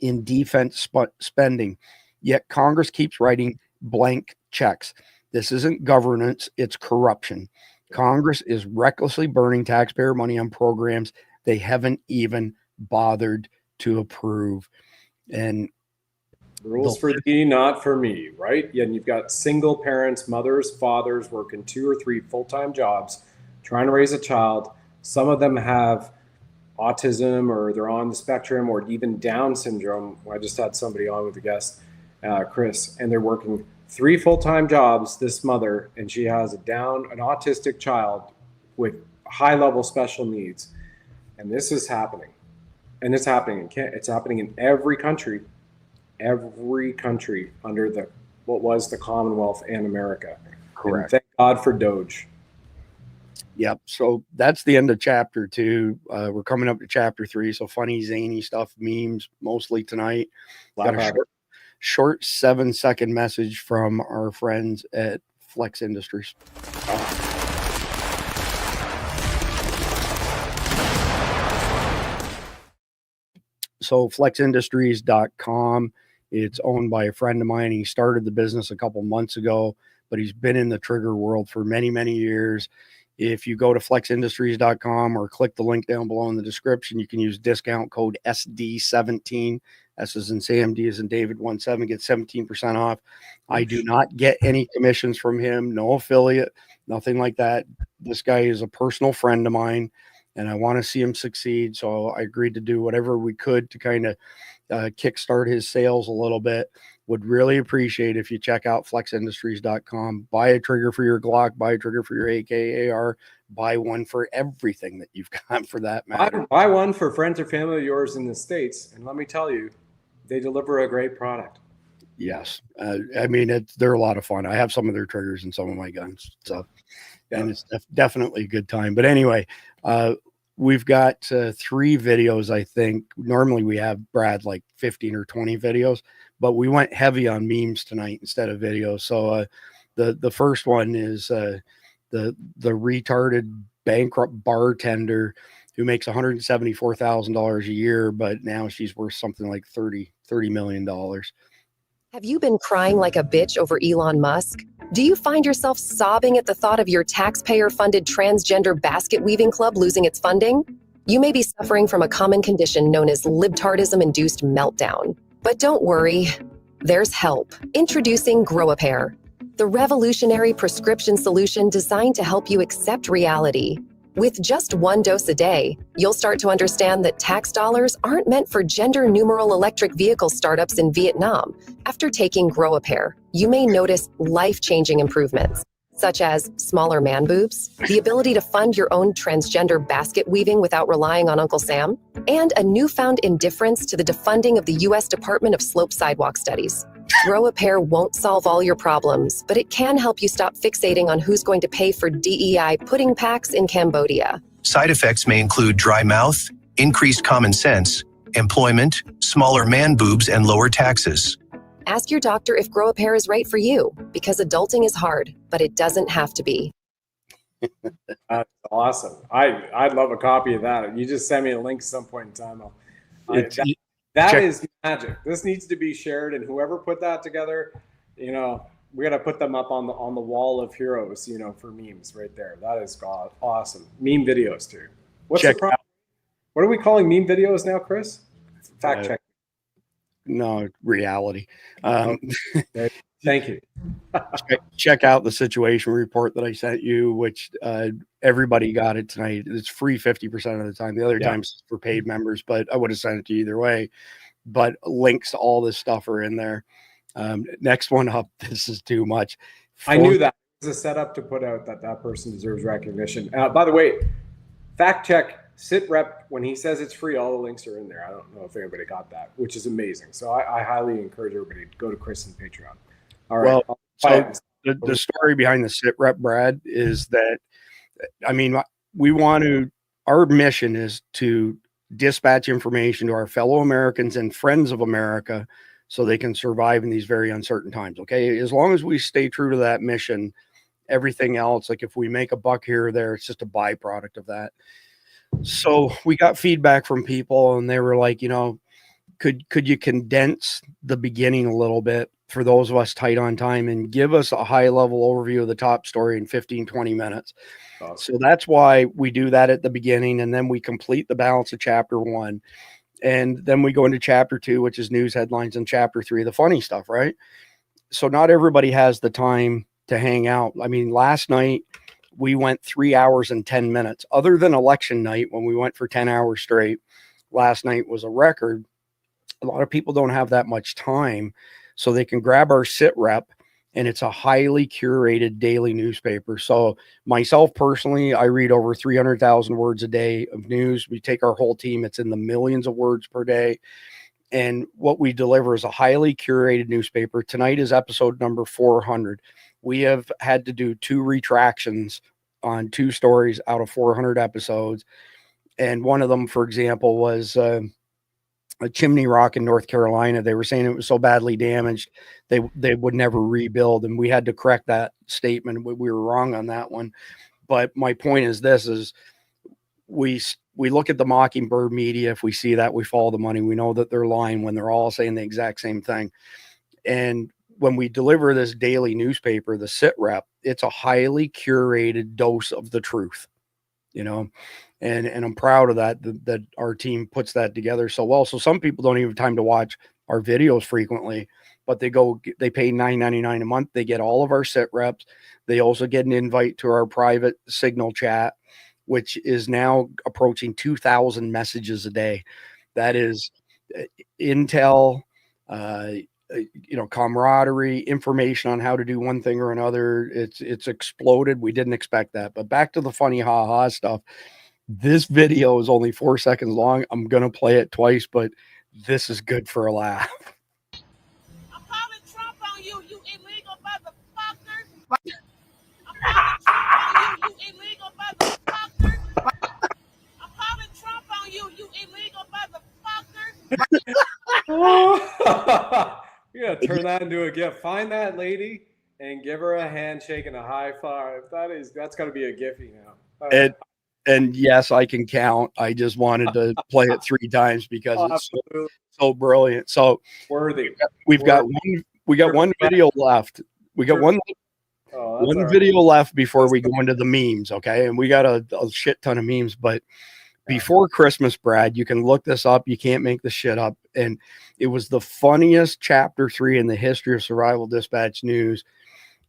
in defense spending. Yet Congress keeps writing blank checks. This isn't governance, it's corruption. Congress is recklessly burning taxpayer money on programs they haven't even bothered to approve. And rules for thee, not for me, right? And you've got single parents, mothers, fathers working 2 or 3 full-time jobs, trying to raise a child. Some of them have autism, or they're on the spectrum, or even Down syndrome. I just had somebody on with a guest, Chris, and they're working 3 full-time jobs, this mother, and she has an autistic child with high-level special needs. And this is happening. And it's happening in every country under what was the Commonwealth and America. Correct. And thank God for DOGE. Yep. So that's the end of chapter 2. We're coming up to chapter 3. So funny, zany stuff, memes mostly tonight. Got a short 7-second message from our friends at Flex Industries. So flexindustries.com. It's owned by a friend of mine. He started the business a couple months ago, but he's been in the trigger world for many, many years. If you go to flexindustries.com or click the link down below in the description, you can use discount code SD17. S as in Sam, D as in David, 17, get 17% off. I do not get any commissions from him, no affiliate, nothing like that. This guy is a personal friend of mine, and I want to see him succeed. So I agreed to do whatever we could to kind of kickstart his sales a little bit. Would really appreciate if you check out flexindustries.com. Buy a trigger for your Glock, buy a trigger for your AKAR, buy one for everything that you've got for that matter. Buy one for friends or family of yours in the States. And let me tell you, they deliver a great product. Yes. I mean, they're a lot of fun. I have some of their triggers and some of my guns. So, and it's definitely a good time. But anyway, we've got 3 videos, I think. Normally we have Brad like 15 or 20 videos, but we went heavy on memes tonight instead of videos. So the first one is the retarded bankrupt bartender who makes $174,000 a year, but now she's worth something like $30 million. Have you been crying like a bitch over Elon Musk? Do you find yourself sobbing at the thought of your taxpayer-funded transgender basket weaving club losing its funding? You may be suffering from a common condition known as libtardism-induced meltdown. But don't worry, there's help. Introducing Grow-A-Pair, the revolutionary prescription solution designed to help you accept reality. With just 1 dose a day, you'll start to understand that tax dollars aren't meant for gender numeral electric vehicle startups in Vietnam. After taking Grow-A-Pair, you may notice life-changing improvements, such as smaller man boobs, the ability to fund your own transgender basket weaving without relying on Uncle Sam, and a newfound indifference to the defunding of the U.S. Department of Slope Sidewalk Studies. Grow-A-Pair won't solve all your problems, but it can help you stop fixating on who's going to pay for DEI pudding packs in Cambodia. Side effects may include dry mouth, increased common sense, employment, smaller man boobs, and lower taxes. Ask your doctor if Grow-A-Pair is right for you, because adulting is hard, but it doesn't have to be. That's awesome. I'd love a copy of that. You just send me a link at some point in time. That is magic. This needs to be shared, and whoever put that together, we got to put them up on the wall of heroes, for memes right there. That is awesome. Meme videos too. What's the problem? What are we calling meme videos now, Chris? Fact check. No, reality. Thank you. check out the situation report that I sent you, which everybody got it tonight. It's free 50% of the time. The other times for paid members, but I would have sent it to you either way. But links to all this stuff are in there. Next one up. This is too much. I knew that it was a setup to put out that person deserves recognition. By the way, fact check. Sit rep, when he says it's free, all the links are in there. I don't know if anybody got that, which is amazing. So I highly encourage everybody to go to Chris and Patreon. All right. Well, so the story behind the sit rep, Brad, is that, our mission is to dispatch information to our fellow Americans and friends of America so they can survive in these very uncertain times. Okay. As long as we stay true to that mission, everything else, like if we make a buck here or there, it's just a byproduct of that. So we got feedback from people, and they were like, could you condense the beginning a little bit for those of us tight on time and give us a high level overview of the top story in 15, 20 minutes. So that's why we do that at the beginning, and then we complete the balance of chapter 1. And then we go into chapter 2, which is news headlines, and chapter 3, the funny stuff, right? So not everybody has the time to hang out. I mean, last night we went 3 hours and 10 minutes. Other than election night, when we went for 10 hours straight, last night was a record. A lot of people don't have that much time, so they can grab our sit rep, and it's a highly curated daily newspaper. So myself personally, I read over 300,000 words a day of news. We take our whole team, it's in the millions of words per day. And what we deliver is a highly curated newspaper. Tonight is episode number 400. We have had to do 2 retractions on 2 stories out of 400 episodes. And one of them, for example, was a Chimney Rock in North Carolina. They were saying it was so badly damaged they would never rebuild, and we had to correct that statement. We were wrong on that one. But my point is this: is we look at the Mockingbird media. If we see that, we follow the money. We know that they're lying when they're all saying the exact same thing. And when we deliver this daily newspaper, the sit rep, it's a highly curated dose of the truth, you know. And I'm proud of that our team puts that together so well. So some people don't even have time to watch our videos frequently, but they pay $9.99 a month. They get all of our sit reps. They also get an invite to our private Signal chat, which is now approaching 2,000 messages a day. That is intel, camaraderie, information on how to do one thing or another. It's exploded. We didn't expect that. But back to the funny ha-ha stuff. This video is only 4 seconds long. I'm going to play it twice, but this is good for a laugh. I'm calling Trump on you, you illegal motherfucker. I'm calling Trump on you, you illegal motherfucker. I'm calling Trump on you, you illegal motherfucker. You gotta turn that into a gift. Find that lady and give her a handshake and a high five. That's got to be a Giphy now. And yes, I can count. I just wanted to play it 3 times because it's so brilliant. So worthy. We got one video left. We got one video left before we go into the memes. Okay. And we got a shit ton of memes, but before Christmas, Brad, you can look this up. You can't make this shit up. And it was the funniest chapter 3 in the history of Survival Dispatch News,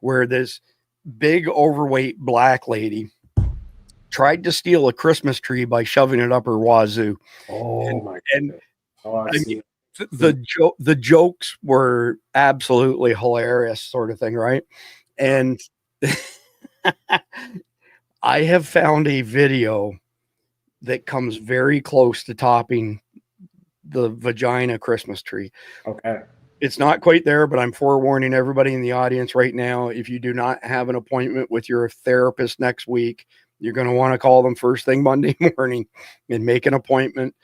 where this big overweight black lady tried to steal a Christmas tree by shoving it up her wazoo. The jokes were absolutely hilarious, sort of thing, right? And I have found a video that comes very close to topping the vagina Christmas tree. Okay. It's not quite there, but I'm forewarning everybody in the audience right now. If you do not have an appointment with your therapist next week, you're going to want to call them first thing Monday morning and make an appointment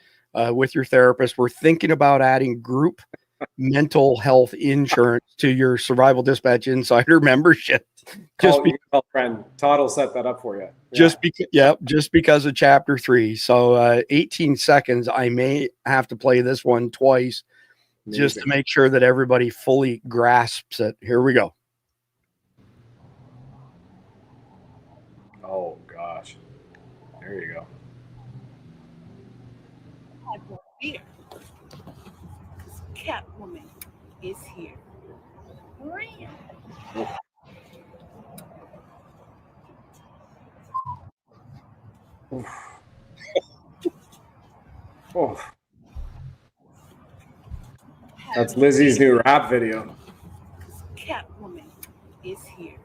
with your therapist. We're thinking about adding group mental health insurance to your Survival Dispatch Insider membership. Call friend. Todd will set that up for you. Just because of chapter 3. So 18 seconds. I may have to play this one twice. Amazing. Just to make sure that everybody fully grasps it. Here we go. Oh gosh. There you go. Here. Catwoman is here. Oh. That's Lizzie's new rap video. Catwoman is here.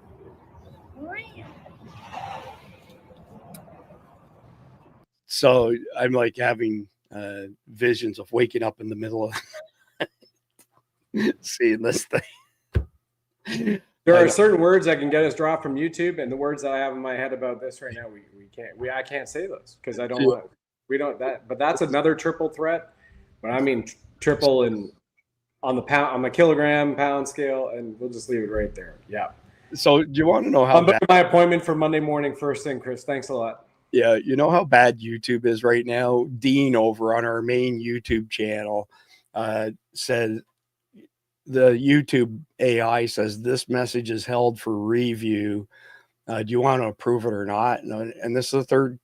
So I'm like having visions of waking up in the middle of seeing this thing. There are certain words that can get us dropped from YouTube, and the words that I have in my head about this right now, I can't say those because I don't want. We don't that, but that's another triple threat. But I mean triple on the kilogram pound scale, and we'll just leave it right there. Yeah. So do you want to know how bad my appointment for Monday morning first thing, Chris? Thanks a lot. Yeah, you know how bad YouTube is right now? Dean over on our main YouTube channel said the YouTube AI says this message is held for review. Do you want to approve it or not? And this is the third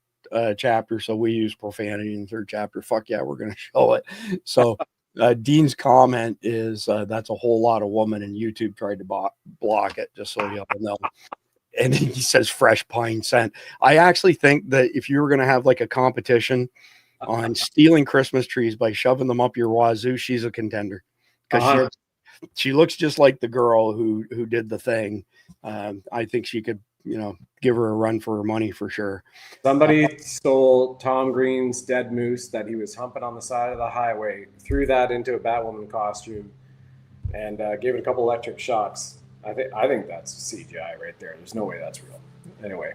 chapter, so we use profanity in the third chapter. Fuck yeah, we're going to show it. So Dean's comment is that's a whole lot of woman, and YouTube tried to block it, just so y'all know. And he says fresh pine scent. I actually think that if you were going to have like a competition on stealing Christmas trees by shoving them up your wazoo, she's a contender, because she looks just like the girl who did the thing. I think she could, give her a run for her money for sure. Somebody stole Tom Green's dead moose that he was humping on the side of the highway, threw that into a Batwoman costume, and gave it a couple electric shocks. I think that's CGI right there. There's no way that's real. Anyway,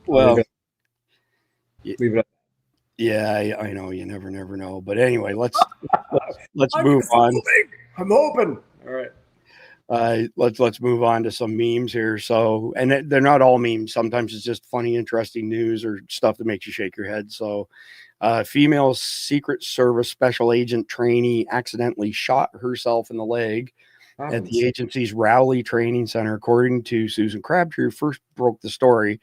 well, leave it at yeah, I know, you never know. But anyway, let's move on. I'm open. All right. Let's move on to some memes here. So, and they're not all memes. Sometimes it's just funny, interesting news or stuff that makes you shake your head. So, female Secret Service special agent trainee accidentally shot herself in the leg at the agency's Rowley Training Center, according to Susan Crabtree, who first broke the story.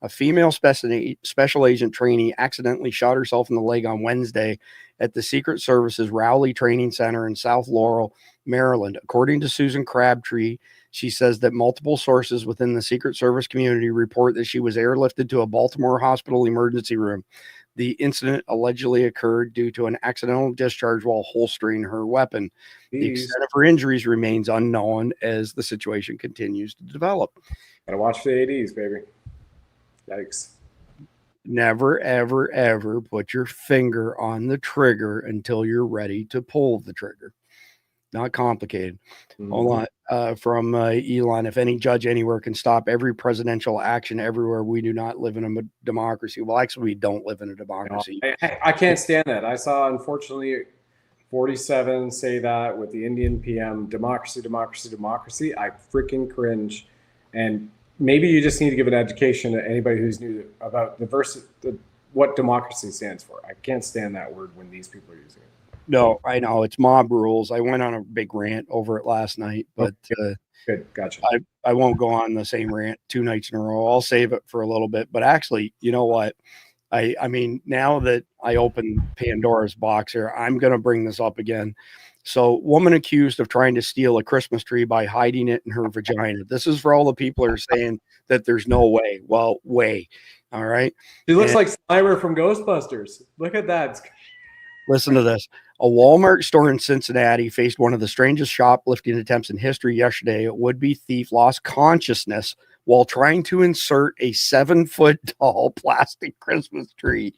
A female special agent trainee accidentally shot herself in the leg on Wednesday at the Secret Service's Rowley Training Center in South Laurel, Maryland. According to Susan Crabtree, she says that multiple sources within the Secret Service community report that she was airlifted to a Baltimore hospital emergency room. The incident allegedly occurred due to an accidental discharge while holstering her weapon. The extent of her injuries remains unknown as the situation continues to develop. Gotta watch the ADs, baby. Yikes. Never, ever, ever put your finger on the trigger until you're ready to pull the trigger. Not complicated. Hold on. From Elon, if any judge anywhere can stop every presidential action everywhere, we do not live in a democracy. Well, actually, we don't live in a democracy. No, I can't stand that. I saw, unfortunately, 47 say that with the Indian PM, democracy, democracy, democracy. I freaking cringe. And maybe you just need to give an education to anybody who's new about what democracy stands for. I can't stand that word when these people are using it. No, I know it's mob rules. I went on a big rant over it last night, but good, gotcha. I won't go on the same rant 2 nights in a row. I'll save it for a little bit. But actually, you know what? I mean, now that I opened Pandora's box here, I'm going to bring this up again. So, woman accused of trying to steal a Christmas tree by hiding it in her vagina. This is for all the people who are saying that there's no way. Well, way. All right. She looks like Slimer from Ghostbusters. Look at that. Listen to this. A Walmart store in Cincinnati faced one of the strangest shoplifting attempts in history yesterday. A would-be thief lost consciousness while trying to insert a 7-foot tall plastic Christmas tree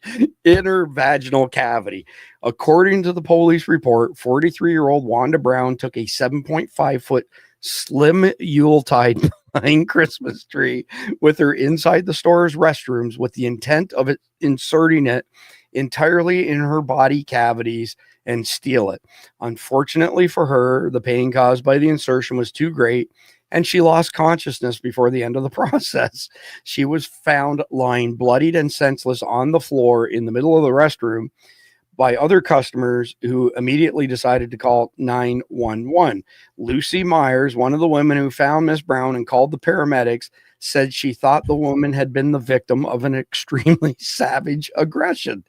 in her vaginal cavity. According to the police report, 43-year-old Wanda Brown took a 7.5-foot slim Yuletide pine Christmas tree with her inside the store's restrooms with the intent of inserting it entirely in her body cavities and steal it. Unfortunately for her, the pain caused by the insertion was too great, and she lost consciousness before the end of the process. She was found lying bloodied and senseless on the floor in the middle of the restroom by other customers who immediately decided to call 911. Lucy Myers, one of the women who found Miss Brown and called the paramedics, said she thought the woman had been the victim of an extremely savage aggression.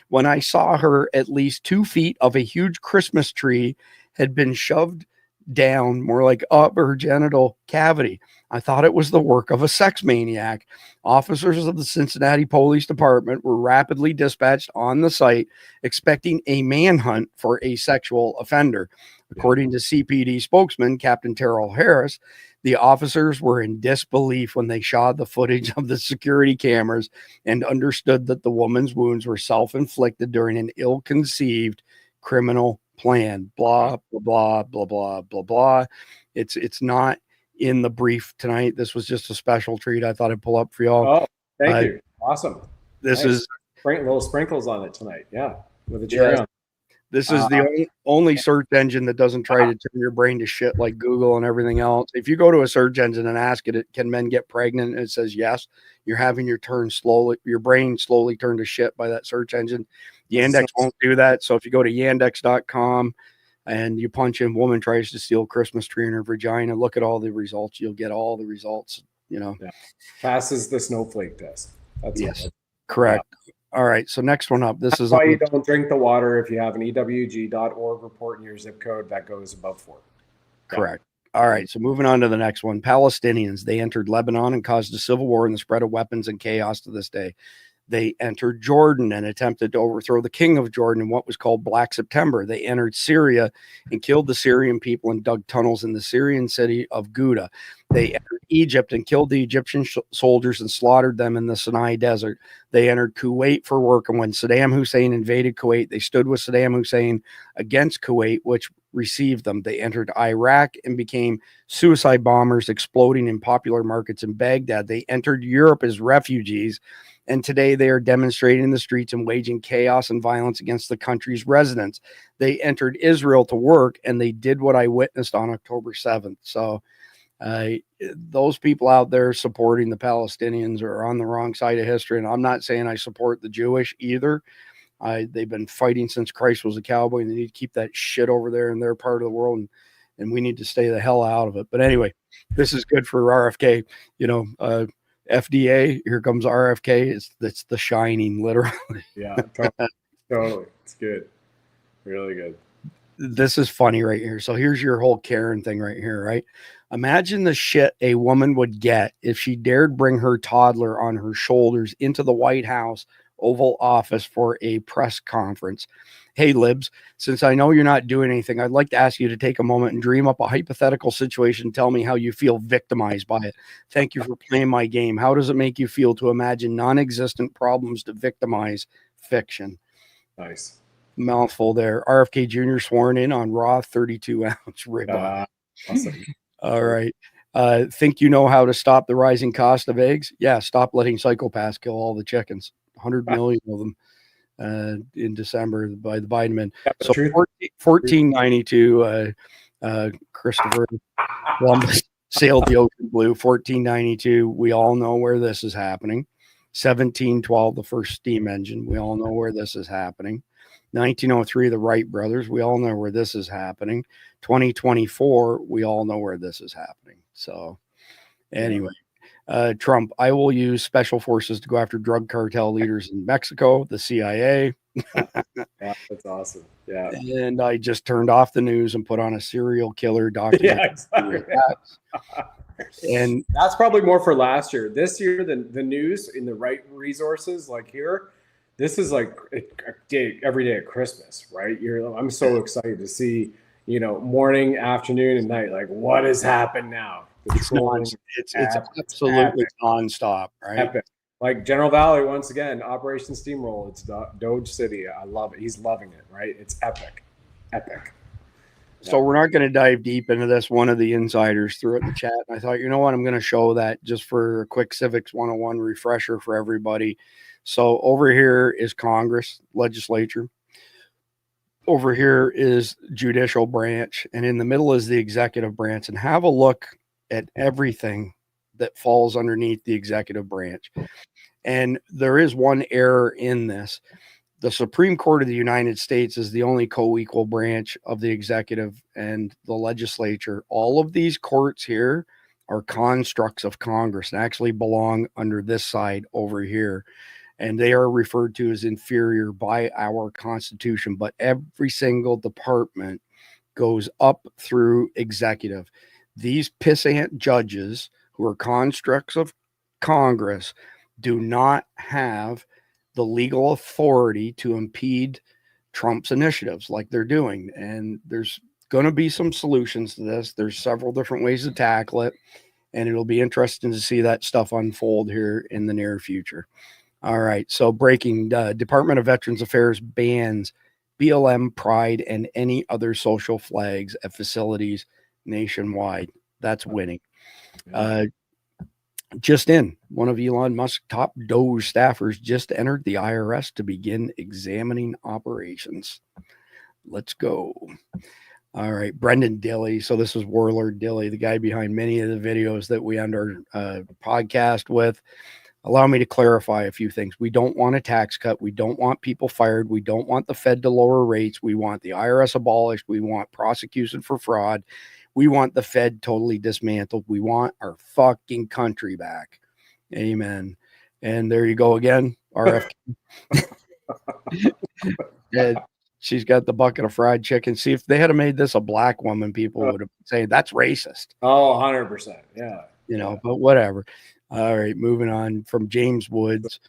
When I saw her, at least 2 feet of a huge Christmas tree had been shoved down, more like up her genital cavity. I thought it was the work of a sex maniac. Officers of the Cincinnati Police Department were rapidly dispatched on the site, expecting a manhunt for a sexual offender. According to CPD spokesman Captain Terrell Harris, the officers were in disbelief when they saw the footage of the security cameras and understood that the woman's wounds were self-inflicted during an ill-conceived criminal plan. Blah, blah, blah, blah, blah, blah, blah. It's not in the brief tonight. This was just a special treat I thought I'd pull up for y'all. Oh, thank you. Awesome. This nice. Is little sprinkles on it tonight. Yeah. With a cherry on. This is the only search engine that doesn't try to turn your brain to shit like Google and everything else. If you go to a search engine and ask it, can men get pregnant? And it says yes. You're having your brain slowly turn to shit by that search engine. Yandex won't do that. So if you go to yandex.com, and you punch in woman tries to steal Christmas tree in her vagina. Look at all the results. You'll get all the results, Yeah. Passes the snowflake test. That's Yes. it. Correct. Yeah. All right. So next one up. This That's is why you don't drink the water if you have an EWG.org report in your zip code that goes above 4. Correct. All right. So moving on to the next one. Palestinians. They entered Lebanon and caused a civil war and the spread of weapons and chaos to this day. They entered Jordan and attempted to overthrow the king of Jordan in what was called Black September. They entered Syria and killed the Syrian people and dug tunnels in the Syrian city of Ghouta. They entered Egypt and killed the Egyptian soldiers and slaughtered them in the Sinai desert. They entered Kuwait for work, and when Saddam Hussein invaded Kuwait, they stood with Saddam Hussein against Kuwait, which received them. They entered Iraq and became suicide bombers, exploding in popular markets in Baghdad. They entered Europe as refugees, and today they are demonstrating in the streets and waging chaos and violence against the country's residents. They entered Israel to work, and they did what I witnessed on October 7th. So those people out there supporting the Palestinians are on the wrong side of history. And I'm not saying I support the Jewish either. They've been fighting since Christ was a cowboy, and they need to keep that shit over there in their part of the world. And we need to stay the hell out of it. But anyway, this is good for RFK. FDA, here comes RFK. It's the shining, literally. Yeah, totally. It's good. Really good. This is funny right here. So here's your whole Karen thing right here, right? Imagine the shit a woman would get if she dared bring her toddler on her shoulders into the White House Oval Office for a press conference. Hey, libs, since I know you're not doing anything, I'd like to ask you to take a moment and dream up a hypothetical situation and tell me how you feel victimized by it. Thank you for playing my game. How does it make you feel to imagine non-existent problems to victimize fiction? Nice. Mouthful there. RFK Jr. sworn in on raw 32-ounce ribeye. Awesome. All right. Think you know how to stop the rising cost of eggs? Yeah, stop letting psychopaths kill all the chickens. 100 million of them in December by the Biden. So 1492, Christopher Columbus sailed the ocean blue. 1492, we all know where this is happening. 1712, the first steam engine. We all know where this is happening. 1903, the Wright brothers. We all know where this is happening. 2024, we all know where this is happening. So anyway, Trump, I will use special forces to go after drug cartel leaders in Mexico, the CIA. Yeah, that's awesome. Yeah. And I just turned off the news and put on a serial killer documentary. Yeah, exactly. And that's probably more for last year. This year, the news in the right resources, like here, this is like a day, every day at Christmas, right? I'm so excited to see, morning, afternoon, and night. Like, what has happened now? It's absolutely nonstop, right? Epic. Like General Valley, once again, Operation Steamroll. It's Doge City. I love it. He's loving it, right? It's epic. Epic. So we're not going to dive deep into this. One of the insiders threw it in the chat, and I thought, you know what? I'm going to show that just for a quick Civics 101 refresher for everybody. So over here is Congress, legislature. Over here is judicial branch, and in the middle is the executive branch. And have a look at everything that falls underneath the executive branch. And there is one error in this. The Supreme Court of the United States is the only co-equal branch of the executive and the legislature. All of these courts here are constructs of Congress and actually belong under this side over here. And they are referred to as inferior by our Constitution. But every single department goes up through executive. These pissant judges who are constructs of Congress do not have the legal authority to impede Trump's initiatives like they're doing. And there's going to be some solutions to this. There's several different ways to tackle it. And it'll be interesting to see that stuff unfold here in the near future. All right. So breaking, Department of Veterans Affairs bans BLM, Pride, and any other social flags at facilities nationwide. That's winning. Just in, one of Elon Musk's top DOGE staffers just entered the IRS to begin examining operations. Let's go. All right, Brendan Dilley. So this is Warlord Dilley, the guy behind many of the videos that we end our podcast with. Allow me to clarify a few things. We don't want a tax cut. We don't want people fired. We don't want the Fed to lower rates. We want the IRS abolished. We want prosecution for fraud. We want the Fed totally dismantled. We want our fucking country back. Amen. And there you go again, RFK. And she's got the bucket of fried chicken. See, if they had made this a black woman, people would have been saying that's racist. Oh, 100%. Yeah. You know, but whatever. All right, moving on from James Woods.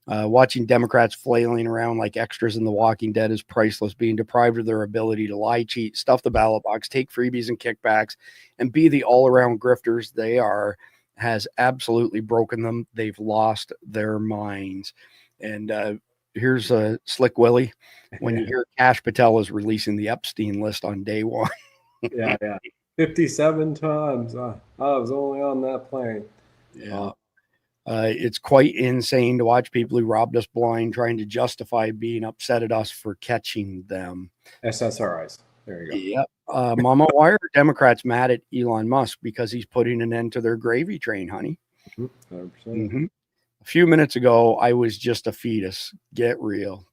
Watching Democrats flailing around like extras in The Walking Dead is priceless, being deprived of their ability to lie, cheat, stuff the ballot box, take freebies and kickbacks, and be the all-around grifters they are has absolutely broken them. They've lost their minds. And here's a Slick Willie. When you hear Kash Patel is releasing the Epstein list on day one. Yeah. 57 times. I was only on that plane. Yeah. It's quite insane to watch people who robbed us blind trying to justify being upset at us for catching them. SSRIs. There you go. Yep. Mama, why are Democrats mad at Elon Musk? Because he's putting an end to their gravy train, honey. 100%. A few minutes ago, I was just a fetus. Get real.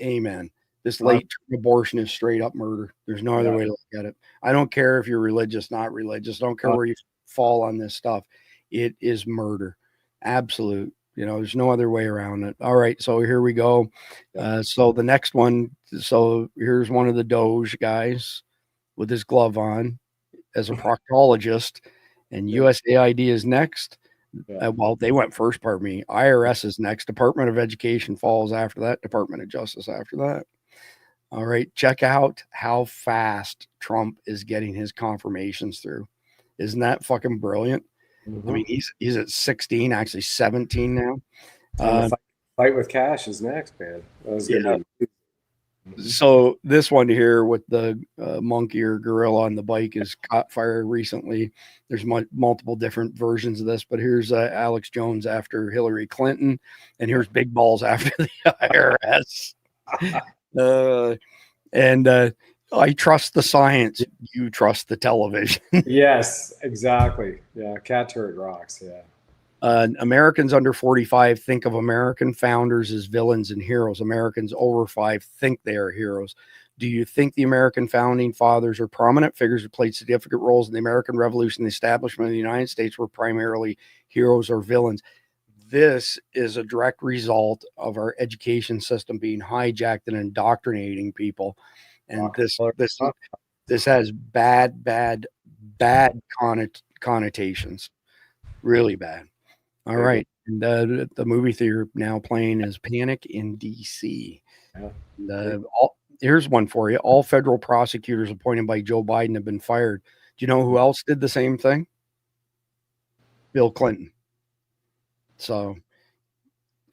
Amen. This late-term abortion is straight up murder. There's no other way to look at it. I don't care if you're religious, not religious. I don't care where you fall on this stuff. It is murder. Absolute. You know, there's no other way around it. All right, so here we go. So the next one. So here's one of the DOGE guys with his glove on as a proctologist, and USAID is next. Well, they went first, pardon me. IRS is next. Department of Education falls after that. Department of Justice after that. All right, check out how fast Trump is getting his confirmations through. Isn't that fucking brilliant? I mean, he's at 16, actually 17 now. Fight with Cash is next, man. So this one here with the monkey or gorilla on the bike is caught fire recently. There's multiple different versions of this, but here's Alex Jones after Hillary Clinton, and here's Big Balls after the IRS. I trust the science. You trust the television. Yes, exactly. Yeah, cat turd rocks. Yeah. Americans under 45 think of American founders as villains and heroes. Americans over 5 think they are heroes. Do you think the American founding fathers are prominent figures who played significant roles in the American Revolution, the establishment of the United States, were primarily heroes or villains? This is a direct result of our education system being hijacked and indoctrinating people. And this has bad connotations, really bad. All right, and the movie theater now playing is Panic in DC. Here's one for you: all federal prosecutors appointed by Joe Biden have been fired. Do you know who else did the same thing? Bill Clinton. So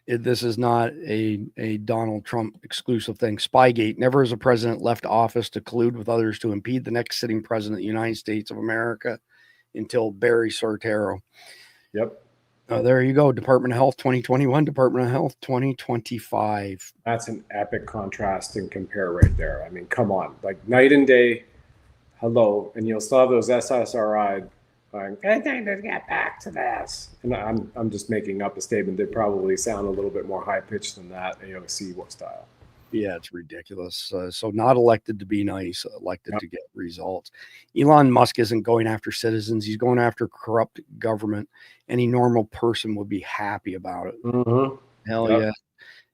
this is not a Donald Trump exclusive thing. Spygate. Never has a president left office to collude with others to impede the next sitting president of the United States of America until Barry Soetoro. Yep. There you go. Department of Health 2021, Department of Health 2025. That's an epic contrast and compare right there. I mean, come on. Like night and day. Hello. And you'll still have those SSRI going, I think to get back to this. And I'm just making up a statement that probably sound a little bit more high pitched than that AOC style. Yeah, it's ridiculous. So not elected to be nice, elected to get results. Elon Musk isn't going after citizens. He's going after corrupt government. Any normal person would be happy about it. Hell yeah.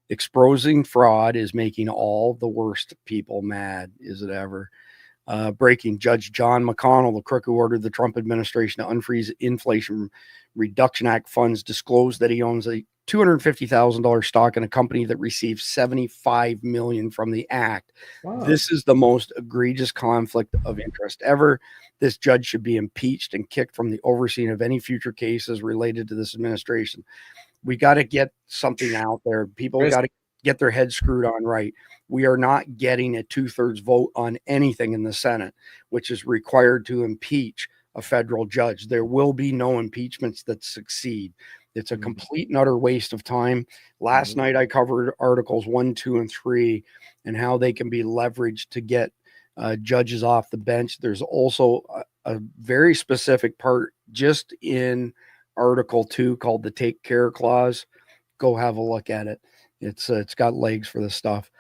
Exposing fraud is making all the worst people mad. Is it ever? Breaking. Judge John McConnell, the crook who ordered the Trump administration to unfreeze Inflation Reduction Act funds, disclosed that he owns a $250,000 stock in a company that received $75 million from the act. Wow. This is the most egregious conflict of interest ever. This judge should be impeached and kicked from the overseeing of any future cases related to this administration. We got to get something out there. People got to get their heads screwed on right. We are not getting a 2/3 vote on anything in the Senate, which is required to impeach a federal judge. There will be no impeachments that succeed. It's a complete and utter waste of time. Last night I covered articles 1, 2, and 3 and how they can be leveraged to get judges off the bench. There's also a very specific part just in Article 2 called the Take Care Clause. Go have a look at it. It's got legs for this stuff.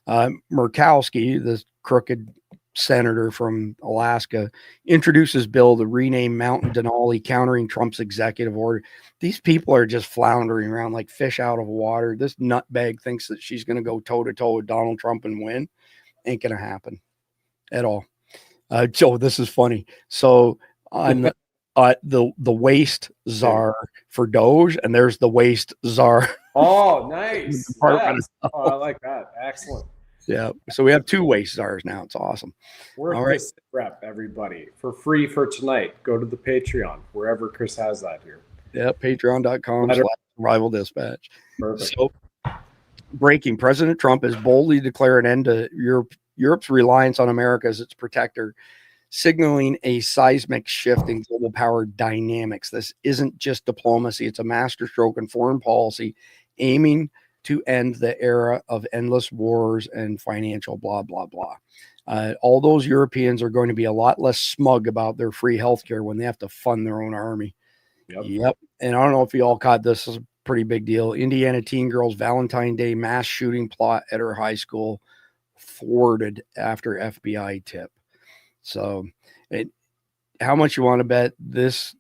Murkowski, the crooked senator from Alaska, introduces bill to rename Mountain Denali, countering Trump's executive order. These people are just floundering around like fish out of water. This nutbag thinks that she's going to go toe-to-toe with Donald Trump and win. Ain't going to happen at all. So this is funny. So on the waste czar for DOGE, and there's the waste czar. Oh, nice. Yes. Oh, I like that. Excellent. Yeah. So we have 2 waste czars now. It's awesome. Worth All right. this rep, everybody, for free for tonight. Go to the Patreon, wherever Chris has that here. Yeah. Patreon.com/Survival Dispatch. Perfect. So breaking, President Trump has boldly declared an end to Europe's reliance on America as its protector, signaling a seismic shift in global power dynamics. This isn't just diplomacy. It's a masterstroke in foreign policy aiming to end the era of endless wars and financial blah, blah, blah. All those Europeans are going to be a lot less smug about their free healthcare when they have to fund their own army. Yep. And I don't know if you all caught this. This is a pretty big deal. Indiana teen girl's Valentine Day mass shooting plot at her high school thwarted after FBI tip. So how much you want to bet this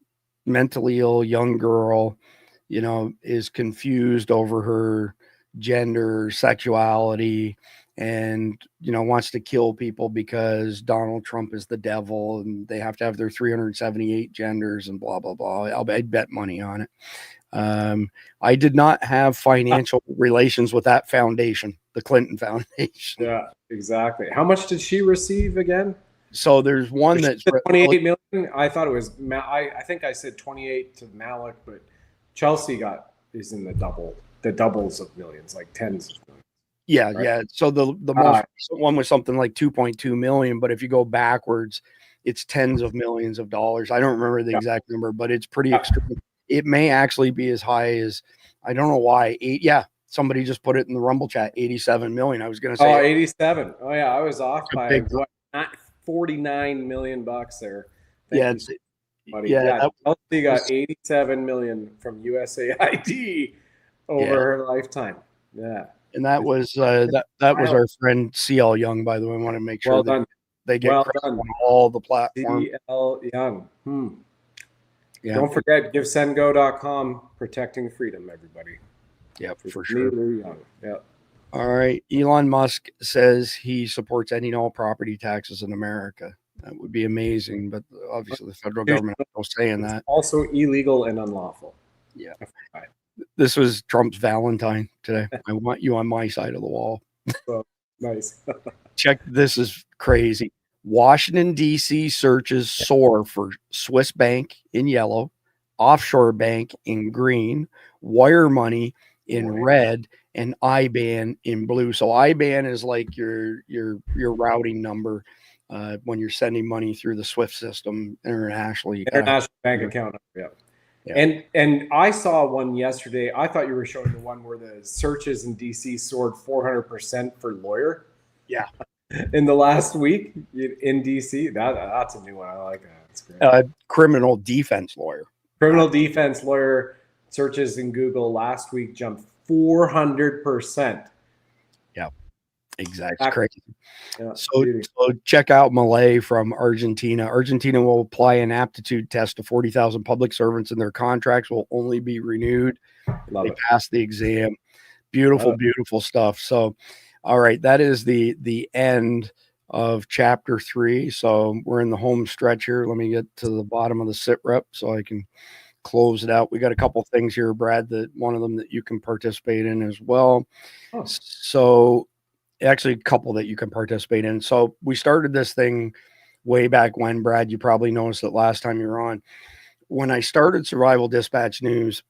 mentally ill young girl, is confused over her gender, sexuality, and, wants to kill people because Donald Trump is the devil and they have to have their 378 genders and blah, blah, blah. I'd bet money on it. I did not have financial relations with that foundation, the Clinton Foundation. Yeah, exactly. How much did she receive again? So there's one that's 28 million. I thought it was, I think I said 28 to Malik, but Chelsea is in the doubles of millions, like tens of millions. Yeah, right? yeah. So the most recent one was something like 2.2 million, but if you go backwards, it's tens of millions of dollars. I don't remember the exact number, but it's pretty extreme. It may actually be as high as, I don't know why. Somebody just put it in the Rumble chat, 87 million. I was going to say 87. Oh yeah, I was off by not 49 million bucks there. Thank you, buddy. Chelsea got 87 million from USAID over her lifetime. Yeah. And that was that was our friend CL Young, by the way. I want to make sure that they get credit on all the platforms. CL Young. Yeah. Don't forget, givesendgo.com, protecting freedom, everybody. Yep, for sure. Young. Yep. All right. Elon Musk says he supports ending all property taxes in America. That would be amazing, but obviously the federal government is no saying that. Also illegal and unlawful. Yeah. This was Trump's Valentine today. I want you on my side of the wall. Well, nice. Check. This is crazy. Washington, D.C. searches soar for Swiss bank in yellow, offshore bank in green, wire money in red, and IBAN in blue. So IBAN is like your routing number when you're sending money through the SWIFT system internationally. International bank account. Yeah. And I saw one yesterday. I thought you were showing the one where the searches in DC soared 400% for lawyer. Yeah. In the last week in DC. That's a new one. I like that. That's great. Criminal defense lawyer. Criminal defense lawyer searches in Google last week jumped 400%. Yeah. Exactly. Crazy. Yeah, so check out Malay from Argentina. Argentina will apply an aptitude test to 40,000 public servants, and their contracts will only be renewed. They pass the exam. Beautiful stuff. So, all right, that is the end of chapter 3. So we're in the home stretch here. Let me get to the bottom of the sit rep so I can close it out. We got a couple things here, Brad, that one of them that you can participate in as well. So actually a couple that you can participate in. So we started this thing way back when, Brad, you probably noticed it last time you were on. When I started Survival Dispatch News,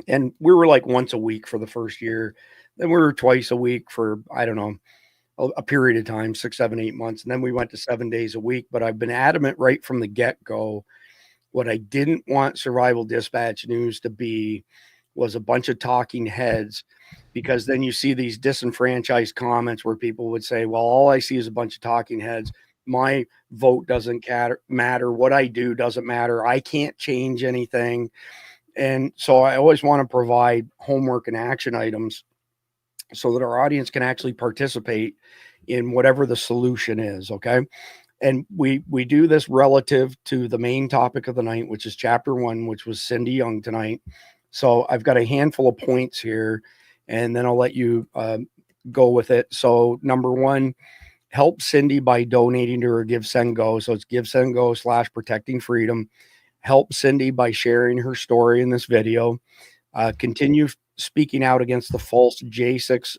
and we were like once a week for the first year, then we were twice a week for, I don't know, a period of time, 6, 7, 8 months. And then we went to 7 days a week, but I've been adamant right from the get-go. What I didn't want Survival Dispatch News to be was a bunch of talking heads, because then you see these disenfranchised comments where people would say, well, all I see is a bunch of talking heads. My vote doesn't matter. What I do doesn't matter. I can't change anything. And so I always want to provide homework and action items so that our audience can actually participate in whatever the solution is. Okay. And we do this relative to the main topic of the night, which is chapter 1, which was Cindy Young tonight. So I've got a handful of points here, and then I'll let you go with it. So number 1, help Cindy by donating to her Give Send Go. So it's GiveSendGo/Protecting Freedom. Help Cindy by sharing her story in this video. Continue speaking out against the false J6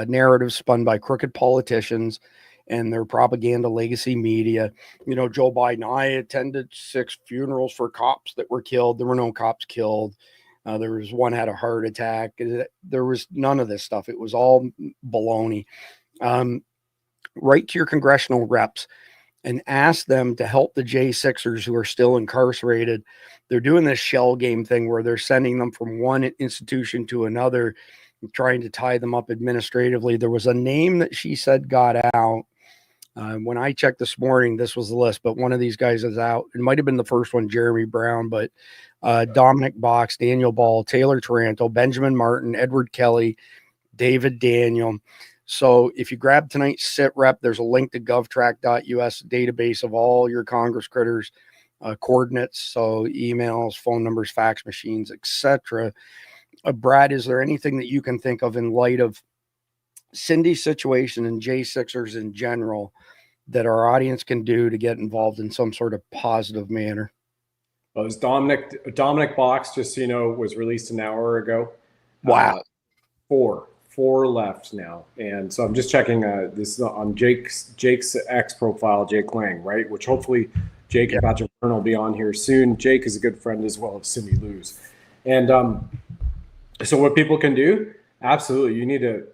narrative spun by crooked politicians and their propaganda legacy media. You know, Joe Biden, I attended 6 funerals for cops that were killed. There were no cops killed. There was one had a heart attack. There was none of this stuff. It was all baloney. Write to your congressional reps and ask them to help the J6ers who are still incarcerated. They're doing this shell game thing where they're sending them from one institution to another, trying to tie them up administratively. There was a name that she said got out. When I checked this morning, this was the list, but one of these guys is out. It might have been the first one, Jeremy Brown, but Dominic Box, Daniel Ball, Taylor Taranto, Benjamin Martin, Edward Kelly, David Daniel. So if you grab tonight's sit rep, there's a link to govtrack.us database of all your Congress critters, coordinates, so emails, phone numbers, fax machines, etc. Brad, is there anything that you can think of in light of Cindy's situation and J6ers in general that our audience can do to get involved in some sort of positive manner? Well, it was Dominic Box, just so you know, was released an hour ago. Wow. 4 left now. And so I'm just checking this is on Jake's X profile, Jake Lang, right? Which hopefully Jake and Patrick Byrne will be on here soon. Jake is a good friend as well as Cindy Lou's. And so what people can do, absolutely, you need to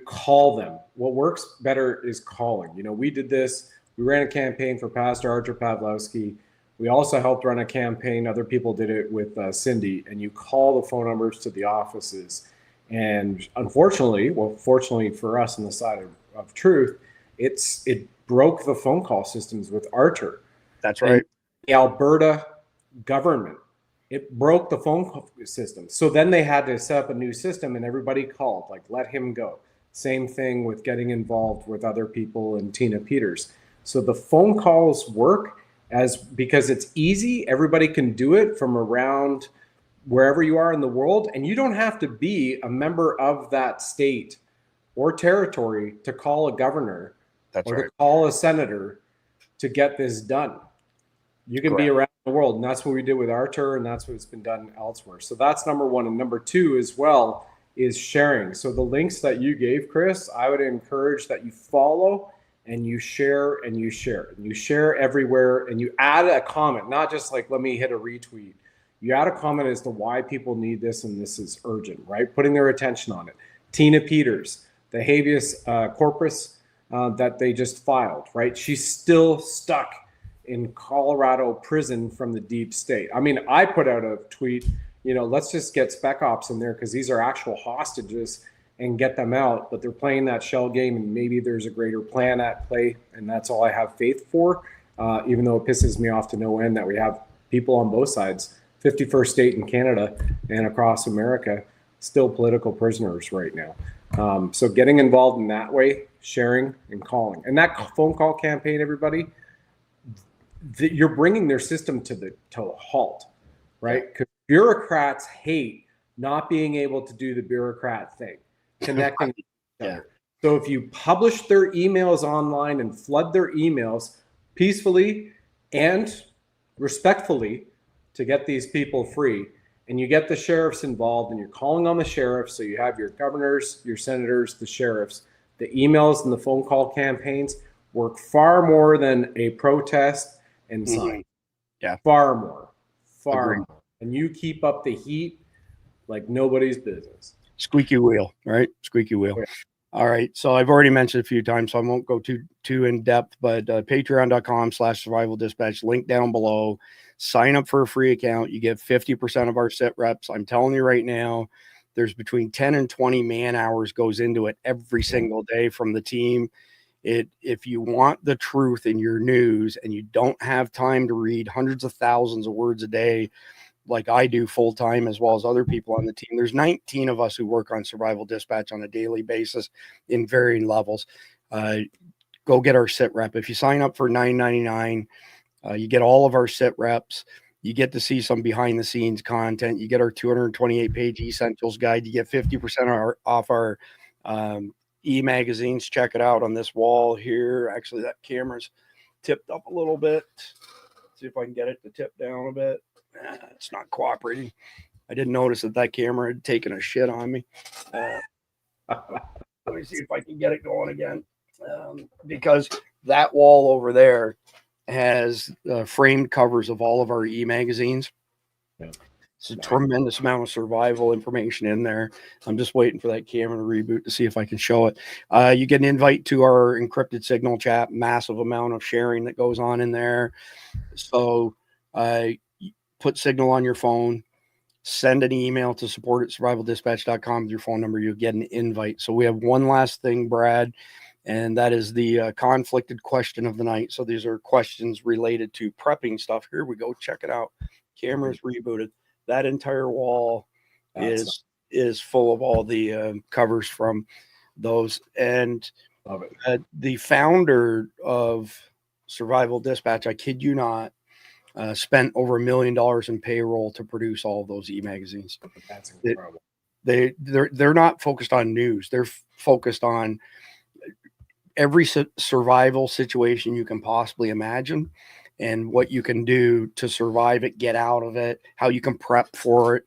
call them. What works better is calling. You know, we did this. We ran a campaign for Pastor Archer Pawlowski. We also helped run a campaign. Other people did it with Cindy. And you call the phone numbers to the offices. And unfortunately, well, fortunately for us on the side of truth, it broke the phone call systems with Archer. That's right. And the Alberta government, it broke the phone call system. So then they had to set up a new system, and everybody called, like, let him go. Same thing with getting involved with other people and Tina Peters. So the phone calls work because it's easy. Everybody can do it from around wherever you are in the world, and you don't have to be a member of that state or territory to call a governor to call a senator to get this done. You can be around the world, and that's what we did with Archer, and that's what's been done elsewhere. So that's number 1. And number 2 as well is sharing. So the links that you gave, Chris, I would encourage that you follow and you share and you share. And you share everywhere, and you add a comment, not just like, let me hit a retweet. You add a comment as to why people need this, and this is urgent, right? Putting their attention on it. Tina Peters, the habeas corpus that they just filed, right? She's still stuck in Colorado prison from the deep state. I mean, I put out a tweet, you know, let's just get spec ops in there because these are actual hostages and get them out. But they're playing that shell game, and maybe there's a greater plan at play. And that's all I have faith for, even though it pisses me off to no end that we have people on both sides. 51st state in Canada and across America, still political prisoners right now. So getting involved in that way, sharing and calling. And that phone call campaign, everybody, you're bringing their system to a halt, right? Because bureaucrats hate not being able to do the bureaucrat thing, connecting with each other. So if you publish their emails online and flood their emails peacefully and respectfully, to get these people free, and you get the sheriffs involved, and you're calling on the sheriffs, so you have your governors, your senators, the sheriffs, the emails and the phone call campaigns work far more than a protest and sign. Yeah. Far more. More. And you keep up the heat like nobody's business. Squeaky wheel, right? Squeaky wheel. Yeah. All right. So I've already mentioned a few times, so I won't go too in depth, but patreon.com/survival dispatch, link down below. Sign up for a free account. You get 50% of our sit reps. I'm telling you right now, there's between 10 and 20 man hours goes into it every single day from the team. If you want the truth in your news and you don't have time to read hundreds of thousands of words a day, like I do full time, as well as other people on the team, there's 19 of us who work on Survival Dispatch on a daily basis in varying levels. Go get our sit rep. If you sign up for $9.99, you get all of our sit reps. You get to see some behind the scenes content. You get our 228 page essentials guide. You get 50% off our e-magazines. Check it out on this wall here. Actually, that camera's tipped up a little bit. See if I can get it to tip down a bit. It's not cooperating. I didn't notice that camera had taken a shit on me. Let me see if I can get it going again. Because that wall over there has framed covers of all of our e-magazines. Yeah. It's a tremendous amount of survival information in there. I'm just waiting for that camera to reboot to see if I can show it. You get an invite to our encrypted signal chat, massive amount of sharing that goes on in there. So put Signal on your phone, send an email to support@survivaldispatch.com with your phone number. You'll get an invite. So we have one last thing, Brad, and that is the conflicted question of the night. So these are questions related to prepping stuff. Here we go. Check it out. Camera's rebooted. That entire wall is full of all the covers from those. And the founder of Survival Dispatch, I kid you not, spent over $1 million in payroll to produce all of those e-magazines. That's incredible. They're not focused on news. They're focused on every survival situation you can possibly imagine and what you can do to survive it, get out of it, how you can prep for it.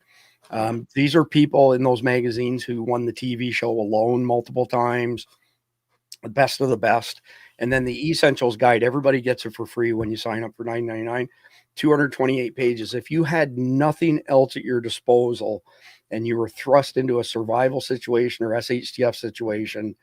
These are people in those magazines who won the TV show Alone multiple times, the best of the best. And then the Essentials Guide, everybody gets it for free when you sign up for $9.99, 228 pages. If you had nothing else at your disposal and you were thrust into a survival situation or SHTF situation,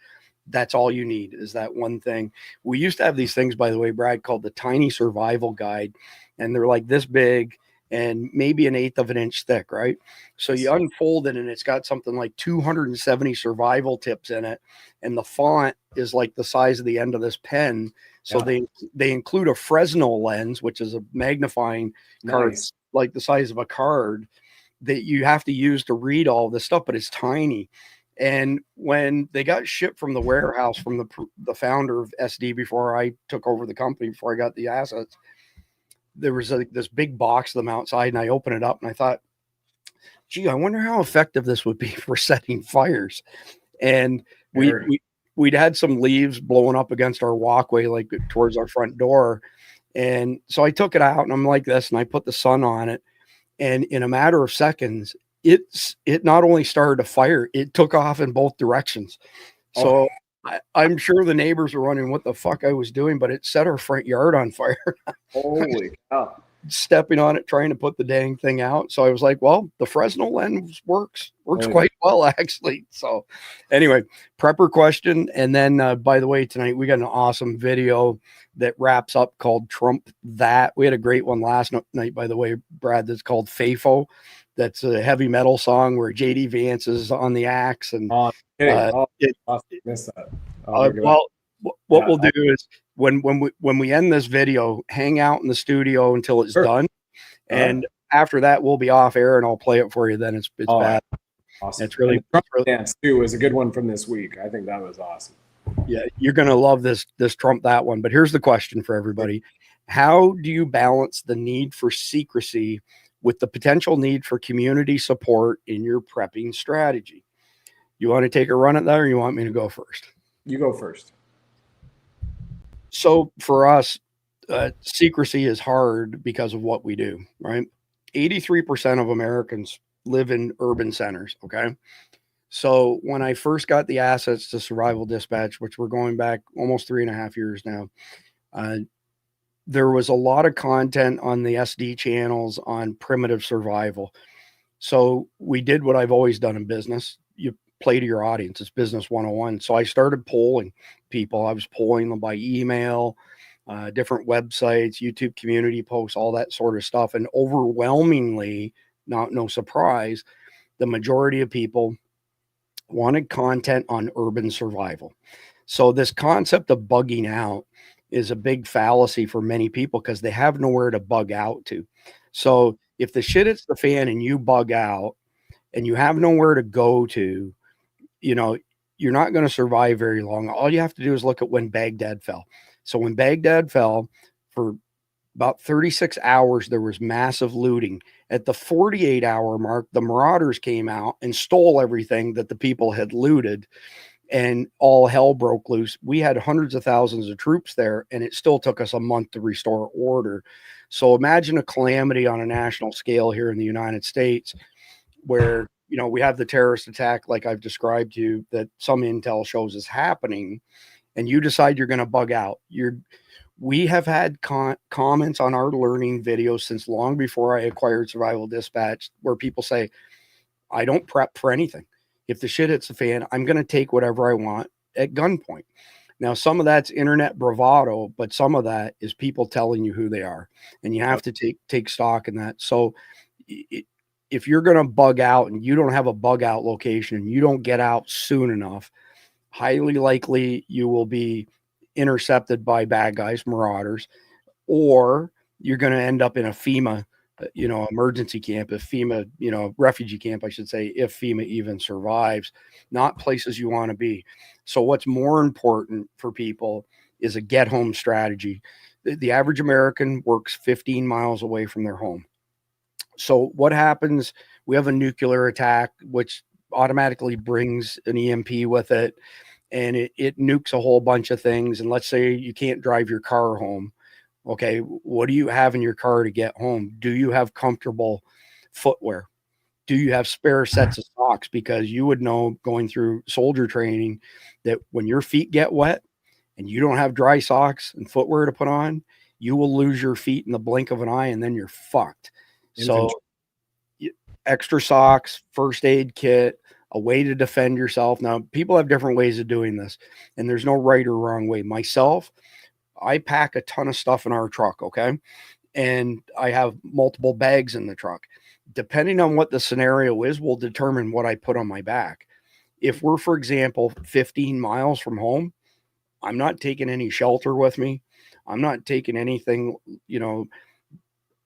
that's all you need is that one thing. We used to have these things, by the way, Brad, called the Tiny Survival Guide, and they're like this big and maybe 1/8 of an inch thick, right? So you unfold it and it's got something like 270 survival tips in it, and the font is like the size of the end of this pen. So they include a Fresnel lens, which is a magnifying card like the size of a card that you have to use to read all this stuff, but it's tiny. And when they got shipped from the warehouse from the founder of SD before I took over the company, before I got the assets, there was this big box of them outside, and I opened it up and I thought, gee, I wonder how effective this would be for setting fires. And we'd had some leaves blowing up against our walkway, like towards our front door. And so I took it out and I'm like this, and I put the sun on it. And in a matter of seconds, it not only started a fire, it took off in both directions. So I'm sure the neighbors were wondering what the fuck I was doing, but it set our front yard on fire. Holy cow. Stepping on it, trying to put the dang thing out. So I was like, well, the Fresnel lens works quite well, actually. So anyway, prepper question. And then, by the way, tonight we got an awesome video that wraps up called Trump That. We had a great one last night, by the way, Brad, that's called FAFO. That's a heavy metal song where JD Vance is on the axe. And missed that. Well, what we'll do is when we end this video, hang out in the studio until it's done, and after that we'll be off air and I'll play it for you. Then it's bad. Awesome. It's really Dance too was a good one from this week. I think that was awesome. Yeah, you're gonna love this Trump That one. But here's the question for everybody: how do you balance the need for secrecy with the potential need for community support in your prepping strategy? You want to take a run at that, or you want me to go first? You go first. So for us, secrecy is hard because of what we do, right? 83% of Americans live in urban centers, okay? So when I first got the assets to Survival Dispatch, which we're going back almost 3.5 years now, there was a lot of content on the SD channels on primitive survival. So we did what I've always done in business. You play to your audience. It's business 101. So I started polling people. I was polling them by email, different websites, YouTube community posts, all that sort of stuff. And overwhelmingly, no surprise, the majority of people wanted content on urban survival. So this concept of bugging out is a big fallacy for many people because they have nowhere to bug out to. So if the shit hits the fan and you bug out and you have nowhere to go to, you know, you're not going to survive very long. All you have to do is look at when Baghdad fell. So when Baghdad fell, for about 36 hours, there was massive looting. At the 48-hour mark, the marauders came out and stole everything that the people had looted, and all hell broke loose. We had hundreds of thousands of troops there, and it still took us a month to restore order. So imagine a calamity on a national scale here in the United States where, you know, we have the terrorist attack like I've described to you that some intel shows is happening, and you decide you're going to bug out. We have had comments on our learning videos since long before I acquired Survival Dispatch where people say, I don't prep for anything. If the shit hits the fan, I'm going to take whatever I want at gunpoint. Now, some of that's internet bravado, but some of that is people telling you who they are, and you have to take stock in that. So if you're going to bug out and you don't have a bug out location and you don't get out soon enough, highly likely you will be intercepted by bad guys, marauders, or you're going to end up in a FEMA, emergency camp, if FEMA, refugee camp, I should say, if FEMA even survives, not places you want to be. So what's more important for people is a get home strategy. The average American works 15 miles away from their home. So what happens? We have a nuclear attack, which automatically brings an EMP with it, and it nukes a whole bunch of things. And let's say you can't drive your car home. Okay, what do you have in your car to get home? Do you have comfortable footwear? Do you have spare sets of socks? Because you would know going through soldier training that when your feet get wet and you don't have dry socks and footwear to put on, you will lose your feet in the blink of an eye, and then you're fucked. So extra socks, first aid kit, a way to defend yourself. Now, people have different ways of doing this, and there's no right or wrong way. Myself, I pack a ton of stuff in our truck, okay? And I have multiple bags in the truck. Depending on what the scenario is, will determine what I put on my back. If we're, for example, 15 miles from home, I'm not taking any shelter with me. I'm not taking anything,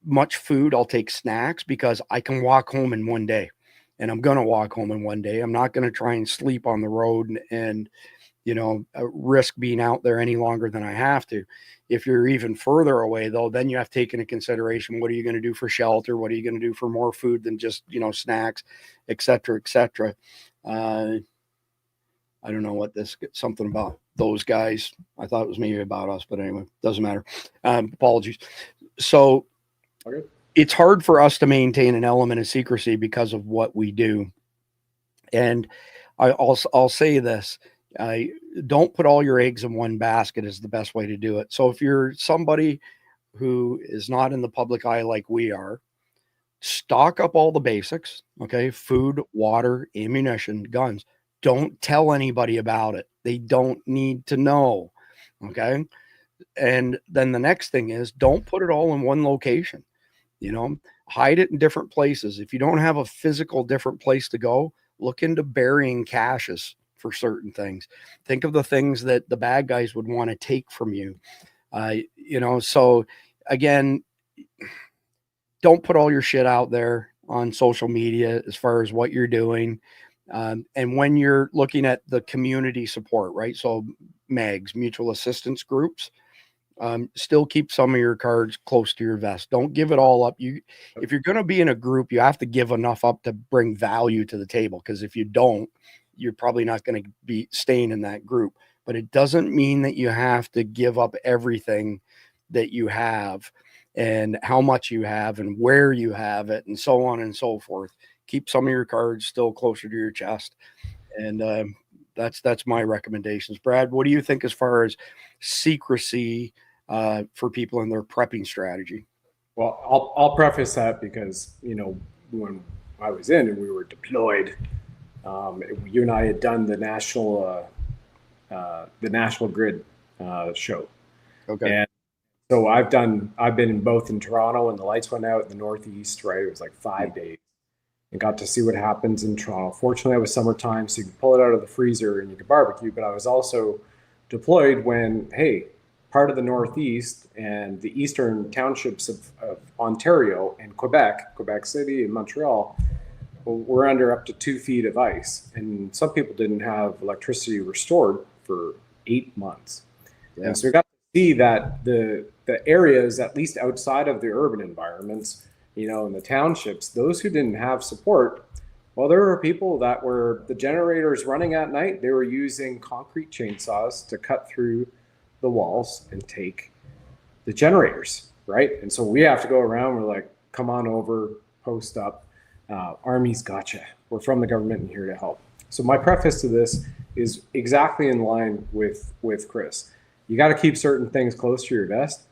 much food. I'll take snacks because I can walk home in one day, and I'm going to walk home in one day. I'm not going to try and sleep on the road and risk being out there any longer than I have to. If you're even further away, though, then you have to take into consideration, what are you going to do for shelter? What are you going to do for more food than just, snacks, et cetera, et cetera. I don't know what something about those guys. I thought it was maybe about us, but anyway, doesn't matter. Apologies. So it's hard for us to maintain an element of secrecy because of what we do. And I'll say this. Don't put all your eggs in one basket is the best way to do it. So if you're somebody who is not in the public eye like we are, stock up all the basics, okay? Food, water, ammunition, guns. Don't tell anybody about it. They don't need to know, okay? And then the next thing is, don't put it all in one location, hide it in different places. If you don't have a physical different place to go, look into burying caches for certain things. Think of the things that the bad guys would want to take from you. So again, don't put all your shit out there on social media as far as what you're doing. And when you're looking at the community support, right? So MAGs, mutual assistance groups, still keep some of your cards close to your vest. Don't give it all up. If you're going to be in a group, you have to give enough up to bring value to the table. Because if you don't, you're probably not going to be staying in that group. But it doesn't mean that you have to give up everything that you have and how much you have and where you have it and so on and so forth. Keep some of your cards still closer to your chest. And that's my recommendations. Brad, what do you think as far as secrecy for people in their prepping strategy? Well, I'll preface that because, when I was in and we were deployed, you and I had done the National Grid show. Okay. And so I've been both in Toronto, and the lights went out in the Northeast, right? It was like 5 days, and got to see what happens in Toronto. Fortunately, it was summertime, so you could pull it out of the freezer and you could barbecue, but I was also deployed when, hey, part of the Northeast and the eastern townships of Ontario and Quebec City and Montreal, were under up to 2 feet of ice. And some people didn't have electricity restored for 8 months. Yeah. And so we got to see that the areas, at least outside of the urban environments, you know, in the townships, those who didn't have support, well, there were people that were the generators running at night. They were using concrete chainsaws to cut through the walls and take the generators, right? And so we have to go around. We're like, come on over, post up. Army's gotcha. We're from the government and here to help. So my preface to this is exactly in line with Chris. You got to keep certain things close to your vest.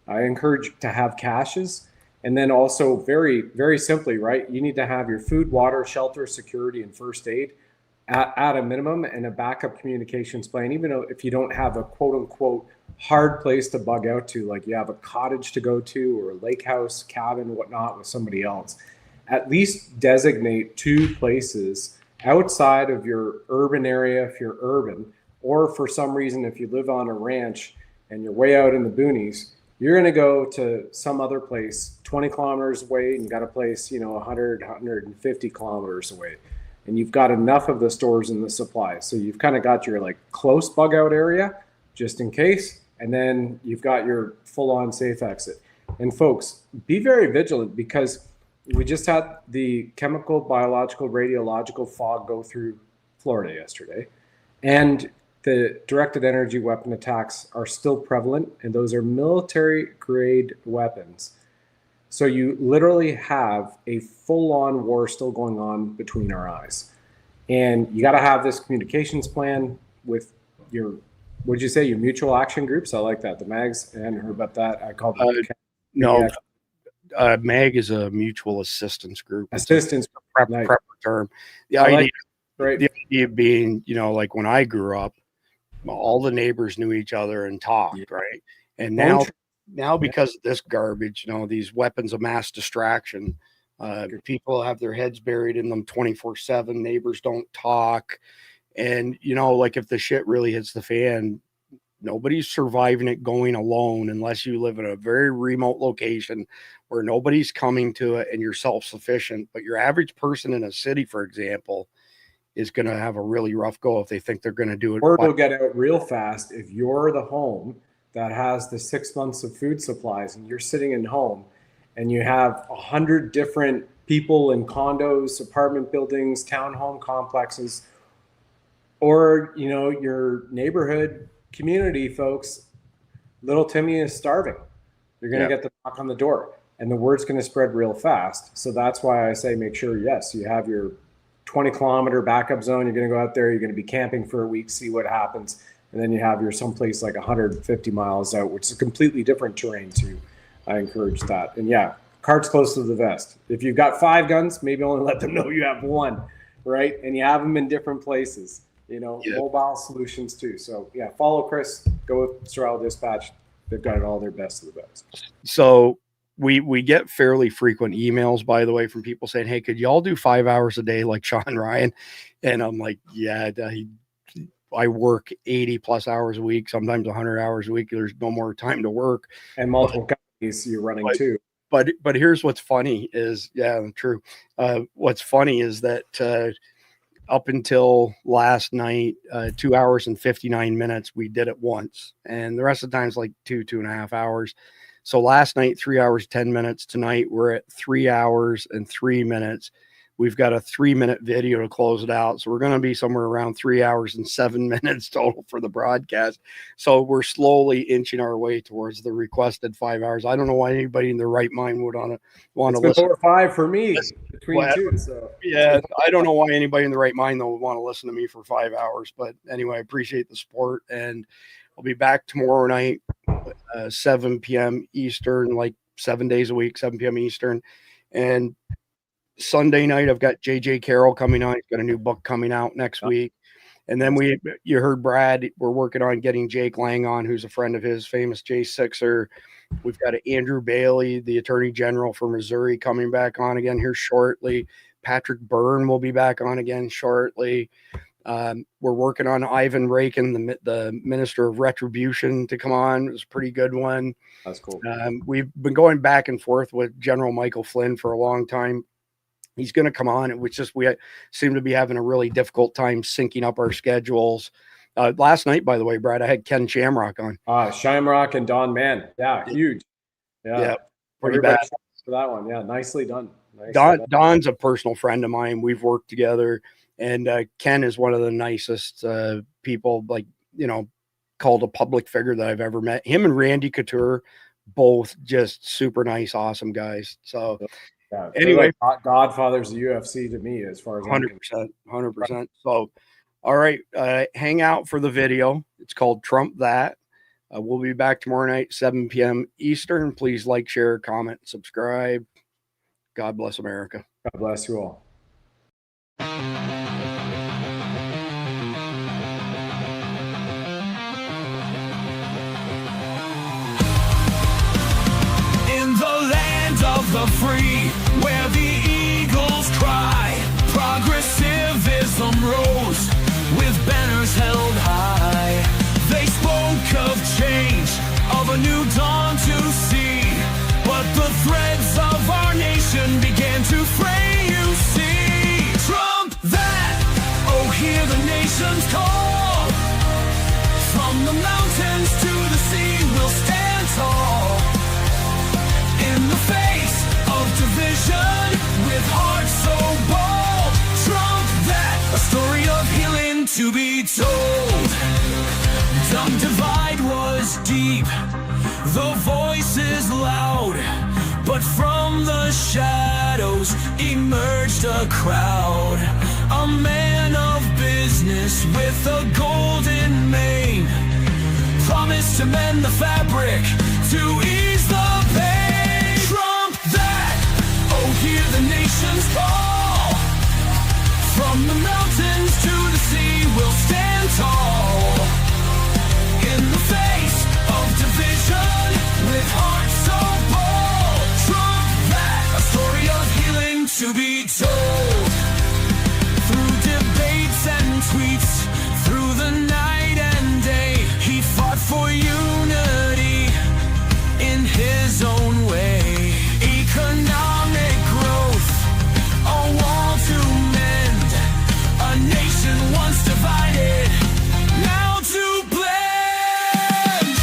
I encourage to have caches. And then also very, very simply, right? You need to have your food, water, shelter, security, and first aid at a minimum, and a backup communications plan, even if you don't have a quote unquote hard place to bug out to, like you have a cottage to go to or a lake house, cabin, whatnot with somebody else. At least designate 2 places outside of your urban area if you're urban, or for some reason, if you live on a ranch and you're way out in the boonies, you're going to go to some other place 20 kilometers away and you got a place, you know, 100, 150 kilometers away. And you've got enough of the stores and the supplies. So you've kind of got your like close bug out area just in case. And then you've got your full on safe exit. And folks, be very vigilant, because we just had the chemical, biological, radiological fog go through Florida yesterday. And the directed energy weapon attacks are still prevalent, and those are military grade weapons. So you literally have a full-on war still going on between our eyes. And you got to have this communications plan with your, what'd you say, your mutual action groups? I like that. The MAGs, I hadn't heard about that. I called it. No, MAG is a mutual assistance group. Assistance prep term. The idea, right. The idea being, you know, like when I grew up, all the neighbors knew each other and talked, right? And now because of this garbage, you know, these weapons of mass distraction, people have their heads buried in them 24/7. Neighbors don't talk. And, you know, like if the shit really hits the fan, nobody's surviving it going alone unless you live in a very remote location where nobody's coming to it and you're self-sufficient. But your average person in a city, for example, is going to have a really rough go if they think they're going to do it. Or they'll get out real fast if you're the home that has the 6 months of food supplies and you're sitting in home and you have 100 different people in condos, apartment buildings, townhome complexes, or, you know, your neighborhood community folks, little Timmy is starving. You're going to get the knock on the door and the word's going to spread real fast. So that's why I say, make sure, yes, you have your 20-kilometer backup zone. You're going to go out there. You're going to be camping for a week, see what happens. And then you have your someplace like 150 miles out, which is a completely different terrain too. I encourage that. And yeah, cards close to the vest. If you've got 5 guns, maybe only let them know you have 1, right? And you have them in different places, you know, mobile solutions too. So yeah, follow Chris, go with Survival Dispatch. They've got it all their best of the best. So we get fairly frequent emails, by the way, from people saying, hey, could y'all do 5 hours a day like Sean Ryan? And I'm like, yeah, I work 80 plus hours a week, sometimes 100 hours a week. There's no more time to work. And multiple companies you're running too. But here's what's funny is, true. What's funny is that up until last night, 2 hours and 59 minutes, we did it once. And the rest of the time is like 2.5 hours. So last night, 3 hours, 10 minutes. Tonight, we're at 3 hours and 3 minutes. We've got a 3-minute video to close it out. So we're going to be somewhere around 3 hours and 7 minutes total for the broadcast. So we're slowly inching our way towards the requested 5 hours. I don't know why anybody in their right mind would want to listen. 4 or 5 for me between 2. So yeah, I don't know why anybody in the right mind though would want to listen to me for 5 hours. But anyway, I appreciate the support, and I'll be back tomorrow night, 7 p.m. Eastern, like 7 days a week, 7 p.m. Eastern. And Sunday night, I've got JJ Carroll coming on. He's got a new book coming out next week. And then you heard Brad, we're working on getting Jake Lang on, who's a friend of his, famous J6er. We've got Andrew Bailey, the Attorney General for Missouri, coming back on again here shortly. Patrick Byrne will be back on again shortly. We're working on Ivan Rakin, the Minister of Retribution, to come on. It was a pretty good one. That's cool. We've been going back and forth with General Michael Flynn for a long time. He's going to come on. It was just we seem to be having a really difficult time syncing up our schedules. Last night, by the way, Brad, I had Ken Shamrock on. Shamrock and Don Mann. Yeah, huge. Yeah, pretty bad for that one. Yeah, nicely done. Don's a personal friend of mine. We've worked together, and Ken is one of the nicest people, like, called a public figure that I've ever met. Him and Randy Couture, both just super nice, awesome guys. So anyway, like Godfathers of UFC to me, as far as 100%. So, all right, hang out for the video. It's called Trump That. We'll be back tomorrow night, 7 p.m. Eastern. Please like, share, comment, subscribe. God bless America. God bless you all. In the land of the free, where the eagles cry, progressivism rose with banners held high. They spoke of change, of a new dawn to see, but the threads of our nation began to fray, you see. Trump that, oh, hear the nation's call. From the mountains to the sea, we'll stand tall. In the face of division, with hearts so bold. Trump that, a story of healing to be told. Dumb divide was deep, the voices loud, but from the shadows emerged a crowd. A man of business with a golden mane, promised to mend the fabric, to ease the pain. Trump that, oh, hear the nation's call. From the mountains to the sea, we'll stand tall. In the face of division, with hearts so bold. Trump that, a story of healing to be told. Through debates and tweets, through the night and day, he fought for unity in his own way. Economic growth, a wall to mend, a nation once divided, now to blend.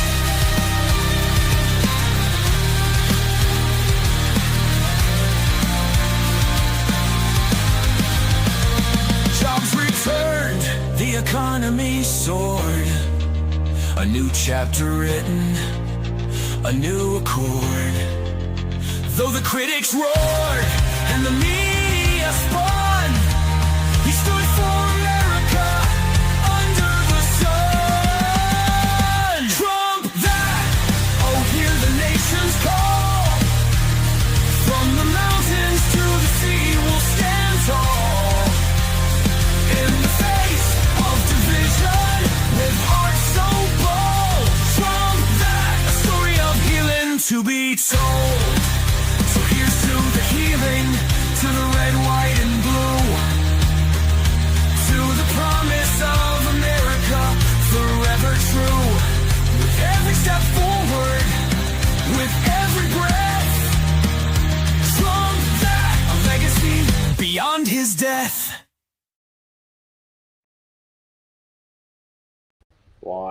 Jobs returned, the economy soared. A new chapter written, a new accord. Though the critics roared and the media spun, he stood for America under the sun. Trump that, oh, hear the nation's call. From the mountains to the sea, we'll stand tall. In the face of division, with hearts so bold. Trump that, a story of healing to be told. So here's to the healing, to the red, white, and blue, to the promise of America, forever true. With every step forward, with every breath, Trump that, a legacy beyond his death. Why?